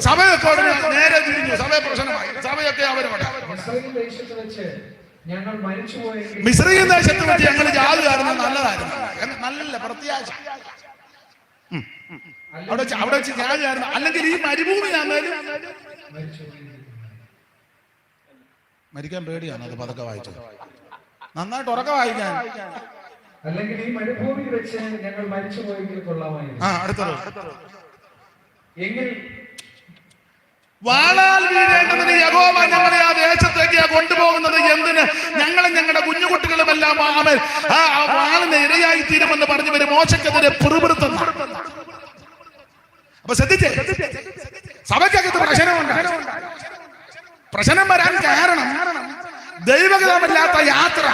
Speaker 1: സഭയൊക്കെ നേരെ തിരിഞ്ഞു. സഭ പ്രശ്നമായി. സഭയൊക്കെ അവരോട് മിസ്രയീം ദേശത്ത് വെച്ച് ഞങ്ങൾ ജാതിയായിരുന്നു, നല്ലതായിരുന്നു, നല്ല പ്രത്യാശ. അവിടെ വെച്ച് ജാതിയായിരുന്നു. അല്ലെങ്കിൽ ഈ മരുഭൂമിയാണേലും മരിക്കാൻ പേടിയാണ്. അത് പതുക്കെ വായിച്ചത്, നന്നായിട്ട് ഉറക്ക വായിക്കാൻ.
Speaker 3: അല്ലെങ്കിൽ ഈ മരുഭൂമിയിൽ വെച്ച് ഞങ്ങൾ മരിച്ചു പോയെങ്കിൽ കൊള്ളാമായിരുന്നു.
Speaker 1: അടുത്തത്
Speaker 3: എങ്കിൽ
Speaker 1: വാളാൽ വീഴേണ്ടതിന് യഹോവ ഞങ്ങളെ ആ ദേശത്തേക്ക് കൊണ്ടുപോകുന്നത് എന്തിന്? ഞങ്ങളും ഞങ്ങളുടെ കുഞ്ഞുകുട്ടികളുമെല്ലാം ആ വാളിന് ഇരയായി തീരുമെന്ന് പറഞ്ഞവര് മോശക്കെതിരെ പിറുപിറുത്തുന്നു. അപ്പൊ ശ്രദ്ധിച്ചേ, സഭയ്ക്കകത്ത് പ്രശ്നമുണ്ട്. പ്രശ്നം വരാൻ കാരണം ദൈവഹിതമല്ലാത്ത യാത്ര,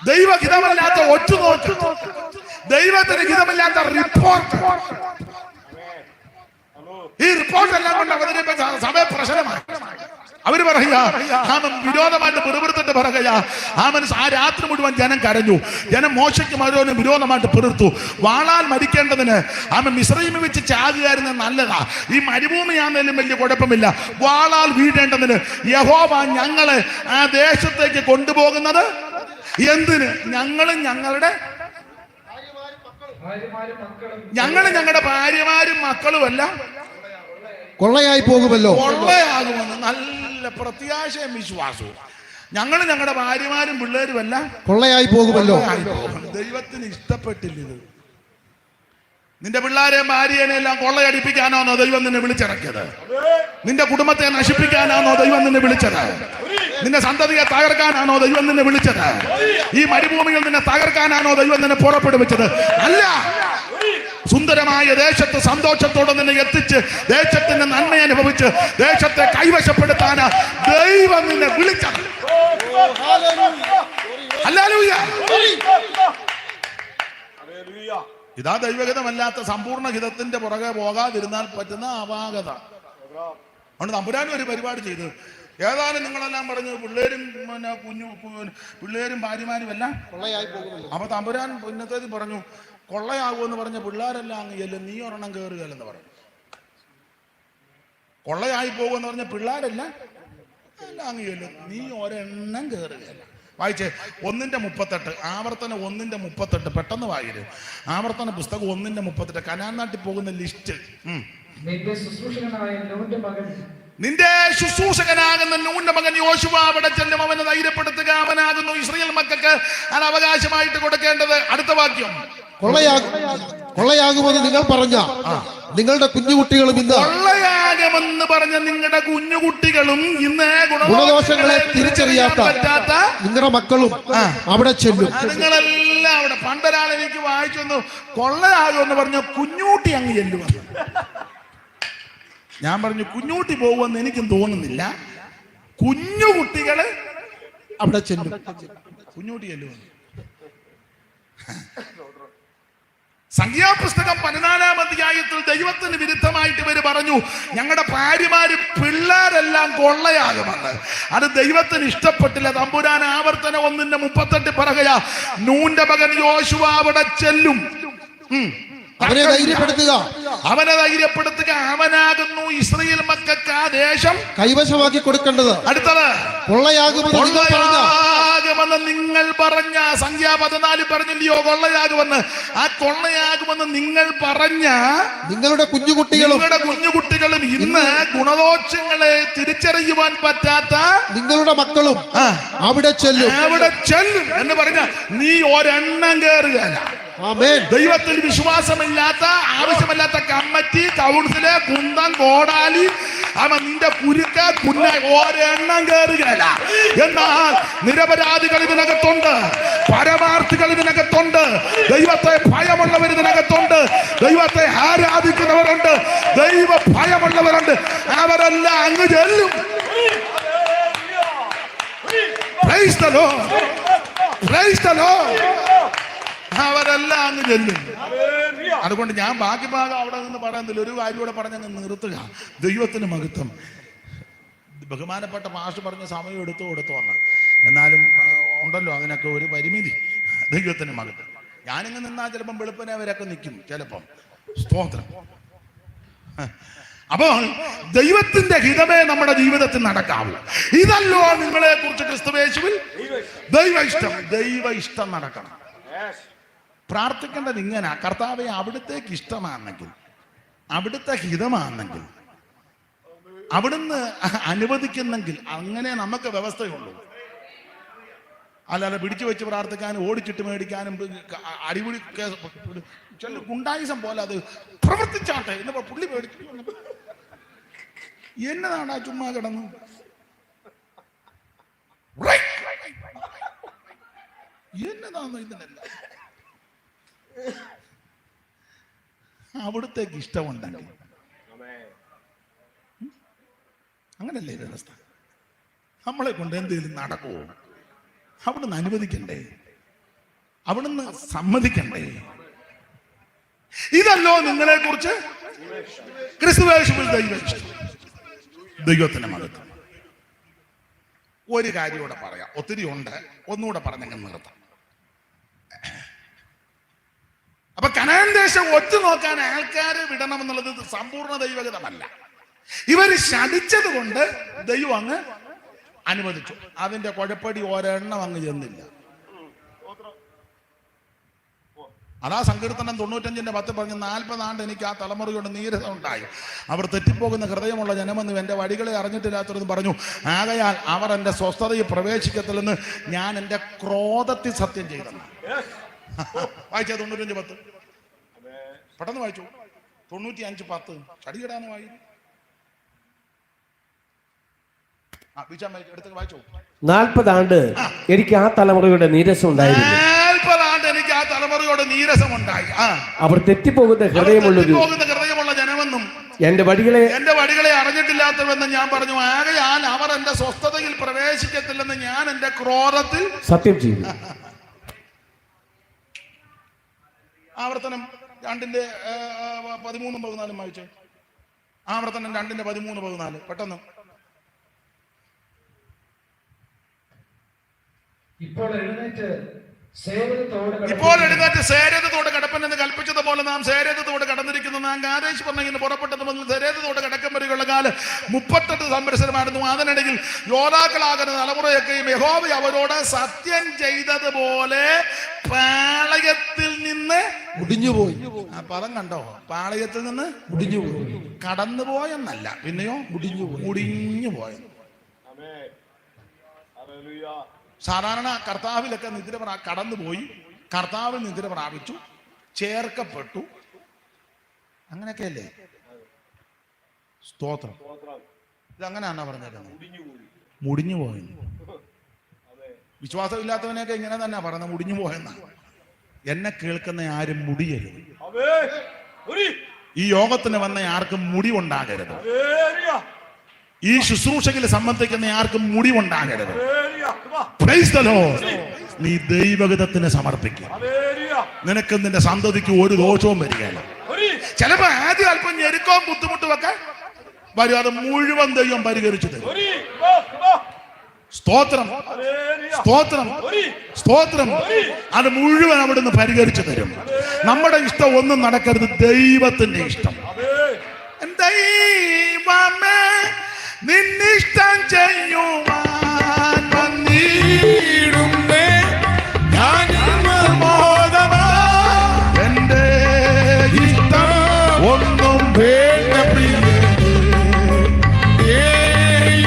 Speaker 1: ദൈവഹിതമല്ലാത്ത ഒറ്റുനോക്ക്, ദൈവത്തിന് ഹിതമില്ലാത്ത റിപ്പോർട്ട്. ഈ റിപ്പോർട്ട് എല്ലാം കൊണ്ട് അവതരിപ്പിച്ച സഭ പ്രശ്നമായി. അവര് പറയാ വിരോധമായിട്ട് പിറുപിറുത്തിട്ട് പറയുക. ആ രാത്രി മുഴുവൻ ജനം കരഞ്ഞു. ജനം മോശയ്ക്ക് മരോന് വിരോധമായിട്ട് പിറുത്തു. വാളാൽ മരിക്കേണ്ടതിന് മിസ്രയീമിൽ വെച്ച് ചാകുകയായിരുന്നു നല്ലതാ. ഈ മരുഭൂമിയാണെങ്കിലും വലിയ കുഴപ്പമില്ല. വാളാൽ വീഴേണ്ടതിന് യഹോവ ഞങ്ങളെ ആ ദേശത്തേക്ക് കൊണ്ടുപോകുന്നത് എന്തിന്? ഞങ്ങളും ഞങ്ങളുടെ ഭാര്യമാരും മക്കളും എല്ലാം
Speaker 5: കൊള്ളയായി പോകുമല്ലോ.
Speaker 1: കൊള്ളയാകുമെന്ന് നല്ല പ്രത്യാശയും വിശ്വാസവും. ഞങ്ങൾ ഞങ്ങളുടെ ഭാര്യമാരും പിള്ളേരും എല്ലാം
Speaker 5: കൊള്ളയായി പോകുമല്ലോ.
Speaker 1: ദൈവത്തിന് ഇഷ്ടപ്പെട്ടില്ല ഇത്. നിന്റെ പിള്ളേരെയും ഭാര്യനെ എല്ലാം കൊള്ളയടിപ്പിക്കാനാണോ ദൈവം നിന്നെ വിളിച്ചിറക്കിയത്? നിന്റെ കുടുംബത്തെ നശിപ്പിക്കാനാണോ ദൈവം നിന്നെ വിളിച്ചത്? നിന്റെ സന്തതിയെ തകർക്കാനാണോ ദൈവം നിന്നെ വിളിച്ചത്? ഈ മരുഭൂമിയിൽ നിന്നെ തകർക്കാനാണോ ദൈവം നിന്നെ പുറപ്പെടുവിച്ചത്? അല്ല. സുന്ദരമായ ദേശത്ത് സന്തോഷത്തോടെ നിന്നെ എത്തിച്ച് ദേശത്തിന്റെ നന്മ അനുഭവിച്ച് ദേശത്തെ കൈവശപ്പെടുത്താനാ ദൈവം നിന്നെ വിളിച്ചത്. ഹല്ലേലൂയ. ഇതാ ദൈവഹിതമല്ലാത്ത സമ്പൂർണ്ണ ഹിതത്തിന്റെ പുറകെ പോകാതിരുന്നാൽ പറ്റുന്ന അപാകത. അതുകൊണ്ട് തമ്പുരാനും ഒരു പരിപാടി ചെയ്തു. ഏതാനും നിങ്ങളെല്ലാം പറഞ്ഞു പിള്ളേരും പിള്ളേരും ഭാര്യമാരും എല്ലാം
Speaker 5: കൊള്ളയായി പോകുമല്ലോ.
Speaker 1: അപ്പൊ തമ്പുരാൻ ഇന്നത്തേത് പറഞ്ഞു, കൊള്ളയാകുമെന്ന് പറഞ്ഞ പിള്ളേരെല്ലാം അങ്ങ് ചെല്ലും, നീ ഒരെണ്ണം കയറുകയല്ലെന്ന് പറഞ്ഞു. കൊള്ളയായി പോകുമെന്ന് പറഞ്ഞ പിള്ളേരെല്ലാം എല്ലാം അങ്ങ് ചെല്ലും, നീ ഒരെണ്ണം കയറുകയല്ല. വായിച്ചേ 1:38, ആവർത്തനം 1:38. പെട്ടെന്ന് വായിര്. ആവർത്തന പുസ്തകം 1:38. കനാൻ നാട്ടിൽ പോകുന്ന ലിസ്റ്റ്.
Speaker 3: നിന്റെ
Speaker 1: ശുശ്രൂഷകനാകുന്ന നൂന്റെ മകൻ യോശുവ അവിടെ ചെല്ലും, അവനെ ധൈര്യപ്പെടുത്തുക. അവനാകുന്നു ഇസ്രായേൽ മക്കൾക്ക് അത് അവകാശമായിട്ട് കൊടുക്കേണ്ടത്. അടുത്ത വാക്യം,
Speaker 5: കൊള്ളയാകുമെന്ന് നിങ്ങൾ പറഞ്ഞ നിങ്ങളുടെ കുഞ്ഞുകുട്ടികളും ഇന്ന്
Speaker 1: കൊള്ളയാകുമെന്ന് പറഞ്ഞ നിങ്ങളുടെ കുഞ്ഞുകുട്ടികളും ഇന്ന്
Speaker 5: ഗുണദോഷങ്ങളെ തിരിച്ചറിയാത്ത നിങ്ങളുടെ മക്കളും അവിടെ ചെല്ലും.
Speaker 1: നിങ്ങളെല്ലാം അവിടെ. പണ്ടൊരാൾ എനിക്ക് വായിച്ചൊന്ന് കൊള്ളയാകുമെന്ന് പറഞ്ഞ കുഞ്ഞൂട്ടി അങ്ങ് ചെല്ലുമെന്ന്. ഞാൻ പറഞ്ഞു കുഞ്ഞൂട്ടി പോകുമെന്ന് എനിക്കും തോന്നുന്നില്ല. കുഞ്ഞുകുട്ടികള്
Speaker 5: അവിടെ ചെല്ലും.
Speaker 1: കുഞ്ഞൂട്ടി ചെല്ലുമെന്ന്. സംഖ്യാപുസ്തകം 14-ാം അധ്യായത്തിൽ ദൈവത്തിന് വിരുദ്ധമായിട്ട് ഇവര് പറഞ്ഞു ഞങ്ങളുടെ ഭാര്യമാര് പിള്ളേരെല്ലാം കൊള്ളയാകുമെന്ന്. അത് ദൈവത്തിന് ഇഷ്ടപ്പെട്ടില്ല. തമ്പുരാൻ ആവർത്തനം 1:38 പറയുക, നൂന്റെ മകൻ യോശുവ അവിടെ ചെല്ലും.
Speaker 5: അവനെ ധൈര്യപ്പെടുത്തുക.
Speaker 1: അവനെ ധൈര്യപ്പെടുത്തുക. അവനാകുന്നു ഇസ്രായേൽ മക്കൾക്ക് ആ ദേശം
Speaker 5: കൈവശമാക്കി കൊടുക്കേണ്ടത്.
Speaker 1: അടുത്തത്
Speaker 5: കൊള്ളയാകുമെന്ന്
Speaker 1: നിങ്ങൾ പറഞ്ഞ സംഖ്യ 14 പറഞ്ഞില്ലയോ? കൊള്ളയാകുമെന്ന്. ആ കൊള്ളയാകുമെന്ന് നിങ്ങൾ പറഞ്ഞ
Speaker 5: നിങ്ങളുടെ
Speaker 1: കുഞ്ഞുകുട്ടികളും ഇന്ന് ഗുണദോഷങ്ങളെ തിരിച്ചറിയുവാൻ പറ്റാത്ത
Speaker 5: നിങ്ങളുടെ മക്കളും അവിടെ ചെല്ലും
Speaker 1: എന്ന് പറഞ്ഞ നീ ഒരെണ്ണം കയറുകയല്ല. ദൈവത്തിൽ വിശ്വാസമില്ലാത്ത ആവശ്യമില്ലാത്ത കമ്മിറ്റി, കൗൺസില്, കുന്തം, കോടാലി, നിന്റെ കുരുക്ക ഒരെണ്ണം കയറുകയല്ല. എന്നാൽ നിരപരാധികൾ ഇതിനകത്തുണ്ട്, പരമാർത്ഥികൾ ഇതിനകത്തുണ്ട്, ദൈവത്തെ ഭയമുള്ളവർ ഇതിനകത്തുണ്ട്, ദൈവത്തെ ആരാധിക്കുന്നവരുണ്ട്, ദൈവ ഭയമുള്ളവരുണ്ട്. അവരെല്ലാം അങ്ങ് ചെല്ലും. Praise the Lord. Praise the Lord. അവരെല്ലാം അങ്ങ് ചെല്ലും. അതുകൊണ്ട് ഞാൻ ബാക്കി ഭാഗം അവിടെ നിന്ന് പറയുന്നില്ല. ഒരു കാര്യം കൂടെ പറഞ്ഞങ്ങ് നിർത്തുക. ദൈവത്തിന് മഹത്വം. ബഹുമാനപ്പെട്ട മാഷ് പറഞ്ഞ സമയം എടുത്തു വന്ന, എന്നാലും ഉണ്ടല്ലോ അതിനൊക്കെ ഒരു പരിമിതി. ദൈവത്തിന് മഹത്വം. ഞാനിങ്ങ് നിന്നാൽ ചിലപ്പം വെളുപ്പനെ അവരൊക്കെ നിൽക്കും ചിലപ്പം. സ്തോത്രം. അപ്പോൾ ദൈവത്തിന്റെ ഹിതമേ നമ്മുടെ ജീവിതത്തിൽ നടക്കാവൂ. ഇതല്ലോ നിങ്ങളെ കുറിച്ച് ക്രിസ്തുയേശുവിൽ ദൈവ ഇഷ്ടം നടക്കണം. പ്രാർത്ഥിക്കേണ്ടത് ഇങ്ങനെ: കർത്താവെ, അവിടുത്തേക്ക് ഇഷ്ടമാണെങ്കിൽ, അവിടുത്തെ ഹിതമാണെങ്കിൽ, അവിടുന്ന് അനുവദിക്കുന്നെങ്കിൽ അങ്ങനെ നമുക്ക് വ്യവസ്ഥയുള്ളൂ. അല്ലാതെ പിടിച്ചു വെച്ച് പ്രാർത്ഥിക്കാനും ഓടിച്ചിട്ട് മേടിക്കാനും അടിപൊളി ഗുണ്ടായിസം പോലെ അത് പ്രവർത്തിച്ചാട്ടെ എന്നിപ്പോ പുള്ളി മേടിച്ചു എന്നതാണ് ആ ചുമ്മാ കിടന്നു. എന്നതാണോ ഇതിനല്ല. അവിടുത്തേക്ക് ഇഷ്ടമുണ്ടെങ്കിൽ അങ്ങനല്ലേ വ്യവസ്ഥ. നമ്മളെ കൊണ്ട് എന്തെങ്കിലും നടക്കുമോ? അവിടുന്ന് അനുവദിക്കണ്ടേ, അവിടുന്ന് സമ്മതിക്കണ്ടേ? ഇതല്ലോ നിങ്ങളെ കുറിച്ച് ക്രിസ്തുയേശുവിൽ ദൈവത്തിന്റെ മഹത്വം. ഒരു കാര്യം കൂടെ പറയാം, ഒത്തിരി ഉണ്ട്, ഒന്നുകൂടെ പറഞ്ഞങ്ങ് നിർത്താം. അപ്പൊ കനാൻ ദേശം ഒറ്റ നോക്കാൻ ആൾക്കാരെ വിടണമെന്നുള്ളത് സമ്പൂർണ്ണ ദൈവഗതമല്ല. ഇവർ ശടിച്ചത് കൊണ്ട് ദൈവം അങ്ങ് അനുവദിച്ചു. അതിന്റെ കുഴപ്പടി ഒരെണ്ണം അങ്ങ് ചെന്നില്ല. അതാ സങ്കീർത്തനം 95:10 പറഞ്ഞ് 40 ആണ്ട് എനിക്ക് ആ തലമുറയോട് നീരസം ഉണ്ടായി. അവർ തെറ്റിപ്പോകുന്ന ഹൃദയമുള്ള ജനമെന്ന് എൻ്റെ വഴികളെ അറിഞ്ഞിട്ടില്ലാത്തവരെന്ന് പറഞ്ഞു. ആകയാൽ അവർ എൻ്റെ സ്വസ്ഥതയിൽ പ്രവേശിക്കത്തില്ലെന്ന് ഞാൻ എൻ്റെ ക്രോധത്തിൽ സത്യം ചെയ്തെന്ന്. വായിച്ച 95:10 പെട്ടെന്ന് വായിച്ചു. 95:10 ചടികിടാന്ന് വായി.
Speaker 4: 40 ആണ്ട് എനിക്ക് ആ തലമുറയുടെ നീരസം ഉണ്ടായിരുന്നു.
Speaker 1: 40 ആണ്ട് എനിക്ക് ആ തലമുറയോട് നീരസമുണ്ടായി.
Speaker 4: അവർ തെറ്റിപ്പോകുന്ന
Speaker 1: ഹൃദയമുള്ള ജനമെന്നും
Speaker 4: എന്റെ വടികളെ
Speaker 1: അറിഞ്ഞിട്ടില്ലാത്തവെന്ന് ഞാൻ പറഞ്ഞു. ആകയാൽ അവർ എന്റെ സ്വസ്ഥതയിൽ പ്രവേശിക്കത്തില്ലെന്ന് ഞാൻ എന്റെ ക്രോധത്തിൽ
Speaker 4: സത്യം ചെയ്തു.
Speaker 1: ആവർത്തനം 2:13-14 വായിച്ചേ. ആവർത്തനം 2:13-14 പെട്ടെന്ന്.
Speaker 3: ഇപ്പോൾ എഴുന്നേറ്റ്
Speaker 1: സേരത്തോട് കടപ്പനെന്ന് കൽപ്പിച്ചതുപോലെ നാം സേരത്തോട് കടന്നിരിക്കുന്നു. നാം കാദേശ് പറഞ്ഞിങ്ങനെ പുറപ്പെട്ടത് മുതൽ സേരത്തോട് കടക്കം വരെയുള്ള കാലം 38 സംവത്സരമായിരുന്നു. അതിനിടയിൽ യോദ്ധാക്കളാകുന്ന തലമുറയൊക്കെയും യഹോവ അവരോട് സത്യം ചെയ്തതുപോലെ പാളയത്തിൽ നിന്ന്
Speaker 5: മുടിഞ്ഞുപോയി.
Speaker 1: ആ പദം കണ്ടോ? പാളയത്തിൽ നിന്ന് മുടിഞ്ഞുപോയി. കടന്നുപോയെന്നല്ല, പിന്നെയോ മുടിഞ്ഞു പോയത്. സാധാരണ കർത്താവിലൊക്കെ കടന്നുപോയി, കർത്താവിൽ നിദ്ര പ്രാപിച്ചു, ചേർക്കപ്പെട്ടു, അങ്ങനെയൊക്കെയല്ലേ? സ്തോത്രം. ഇതങ്ങനെയാണോ പറഞ്ഞേക്കുന്നത്? മുടിഞ്ഞു പോയെന്ന്. വിശ്വാസമില്ലാത്തവനെയൊക്കെ ഇങ്ങനെ തന്നെ പറയുന്നത്, മുടിഞ്ഞു പോയെന്നാ. എന്നെ കേൾക്കുന്ന ആരും മുടിയരുത്. ഈ യോഗത്തിന് വന്ന ആർക്കും മുടി ഉണ്ടാകരുത്. ഈ ശുശ്രൂഷയിൽ സംബന്ധിക്കുന്ന ആർക്കും മുടി ഉണ്ടാകരുത്. Praise the Lord. നീ ദൈവഗതത്തിന് സമർപ്പിക്കുക. നിനക്ക് നിന്റെ സന്തതിക്ക് ഒരു ദോഷവും വരികയില്ല. ചിലപ്പോ ആദ്യം അല്പം ഞെരുക്കവും ബുദ്ധിമുട്ടും ഒക്കെ വരും. അത് മുഴുവൻ ദൈവം പരിഹരിച്ചു തരും. സ്തോത്രം, സ്തോത്രം, സ്തോത്രം. അത് മുഴുവൻ അവിടുന്ന് പരിഹരിച്ചു തരും. നമ്മുടെ ഇഷ്ടം ഒന്നും നടക്കരുത്, ദൈവത്തിന്റെ ഇഷ്ടം. ദൈവമേ നിന്നിഷ്ടം ചെയ്യുവാൻ വന്നിടുന്നേ ഞാനിന്ന് മോദമാ. എന്റെ ഇഷ്ടം ഒന്നും വേണ്ട പ്രിയേ,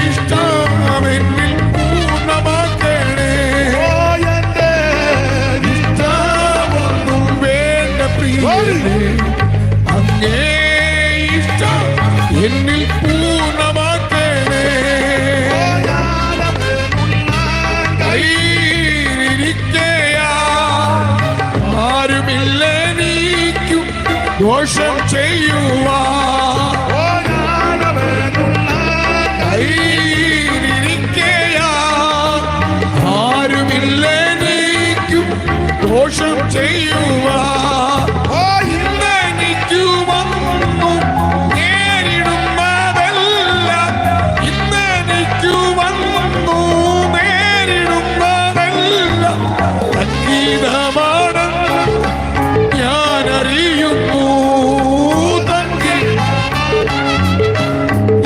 Speaker 1: ഇഷ്ടം എന്നിൽ പൂർണ്ണമാക്കണേ. ഓ എന്റെ ഇഷ്ടം ഒന്നും വേണ്ട പ്രിയേ, അങ്ങേ ഇഷ്ടം എന്നിൽ പൂർണ്ണമാക്കണേ. കയ്യിലിരിക്കയാ ആരുമില്ല നീക്കും ദോഷം ചെയ്യുവാ. കയ്യിലിരിക്കയാ ആരുമില്ല നീക്കും ദോഷം ചെയ്യുവാ. ഇന്നെനിക്കു വന്നു നേരിടുന്നതെല്ലാം, ഇന്നെനിക്കു വന്നു നേരിടുന്നതെല്ലാം സംഗീതമാണെന്ന് ഞാൻ അറിയുന്നു.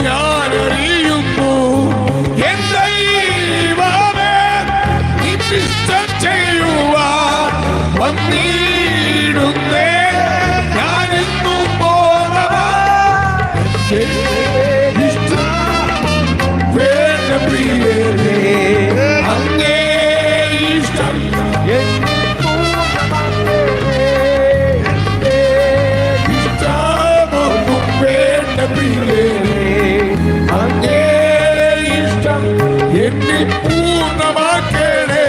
Speaker 1: ഞാൻ അറിയുന്നു എൻ ദൈവമേ നിന്നിഷ്ടം ചെയ്യുവാൻ വന്നിടുന്നേ ഞാനിന്നും പോന്നവാ. ഇഷ്ടം വേണ്ട പ്രിയേ, അങ്ങേ ഇഷ്ടം ഇഷ്ടമൊന്നും വേണ്ട പ്രിയേ, അങ്ങേ ഇഷ്ടം എന്നിൽ പൂർണ്ണമാക്കണേ.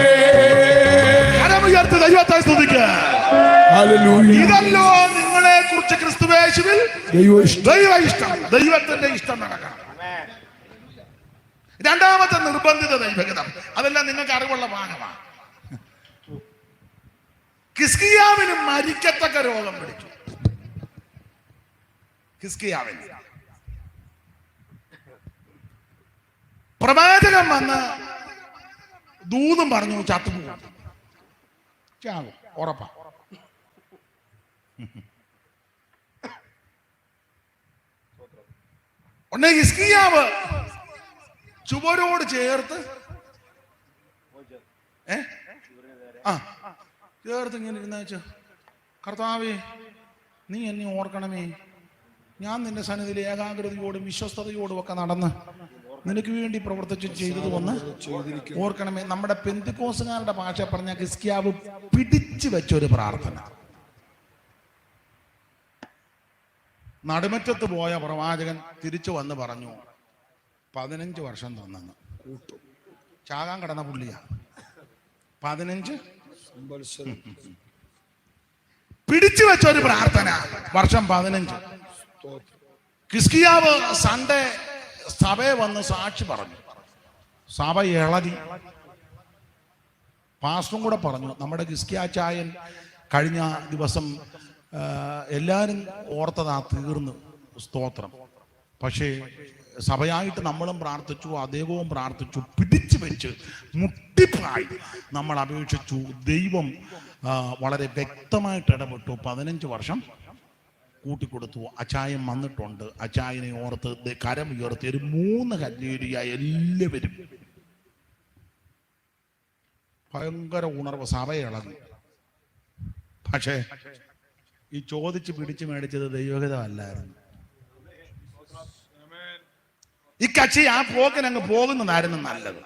Speaker 1: കരമുയർത്തി ദൈവത്തെ സ്തുതിക്കുക. ഇതല്ലോ നിങ്ങളെ കുറിച്ച് ക്രിസ്തുവേശുവിൽ ദൈവ ഇഷ്ടം, ദൈവത്തിന്റെ ഇഷ്ടം നടക്കണം. രണ്ടാമത്തെ നിർബന്ധിത ദൈവഹിതം, അതെല്ലാം നിങ്ങൾക്ക് അറിവുള്ള ഭാഗമാണ്. ഹിസ്കിയാവിന് മരിക്കത്തക്ക രോഗം പിടിച്ചു. ഹിസ്കിയാവിന് പ്രവാചകൻ വന്ന് ദൂതും പറഞ്ഞു ചത്തുപോകും, ചാകും ഉറപ്പാ. ഉടനെ ഹിസ്കിയാവ് ചുവരോട് ചേർത്ത് ചേർത്ത് ഇങ്ങനെ ഇരുന്ന വെച്ച്, കർത്താവേ നീ എന്നെ ഓർക്കണമേ, ഞാൻ നിന്റെ സന്നിധിയിൽ ഏകാഗ്രതയോടും വിശ്വസ്തയോടും ഒക്കെ നടന്ന് നിനക്ക് വേണ്ടി പ്രവർത്തിച്ച് ചെയ്തത് ഒന്ന് ഓർക്കണമേ. നമ്മുടെ പെന്തിക്കോസുകാരുടെ ഭാഷ പറഞ്ഞ ഹിസ്കിയാവ് പിടിച്ചു വെച്ചൊരു പ്രാർത്ഥന. നടുമറ്റത്ത് പോയ പ്രവാചകൻ തിരിച്ചു വന്ന് പറഞ്ഞു, 15 വർഷം തന്നെന്ന്. ചാകാൻ കിടന്ന പുള്ളിയാ. 15 പിടിച്ചു വെച്ചൊരു പ്രാർത്ഥന, വർഷം 15. ഹിസ്കിയാവ് സൺഡേ സഭയെ വന്ന് സാക്ഷി പറഞ്ഞു. സഭ ഇളകി. പാസ്റ്ററും കൂടെ പറഞ്ഞു, നമ്മുടെ ഹിസ്കിയാച്ചായൻ കഴിഞ്ഞ ദിവസം എല്ലാവരും ഓർത്തതാ തീർന്നു, സ്തോത്രം. പക്ഷേ സഭയായിട്ട് നമ്മളും പ്രാർത്ഥിച്ചു, അദ്ദേഹവും പ്രാർത്ഥിച്ചു, പിടിച്ചു വെച്ച് മുട്ടിപ്പായി നമ്മൾ അപേക്ഷിച്ചു. ദൈവം വളരെ വ്യക്തമായിട്ട് ഇടപെട്ടു. 15 വർഷം കൂട്ടിക്കൊടുത്തു. അച്ചായൻ വന്നിട്ടുണ്ട്. അച്ചായനെ ഓർത്ത് കരം ഉയർത്തി ഒരു 3 കല്ലേരിയ എല്ലാവരും ഭയങ്കര ഉണർവ്. സഭ ഇളകി. പക്ഷേ ഈ ചോദിച്ച് പിടിച്ചു മേടിച്ചത് ദൈവഹിതമല്ലായിരുന്നു. ഈ കക്ഷി ആ പോക്കിനങ്ങ് പോകുന്നതായിരുന്നു നല്ലത്.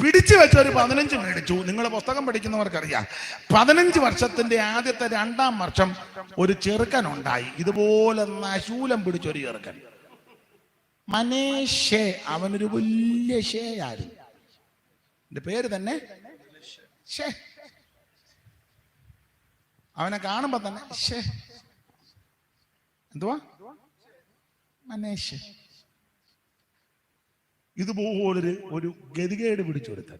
Speaker 1: പിടിച്ചു വെച്ച ഒരു 15 മേടിച്ചു. നിങ്ങൾ പുസ്തകം പഠിക്കുന്നവർക്കറിയാം, 15 വർഷത്തിന്റെ ആദ്യത്തെ 2-ാം വർഷം ഒരു ചെറുക്കൻ ഉണ്ടായി. ഇതുപോലെ ശൂലം പിടിച്ചൊരു ചെറുക്കൻ, മനേഷേ. അവനൊരു വലിയ ഷേയായിരുന്നു. എന്റെ പേര് തന്നെ ഷേ. അവനെ കാണുമ്പോ തന്നെ ഷേ, എന്തുവാ മനേഷ്. ഇതുപോലൊരു ഗതികേട് പിടിച്ചെടുത്തൻ.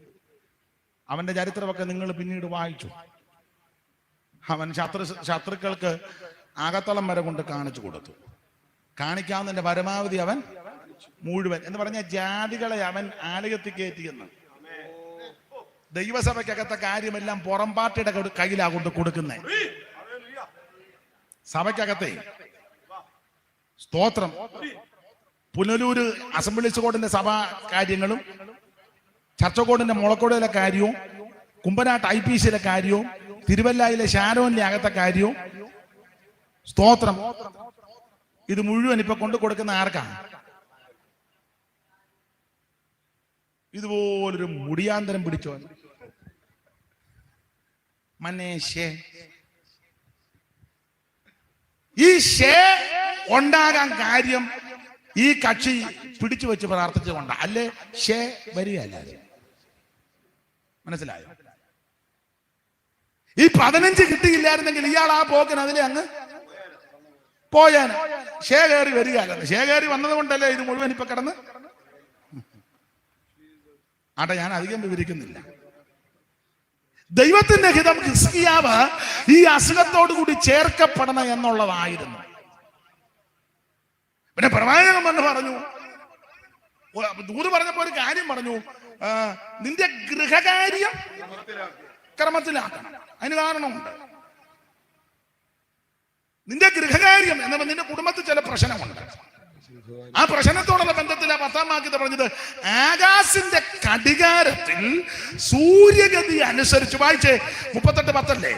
Speaker 1: അവന്റെ ചരിത്രമൊക്കെ നിങ്ങൾ പിന്നീട് വായിച്ചു. അവൻ ശത്രുക്കൾക്ക് ആകത്തളം വരെ കൊണ്ട് കാണിച്ചു കൊടുത്തു. കാണിക്കാവുന്നതിന്റെ പരമാവധി അവൻ മുഴുവൻ എന്ന് പറഞ്ഞ ജാതികളെ അവൻ ആലയത്തിൽ കയറ്റിയെന്ന്. ദൈവസഭയ്ക്കകത്തെ കാര്യമെല്ലാം പുറംപാർട്ടിയുടെ കയ്യിലാ കൊണ്ട് കൊടുക്കുന്നേ. സഭയ്ക്കകത്തെ സ്തോത്രം പുനലൂര് അസംബ്ലീസ് കോഡിന്റെ സഭാ കാര്യങ്ങളും ചർച്ചക്കോടിന്റെ മുളക്കോടിലെ കാര്യവും കുമ്പനാട്ട് IPCയിലെ കാര്യവും തിരുവല്ലയിലെ ഷാരോന്റെ അകത്തെ കാര്യവും സ്തോത്രം ഇത് മുഴുവൻ ഇപ്പൊ കൊണ്ടു കൊടുക്കുന്ന ആർക്കാണ്? ഇതുപോലൊരു മുടിയാന്തരം പിടിച്ചോ മനേഷേ. ഈ ഷേ ഉണ്ടാകാൻ കാര്യം ഈ കക്ഷി പിടിച്ചു വെച്ച് പ്രാർത്ഥിച്ചുകൊണ്ടാ, അല്ലേ ഷേ വരികയല്ല. മനസ്സിലായോ? ഈ 15 കിട്ടിയില്ലായിരുന്നെങ്കിൽ ഇയാൾ ആ പോക്കിന് അതിലെ അങ്ങ് പോയാന്. ഷേ കയറി വരികയല്ലെന്ന്. ഷേ കയറി വന്നത് കൊണ്ടല്ലേ ഇത് മുഴുവൻ ഇപ്പൊ കിടന്ന്. ആട്ടെ, ഞാൻ അധികം വിവരിക്കുന്നില്ല. ദൈവത്തിന്റെ ഹിതം ഹിസ്കിയാവ് ഈ അസുഖത്തോടു കൂടി ചേർക്കപ്പെടണം എന്നുള്ളതായിരുന്നു. പിന്നെ പ്രവാചകൻ വന്ന് പറഞ്ഞു, ദൂത് പറഞ്ഞപ്പോ ഒരു കാര്യം പറഞ്ഞു, നിന്റെ ഗൃഹകാര്യം ക്രമത്തിലാക്കണം. അതിന് കാരണമുണ്ട്. നിന്റെ ഗൃഹകാര്യം എന്നപ്പോൾ നിന്റെ കുടുംബത്തിൽ ചില പ്രശ്നമുണ്ട്. ആ പ്രശ്നത്തോടുള്ള ബന്ധത്തിലാ 10-ാം വാക്യത്തിൽ പറഞ്ഞത്, ആകാശിന്റെ കടികാരത്തിൽ സൂര്യഗതി അനുസരിച്ച്. വായിച്ചേ 38:10.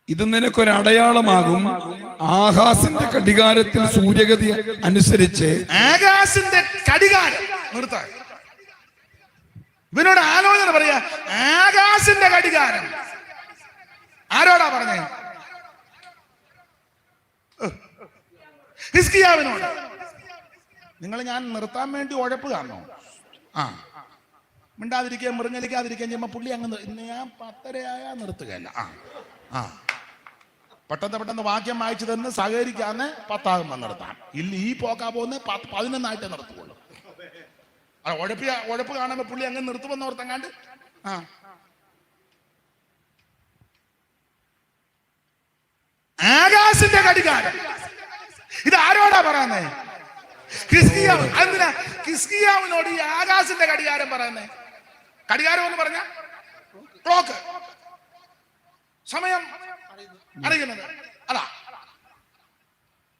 Speaker 2: ഇത് നിനക്കൊരടയാളമാകും, ആകാശിന്റെ കടികാരത്തിൽ സൂര്യഗതി അനുസരിച്ച്.
Speaker 1: ആകാശിന്റെ കടികാരം നിർത്ത. ഇവനോട് ആലോചന പറയാ, ആകാശിന്റെ കടികാരം ആരോടാ പറഞ്ഞേ? ഹിസ്കിയാവിനോട്. നിങ്ങൾ ഞാൻ നിർത്താൻ വേണ്ടി ഉഴപ്പ് കാണണോ? മിണ്ടാതിരിക്കുകയും മൃങ്ങലിക്കാതിരിക്കുകയും ചെയ്യുമ്പോ പുള്ളി അങ്ങ് ഞാൻ 10:30 നിർത്തുകയല്ല. പെട്ടെന്ന് വാക്യം വായിച്ചു തന്ന് സഹകരിക്കാന്ന് 10 ആകുമ്പോ നിർത്താം. ഇല്ല, ഈ പോക്കാ പോകുന്ന 11 നിർത്തുള്ളൂ. ഉഴപ്പ് കാണുമ്പോ പുള്ളി അങ്ങ് നിർത്തുമെന്ന് ഓർത്തങ്ങാണ്ട്. ആകാശിന്റെ കടികാരം ഇത് ആരോടാ പറയുന്നേ? ഹിസ്കിയാവ്. എന്തിനാ ഹിസ്കിയാവിനോട് ഈ ആകാശിന്റെ കടികാരം പറയുന്നേ? കടികാരം എന്ന് പറഞ്ഞ ക്ലോക്ക്, സമയം അറിയുന്നത് അതാ.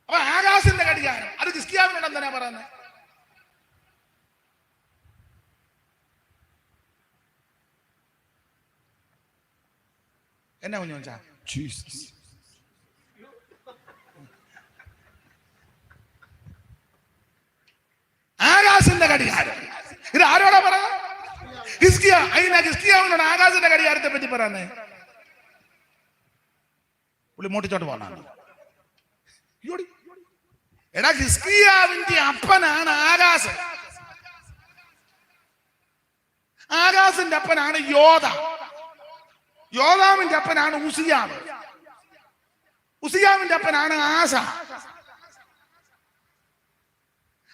Speaker 1: അപ്പൊ ആകാശിന്റെ കടികാരം അത് ഹിസ്കിയാവിനോട് എന്തിനാ പറയുന്നത്? എന്നാ കുഞ്ഞു വെച്ചാ ആകാശിന്റെ കടികാരം ഇത് ആരോടാ പറയാ? ഹിസ്കിയാവിനോട് ആകാശിന്റെ കടികാരത്തെ പറ്റി പറയുന്നേ. പുള്ളി മോട്ടിച്ചോട്ട് പോണാണ്. എടാ, ഹിസ്കിയാവിന്റെ അപ്പനാണ് ആകാശ്. ആകാശിന്റെ അപ്പനാണ് യോധ. യോധാവിന്റെ അപ്പനാണ് ഉസിയാവ്. ഉസിയാവിന്റെ അപ്പനാണ് ആസ.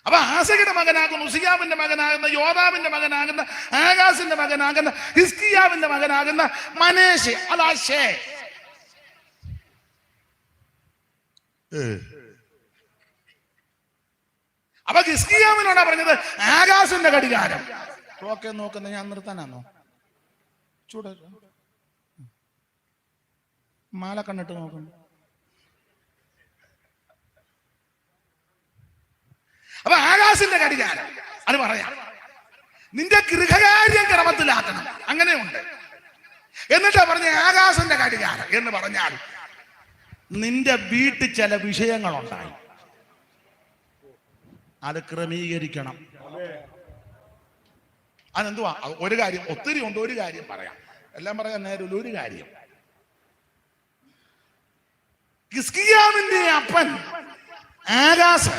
Speaker 1: അപ്പൊ ആസയുടെ മകനാകുന്ന, ഉസിയാവിന്റെ മകനാകുന്ന, യോധാവിന്റെ മകനാകുന്ന, ആകാശിന്റെ മകനാകുന്ന, ഹിസ്കിയാവിന്റെ മകനാകുന്ന മനേശെ. അതാ ഷേ. അപ്പൊ ഹിസ്കിയാവിനോടാ പറഞ്ഞത് ആകാശിന്റെ കടികാരം. ക്ലോക്ക് നോക്കുന്ന ഞാൻ നിർത്താനാണോ? ചൂട മാല കണ്ണിട്ട് നോക്കുന്നു. അപ്പൊ ആകാശിന്റെ കടികാരം അത് പറയാം. നിന്റെ ഗൃഹകാര്യം ക്രമത്തിലാക്കണം. അങ്ങനെയുണ്ട്. എന്നിട്ടാ പറഞ്ഞ ആകാശിന്റെ കടികാരം എന്ന് പറഞ്ഞാൽ നിന്റെ വീട്ടിൽ ചില വിഷയങ്ങളുണ്ടായി, അത് ക്രമീകരിക്കണം. അതെന്തുവാ? ഒരു കാര്യം, ഒത്തിരി ഉണ്ട്. ഒരു കാര്യം പറയാം, എല്ലാം പറയാൻ നേരം. ഒരു കാര്യം, ഹിസ്കിയാവിന്റെ അപ്പൻ ആകാശ്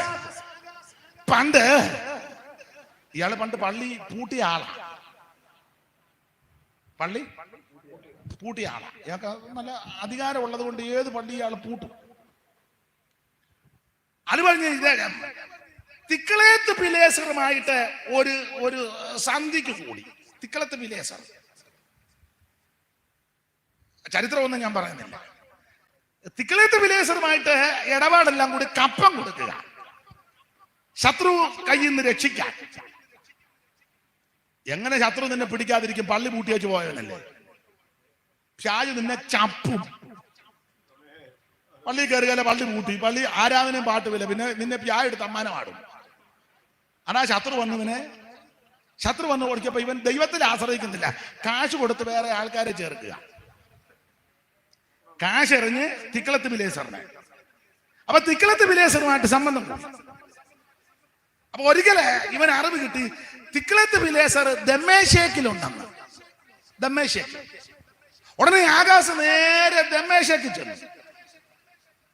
Speaker 1: ഇയാള് പണ്ട് പള്ളി പൂട്ടിയ ആളാ. പള്ളി പൂട്ടിയ ആളാ. ഇയാൾക്ക് നല്ല അധികാരം ഉള്ളത് കൊണ്ട് ഏത് പള്ളി ഇയാൾ പൂട്ടും. അത് പറഞ്ഞ് തിക്കളേത്ത് പിലേസറുമായിട്ട് ഒരു സന്ധിക്ക് കൂടി. തിക്കളത്ത് പിലേസർ ചരിത്രമൊന്നും ഞാൻ പറയുന്നില്ല. തിക്കളേത്ത് പിലേസറുമായിട്ട് ഇടപാടെല്ലാം കൂടി കപ്പം കൊടുക്കുക, ശത്രു കയ്യിൽ നിന്ന് രക്ഷിക്കാൻ. എങ്ങനെ ശത്രു നിന്നെ പിടിക്കാതിരിക്കും? പള്ളി പൂട്ടി വെച്ച് പോയവനല്ലേ. ഷാജ് നിന്നെ ചപ്പും. പള്ളി കയറുകയല്ല, പള്ളി പൂട്ടി, പള്ളി ആരാധനയും പാട്ടുമില്ല, പിന്നെ നിന്നെ പ്യായ എടുത്ത് അമ്മാനമാടും. അതാ ശത്രു വന്ന് ഓടിക്കപ്പോ ഇവൻ ദൈവത്തിൽ ആശ്രയിക്കുന്നില്ല, കാശ് കൊടുത്ത് വേറെ ആൾക്കാരെ ചേർക്കുക. കാശ് എറിഞ്ഞ് തിക്കളത്ത് വിലേസറിനെ. അപ്പൊ തിക്കളത്ത് വിലേസറുമായിട്ട് സംബന്ധം. അപ്പൊ ഒരിക്കലെ ഇവൻ അറിവ് കിട്ടി, തിക്കളത്ത് വിലേസർ ദമ്മേശേക്കിലുണ്ടെന്ന്. ഉടനെ ആകാശ് നേരെ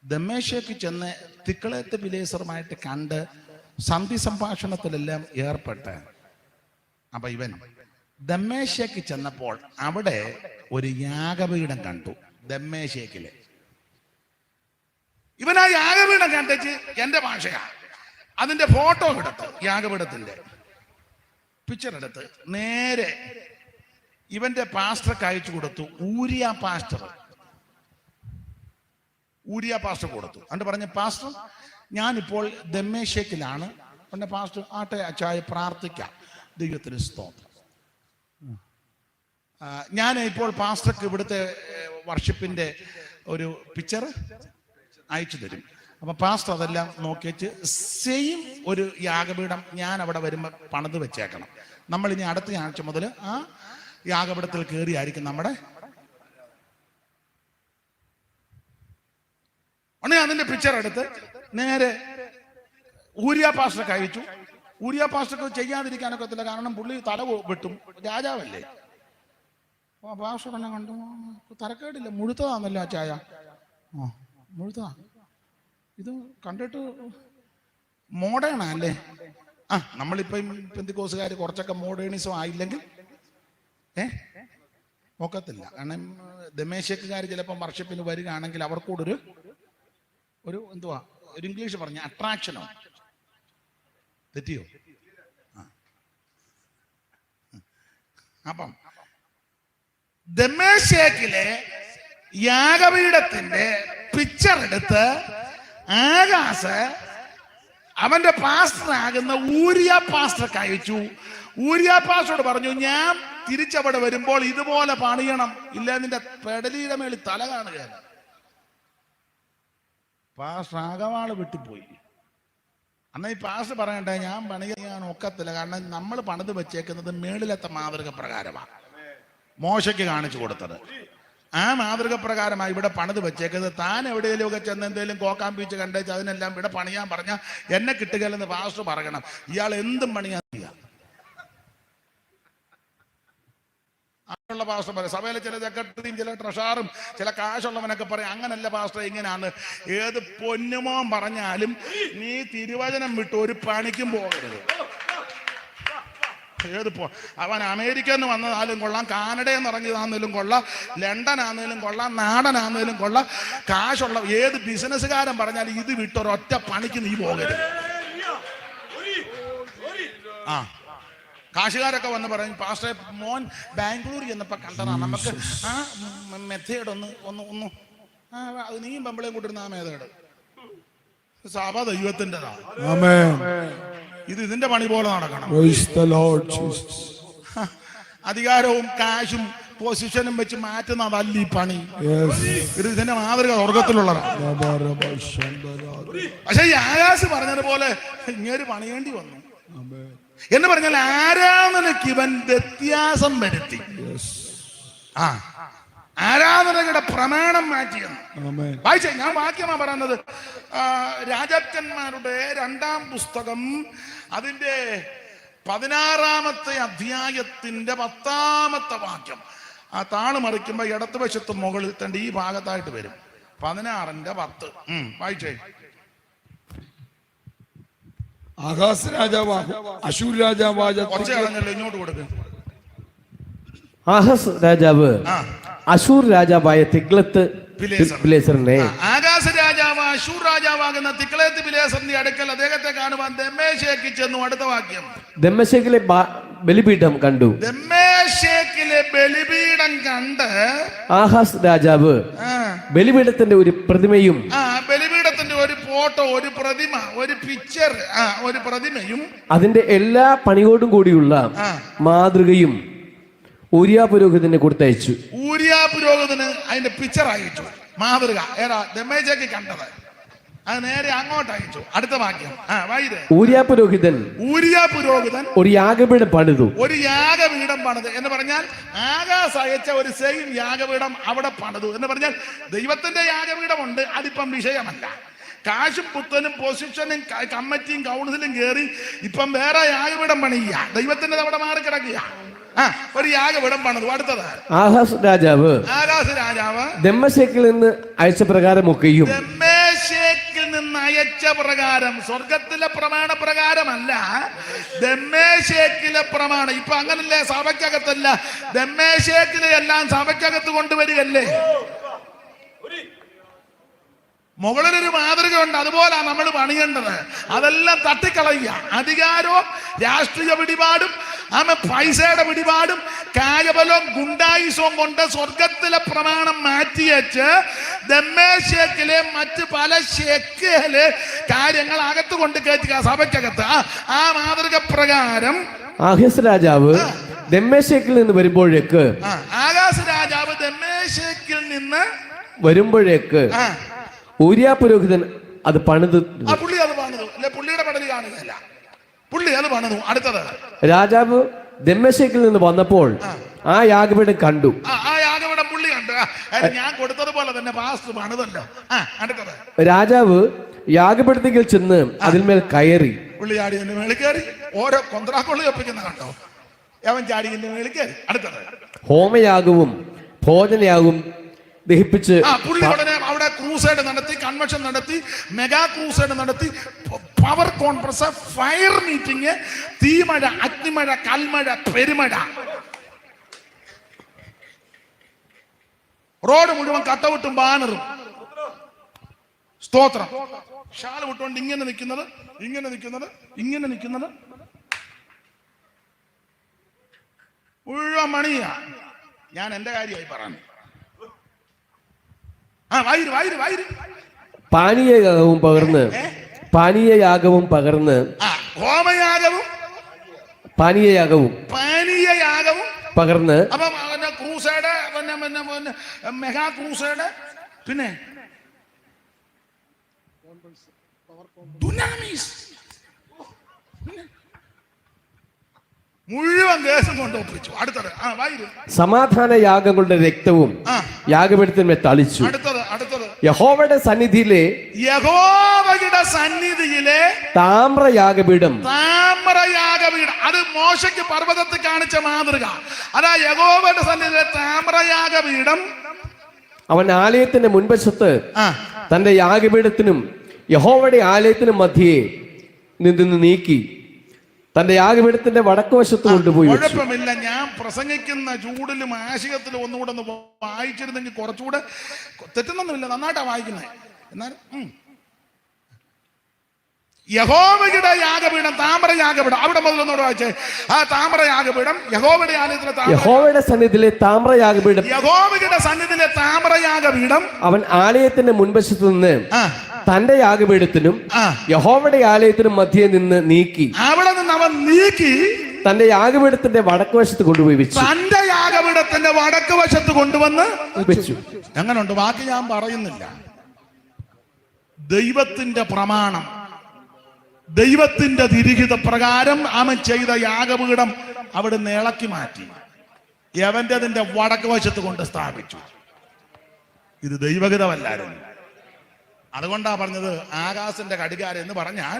Speaker 1: ദമ്മേശേക്ക് ചെന്ന് തിക്കളത്ത് വിലേസറുമായിട്ട് കണ്ട് സന്ധി സംഭാഷണത്തിലെല്ലാം ഏർപ്പെട്ട്. അപ്പൊ ഇവൻ ദമ്മേശേക്ക് ചെന്നപ്പോൾ അവിടെ ഒരു യാഗപീഠം കണ്ടു. ദമ്മേശേക്കില് ഇവൻ ആ യാഗപീഠം കണ്ടിച്ച്, എന്റെ ഭാഷയാ, അതിന്റെ ഫോട്ടോ എടുത്ത്, യാഗപീഠത്തിന്റെ പിക്ചർ എടുത്ത് നേരെ ഇവന്റെ പാസ്റ്റർക്ക് അയച്ചു കൊടുത്തു. ഊരിയ പാസ്റ്റർ കൊടുത്തു. എന്നിട്ട് പറഞ്ഞു, പാസ്റ്റർ ഞാനിപ്പോൾ ദമ്മേശേക്കിലാണ്. പിന്നെ പാസ്റ്റർ ആട്ടെ അച്ചായ പ്രാർത്ഥിക്കാം, ദൈവത്തിന് സ്തോത്രം. ഞാൻ ഇപ്പോൾ പാസ്റ്റർക്ക് ഇവിടുത്തെ വർഷിപ്പിന്റെ ഒരു പിക്ചർ അയച്ചു തരും. അപ്പൊ പാസ്റ്റർ അതെല്ലാം നോക്കിച്ച് സെയിം ഒരു യാഗപീഠം ഞാൻ അവിടെ വരുമ്പോൾ പണിത് വെച്ചേക്കണം. നമ്മൾ ഇനി അടുത്ത ആഴ്ച മുതൽ ആ യാഗപീഠത്തിൽ കയറിയായിരിക്കും നമ്മുടെ. ഉടനെ അതിന്റെ പിക്ചർ എടുത്ത് നേരെ ഊരിയ പാസ്റ്റർക്ക് അയച്ചു. ഊരിയ പാസ്റ്റർക്ക് ചെയ്യാതിരിക്കാനൊക്കത്തില്ല, കാരണം പുള്ളി തല വെട്ടും, രാജാവല്ലേ. അപ്പൊ പാസ്റ്റർ തന്നെ കണ്ടു, തരക്കേടില്ല, മുഴുത്തതാന്നല്ലോ ആ ചായ. മുഴുത്തതാ, ഇത് കണ്ടിട്ട് മോഡേൺ അല്ലേ. നമ്മളിപ്പം പെന്തിക്കോസുകാർ കുറച്ചൊക്കെ മോഡേണിസം ആയില്ലെങ്കിൽ നോക്കത്തില്ല. കാരണം ദമേശക്കുകാർ ചിലപ്പം വർഷിപ്പിന് വരികയാണെങ്കിൽ അവർക്കൂടൊരു എന്തുവാ ഒരു ഇംഗ്ലീഷ് പറഞ്ഞ അട്രാക്ഷനോ. തെറ്റിയോ? അപ്പം ദമേശക്കിലെ യാഗപീഠത്തിന്റെ പിക്ചർ എടുത്ത് ആകാശ് അവന്റെ പാസ്റ്റർ ആകുന്ന ഊരിയ പാസ്റ്റർക്ക് അയച്ചു. ഊരിയ പാസ്റ്ററോട് പറഞ്ഞു, ഞാൻ തിരിച്ചവിടെ വരുമ്പോൾ ഇതുപോലെ പണിയണം, ഇല്ല നിന്റെ പെടലിയുടെ മേളിൽ തല കാണുകയാണ്. പാസ്റ്റർ ആകവാള് വിട്ടുപോയി. അന്ന് ഈ പാസ്റ്റർ പറയണ്ടേ, ഞാൻ പണിയാൻ ഒക്കത്തില്ല, കാരണം നമ്മൾ പണിത് വെച്ചേക്കുന്നത് മേളിലത്തെ മാതൃക പ്രകാരമാണ്, മോശയ്ക്ക് കാണിച്ചു കൊടുത്തത്. ആ മാതൃക പ്രകാരമായി ഇവിടെ പണിത് വെച്ചേക്കുന്നത്. താൻ എവിടെയെങ്കിലും ഒക്കെ ചെന്ന് എന്തെങ്കിലും കോക്കാമ്പീച്ച് കണ്ടേച്ച് അതിനെല്ലാം ഇവിടെ പണിയാൻ പറഞ്ഞാൽ എന്നെ കിട്ടുകയെന്ന് പാസ്റ്റർ പറയണം. ഇയാൾ എന്തും പണിയാൻ അങ്ങനെയുള്ള പാസ്റ്റർ പറയും. സഭയിലെ ചില സെക്രട്ടറിയും ചില ട്രഷാറും ചില കാശുള്ളവനൊക്കെ പറയും, അങ്ങനല്ല പാസ്റ്റർ, ഇങ്ങനെയാണ്. ഏത് പൊന്നുമോൻ പറഞ്ഞാലും നീ തിരുവചനം വിട്ട് ഒരു പണിക്കും പോകരുത്. അവൻ അമേരിക്കയിൽ നിന്ന് വന്നതാലും കൊള്ളാം, കാനഡയിൽ നിന്ന് ഇറങ്ങിയതാന്നേലും കൊള്ളാം, ലണ്ടൻ ആന്നേലും കൊള്ളാം, നാടനാന്നേലും കൊള്ളാം, കാശുള്ള ഏത് ബിസിനസ്സുകാരൻ പറഞ്ഞാലും ഇത് വിട്ടൊരൊറ്റ പണിക്ക് നീ പോകരുത്. കാശുകാരൊക്കെ വന്ന് പറയും, പാസ്റ്റർ മോൻ ബാംഗ്ലൂർ ചെന്നപ്പോ കണ്ടതാ, നമുക്ക് ആ മെത്തേഡ് ഒന്ന് അത് നീയും പെമ്പിളേയും കൂട്ടിരുന്ന ആ മെത്തേഡ് സഭ ദൈവത്തിൻ്റെതാ. ഇത് ഇതിന്റെ പണി പോലെ നടക്കണം. അധികാരവും കാശും പൊസിഷനും വെച്ച് മാറ്റുന്നതല്ല ഈ പണി. ഇത് ഇതിന്റെ മാതൃക സ്വർഗത്തിലുള്ളതാണ്. പക്ഷെ ഈ ആകാശ് പറഞ്ഞതുപോലെ ഇങ്ങനെ പണിയേണ്ടി വന്നു എന്ന് പറഞ്ഞാൽ ആരാധനയ്ക്ക് ഇവൻ വ്യത്യാസം വരുത്തി. ആരാധനയുടെ പ്രമാണം മാറ്റിയെന്ന് വായിച്ചേ. ഞാൻ വാക്യമാ പറയുന്നത്, രാജാക്കന്മാരുടെ 2-ാം പുസ്തകം അതിന്റെ 16-ാമത്തെ അധ്യായത്തിന്റെ 10-ാമത്തെ വാക്യം. ആ താള് മറിക്കുമ്പോ ഇടത്തുവശത്ത് മുകളിൽ തന്നെ ഈ ഭാഗത്തായിട്ട് വരും. 16-ന്റെ 10 വായിച്ചേ.
Speaker 2: ആഹാസ് രാജാവ് അശൂർ രാജാവായ
Speaker 1: ഇങ്ങോട്ട് കൊടുക്കും.
Speaker 4: ആഹാസ് രാജാവ് അശൂർ രാജാവായ തിഗ്ലത്ത് പിലേസറിനെ,
Speaker 1: ആകാശ രാജാവ് അശൂർ രാജാവാകുന്ന തിഗ്ലത്ത് പിലേസറിന്റെ അടുക്കൽ അദ്ദേഹത്തെ കാണുവാൻ ദമ്മേശേക്ക് ചെന്നു. അടുത്ത വാക്യം.
Speaker 4: ദമ്മേശേക്കിലെ ബലിപീഠം കണ്ടു.
Speaker 1: ദമ്മേശേക്കിലെ ബലിപീഠം കണ്ട്
Speaker 4: ആഹാസ് രാജാവ്
Speaker 1: ആ,
Speaker 4: ബലിപീഠത്തിന്റെ ഒരു പ്രതിമയും
Speaker 1: ആ ബലിപീഠത്തിന്റെ ഒരു ഫോട്ടോ, ഒരു പ്രതിമ, ഒരു പിക്ചർ, ഒരു പ്രതിമയും
Speaker 4: അതിന്റെ എല്ലാ പണിയോടും കൂടിയുള്ള
Speaker 1: ആ.
Speaker 4: മാതൃകയും ഊരിയ പുരോഹിതന് കൊടുത്തയച്ചു.
Speaker 1: ഊരിയ പുരോഹിതന് അതിന്റെ പിക്ചർ അയച്ചു, മാതൃക. ഏതാ ദമ്മേശേക്ക് കണ്ടത്? അത് നേരെ അങ്ങോട്ട് അയച്ചു. അടുത്ത വാക്യം വായിരേ.
Speaker 4: ഊരിയ പുരോഹിതൻ
Speaker 1: ഒരു
Speaker 4: യാഗപീഠം പണിതു.
Speaker 1: ഒരു യാഗപീഠം പണിത് എന്ന് പറഞ്ഞാൽ ആകാശ് അയച്ച ഒരു സെയിം യാഗപീഠം അവിടെ പണിതു എന്ന് പറഞ്ഞാൽ ദൈവത്തിന്റെ യാഗപീഠമുണ്ട്, അതിപ്പം വിഷയമല്ല. കാശും പുത്തനും പൊസിഷനും കമ്മിറ്റിയും കൗൺസിലും കയറി ഇപ്പം വേറെ യാഗപീഠം പണിയുക, ദൈവത്തിന്റെ അവിടെ മാറി കിടക്കുക. ഒരു യാഗപീഠം പണിതു. അടുത്തത്
Speaker 4: ആഹാസ് രാജാവ് ദമ്മേശേക്കിൽ നിന്ന് അയച്ച പ്രകാരമൊക്കെയും
Speaker 1: അയച്ച പ്രകാരം, സ്വർഗത്തിലെ പ്രമാണ പ്രകാരമല്ല, ദമ്മേശേക്കിലെ പ്രമാണം. ഇപ്പൊ അങ്ങനല്ലേ, സഭയ്ക്കകത്തല്ല, ദമ്മേശേക്കിലെ എല്ലാം സഭയ്ക്കകത്ത് കൊണ്ടുവരികയല്ലേ. മുകളിലൊരു മാതൃക ഉണ്ട്, അതുപോലെ നമ്മൾ പണിയേണ്ടത്. അതെല്ലാം തട്ടിക്കളയുക. അധികാരവും രാഷ്ട്രീയ പിടിപാടും പൈസയുടെ പിടിപാടും കായബലവും ഗുണ്ടായുസവും കൊണ്ട് സ്വർഗത്തിലെ പ്രമാണം മാറ്റിവെച്ച് ദമ്മേശേക്കിലെ മറ്റ് പല ശേക്കിലെ കാര്യങ്ങൾ അകത്ത് കൊണ്ട് കയറ്റുക, സഭയ്ക്കകത്ത്. ആ മാതൃക പ്രകാരം
Speaker 4: ആഹാസ് രാജാവ് ദമ്മേശേക്കിൽ നിന്ന് വരുമ്പോഴേക്ക് ഊരിയ പുരോഹിതൻ അത് പണിത്.
Speaker 1: പുള്ളി അത് പണിതു. പുള്ളിയുടെ പടല് കാണുകയല്ല, പുള്ളി അത് പണിതു. അടുത്തത്
Speaker 4: രാജാവ് ദമ്മേശേക്കിൽ നിന്ന് വന്നപ്പോൾ ആ യാഗപീഠം കണ്ടു.
Speaker 1: ആ യാഗപീഠം പുള്ളി കണ്ടു. ഞാൻ കൊടുത്തതുപോലെ തന്നെ പാസ്റ്റർ പണിതല്ലോ. അടുത്തത്
Speaker 4: രാജാവ് യാഗപീഠത്തിൽ ചെന്ന് അതിന്മേൽ കയറി.
Speaker 1: പുള്ളി ചാടി എന്റെ മേളിൽ കയറി. ഓരോ കൊന്ത്രാക്കൊള്ളി ഒപ്പിക്കുന്ന കണ്ടോ, അവൻ ചാടി എന്റെ മേളിൽ കയറി. അടുത്തത്
Speaker 4: ഹോമയാഗവും ഭോജനയാഗവും ദഹിപ്പിച്ച്
Speaker 1: പുള്ളി ഉടനെ അവിടെ ക്രൂസൈഡ് നടത്തി, കൺവെൻഷൻ നടത്തി, മെഗാ ക്രൂസൈഡ് നടത്തി, പവർ കോൺഫറൻസ്, ഫയർ മീറ്റിംഗ്, തീമഴ, അഗ്നിമഴ, കൽമഴ, പെരുമഴ. റോഡ് മുഴുവൻ കട്ടവിട്ടും ബാനറും. സ്തോത്രം. ഷാല് വിട്ടുകൊണ്ട് ഇങ്ങനെ നിൽക്കുന്നത്, ഇങ്ങനെ നിൽക്കുന്നത്, ഇങ്ങനെ നിൽക്കുന്നത് മുഴുവൻ മണിയാ. ഞാൻ എന്റെ കാര്യമായി പറഞ്ഞു.
Speaker 4: പാനീയയാഗവും പകർന്ന്
Speaker 1: ഹോമയാഗവും
Speaker 4: പാനീയയാഗവും പകർന്ന്
Speaker 1: അപ്പം ക്രൂസൈഡ്, മെഗാ ക്രൂസൈഡ്, പിന്നെ മുഴുവൻ കേസും കൊണ്ട് ഒപ്പിച്ചു. അടുത്തത്
Speaker 4: സമാധാന യാഗങ്ങളുടെ രക്തവും യാഗപീഠത്തിന്മേൽ തളിച്ചു.
Speaker 1: അടുത്തത്
Speaker 4: യഹോവയുടെ സന്നിധിയിലെ താമ്രയാഗപീഠം.
Speaker 1: അത് മോശയ്ക്ക് പർവ്വതത്തിൽ കാണിച്ച മാതൃക. അതാ യഹോവയുടെ സന്നിധിയിലെ താമ്രയാഗപീഠം.
Speaker 4: അവൻ ആലയത്തിന്റെ മുൻവശത്ത് തന്റെ യാഗപീഠത്തിനും യഹോവയുടെ ആലയത്തിനും മധ്യേ നിന്ന് നീക്കി തന്റെ യാഗപീഠത്തിന്റെ വടക്കുവശത്ത് കൊണ്ടുപോയി.
Speaker 1: കുഴപ്പമില്ല, ഞാൻ പ്രസംഗിക്കുന്ന ചൂടിലും ആശയത്തിലും ഒന്നുകൂടെ ഒന്ന് വായിച്ചിരുന്നെങ്കിൽ കുറച്ചുകൂടെ തെറ്റുന്നൊന്നുമില്ല, നന്നായിട്ടാ വായിക്കുന്നത്. എന്നാലും യഹോവയുടെ യാഗപീഠം, താമ്രയാഗപീഠം. അവിടെ മുതൽ ഒന്നുകൂടെ വായിച്ചേ. ആ താമ്രയാഗപീഠം യഹോവയുടെ ആലയത്തിലെ
Speaker 4: യഹോവയുടെ സന്നിധിയിലെ താമ്രയാഗപീഠം.
Speaker 1: യഹോവയുടെ സന്നിധിയിലെ താമ്രയാഗപീഠം.
Speaker 4: അവൻ ആലയത്തിന്റെ മുൻവശത്ത് നിന്ന് തന്റെ യാഗപീഠത്തിനും യഹോവയുടെ ആലയത്തിനും മധ്യേ നിന്ന് നീക്കി.
Speaker 1: അവിടെ നിന്ന് അവൻ നീക്കി
Speaker 4: തന്റെ യാഗപീഠത്തിന്റെ വടക്കുവശത്ത് കൊണ്ടുപോയി വെച്ചു.
Speaker 1: തന്റെ യാഗപീഠത്തിന്റെ വടക്കുവശത്ത് കൊണ്ടുവന്ന് വെച്ചു. എങ്ങനെയുണ്ട്? ബാക്കി ഞാൻ പറയുന്നില്ല. ദൈവത്തിന്റെ പ്രമാണം, ദൈവത്തിന്റെ തിരിഹിത പ്രകാരം അവൻ ചെയ്ത യാഗപീഠം അവിടെ ഇളക്കി മാറ്റി യവന്റെതിന്റെ വടക്ക് വശത്ത് കൊണ്ട് സ്ഥാപിച്ചു. ഇത് ദൈവഹിതമല്ലായിരുന്നു. അതുകൊണ്ടാ പറഞ്ഞത് ആകാശന്റെ കടികാരം എന്ന് പറഞ്ഞാൽ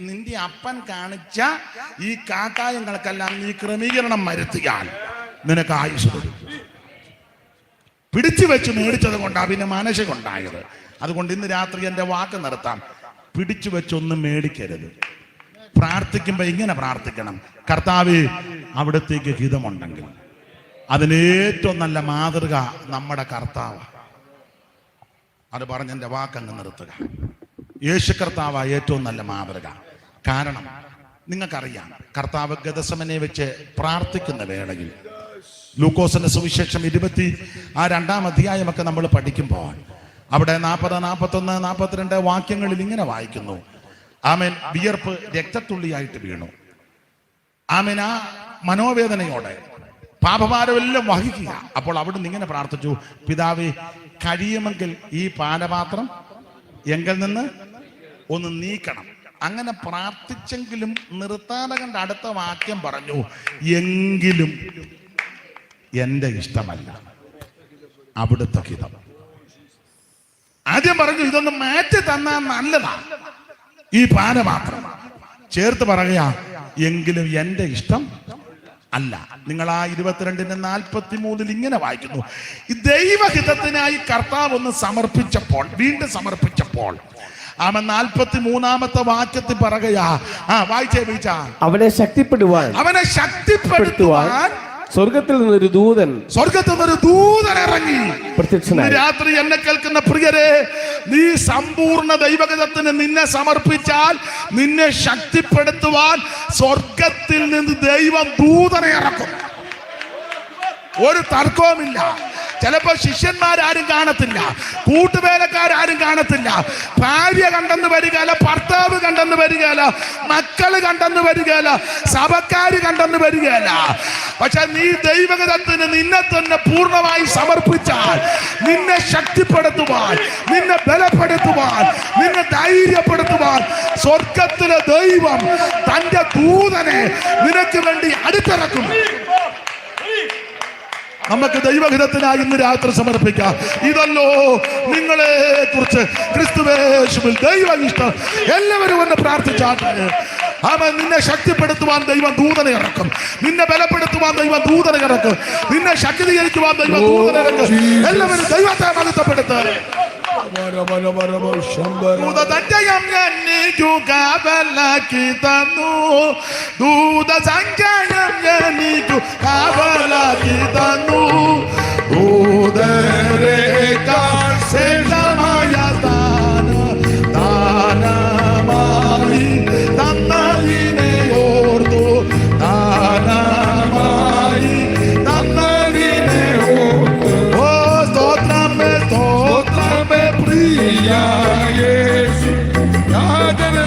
Speaker 1: നിന്റെ അപ്പൻ കാണിച്ച ഈ കാട്ടായങ്ങൾക്കെല്ലാം നീ ക്രമീകരണം വരുത്തിയാൽ നിനക്ക് ആയുസ് വരും. പിടിച്ചു വെച്ച് മേടിച്ചത് കൊണ്ടാ പിന്നെ മനസ്സുകൊണ്ടായത്. അതുകൊണ്ട് ഇന്ന് രാത്രി എന്റെ വാക്ക് നിർത്താം. പിടിച്ചു വെച്ചൊന്നും മേടിക്കരുത്. പ്രാർത്ഥിക്കുമ്പോ ഇങ്ങനെ പ്രാർത്ഥിക്കണം: കർത്താവേ, അവിടത്തേക്ക് ഹിതമുണ്ടെങ്കിൽ. അതിനേറ്റവും നല്ല മാതൃക നമ്മുടെ കർത്താവ്. അത് പറഞ്ഞ് എൻ്റെ വാക്കങ്ങ് നിർത്തുക. യേശു കർത്താവ് ഏറ്റവും നല്ല മാതൃക. കാരണം നിങ്ങൾക്കറിയാം, കർത്താവ് ഗെത്സമനെ വെച്ച് പ്രാർത്ഥിക്കുന്ന വേളയിൽ ലൂക്കോസിന്റെ സുവിശേഷം 22 അധ്യായമൊക്കെ നമ്മൾ പഠിക്കുമ്പോൾ അവിടെ 40, 41, 42 വാക്യങ്ങളിൽ ഇങ്ങനെ വായിക്കുന്നു. ആമേൻ, വിയർപ്പ് രക്തത്തുള്ളിയായിട്ട് വീണു. ആമേൻ, ആ മനോവേദനയോടെ പാപഭാരമെല്ലാം വഹിക്കുക. അപ്പോൾ അവിടുന്ന് ഇങ്ങനെ പ്രാർത്ഥിച്ചു, പിതാവേ, കഴിയുമെങ്കിൽ ഈ പാനപാത്രം എങ്കിൽ നിന്ന് ഒന്ന് നീക്കണം. അങ്ങനെ പ്രാർത്ഥിച്ചെങ്കിലും നിർത്താതെ കണ്ട അടുത്ത വാക്യം പറഞ്ഞു, എങ്കിലും എന്റെ ഇഷ്ടമല്ല അവിടുത്തെ ഹിതം. ആദ്യം പറഞ്ഞു ഇതൊന്ന് മാറ്റി തന്നാൽ നല്ലതാ, ഈ പാനപാത്രം. ചേർത്ത് പറയാ, എങ്കിലും എന്റെ ഇഷ്ടം അല്ല. നിങ്ങൾ ആ 22:43 ഇങ്ങനെ വായിക്കുന്നു, ഈ ദൈവഹിതത്തിനായി കർത്താവ് ഒന്ന് സമർപ്പിച്ചപ്പോൾ, വീണ്ടും സമർപ്പിച്ചപ്പോൾ, അവൻ 43-ാമത്തെ വാക്യത്തിൽ പറയുകയാ, വായിച്ചേ വീച്ചാ,
Speaker 4: അവനെ ശക്തിപ്പെടുവാൻ സ്വർഗത്തിൽ നിന്നൊരു ദൂതൻ
Speaker 1: ഇറങ്ങി
Speaker 4: പ്രത്യക്ഷനായി.
Speaker 1: രാത്രി എന്നെ കേൾക്കുന്ന പ്രിയരെ, നീ സമ്പൂർണ്ണ ദൈവഗതത്തിന് നിന്നെ സമർപ്പിച്ചാൽ നിന്നെ ശക്തിപ്പെടുത്തുവാൻ സ്വർഗത്തിൽ നിന്ന് ദൈവം ദൂതനെ ഇറക്കും. ഒരു തർക്കവുമില്ല. ചിലപ്പോ ശിഷ്യന്മാരാരും കാണത്തില്ല, കൂട്ടുവേലക്കാരും കാണത്തില്ല, ഭാര്യ കണ്ടെന്ന് വരികയില്ല, ഭർത്താവ് കണ്ടെന്ന് വരികയില്ല, മക്കള് കണ്ടെന്ന് വരികയില്ല, സഭക്കാര് കണ്ടെന്ന് വരികയില്ല. പക്ഷെ നീ ദൈവഗതത്തിന് നിന്നെ തന്നെ പൂർണ്ണമായി സമർപ്പിച്ചാൽ നിന്നെ ശക്തിപ്പെടുത്തുവാൻ, നിന്നെ ബലപ്പെടുത്തുവാൻ, നിന്നെ ധൈര്യപ്പെടുത്തുവാൻ സ്വർഗത്തിലെ ദൈവം തന്റെ ദൂതനെ നിനക്ക് വേണ്ടി അടുത്തിറക്കും. നമുക്ക് ദൈവഹിതത്തിനായി ഇന്ന് രാത്രി സമർപ്പിക്കാം. ഇതല്ലോ നിങ്ങളെ കുറിച്ച് ക്രിസ്തുവേശുവിൽ ദൈവ ഇഷ്ടം. എല്ലാവരും ഒന്ന് പ്രാർത്ഥിച്ചാട്ടെ. അവൻ നിന്നെ ശക്തിപ്പെടുത്തുവാൻ ദൈവം ദൂതനെ ഇറക്കും, നിന്നെ ബലപ്പെടുത്തുവാൻ ദൈവം ദൂതനെ ഇറക്കും, നിന്നെ ശക്തീകരിക്കുവാൻ ദൈവം ദൂതനെ ഇറക്കും. എല്ലാവരും ദൈവത്തെ മഹത്വപ്പെടുത്തുക. ദൂതസഞ്ചയം എനിക്ക് കാവലാക്കി തന്നു, ദൂതസഞ്ചയം എനിക്ക് കാവലാക്കി തന്നു, ദൂതരേക്കാൾ ശ്രേഷ്ഠമായ ദാനമായി തന്നതിനെ ഓർത്തു, ദാനമായി തന്നതിനെ ഓർത്തു. ഓ സ്തോത്രമേ, സ്തോത്രമേ പ്രിയ യേശു, യാതൊരു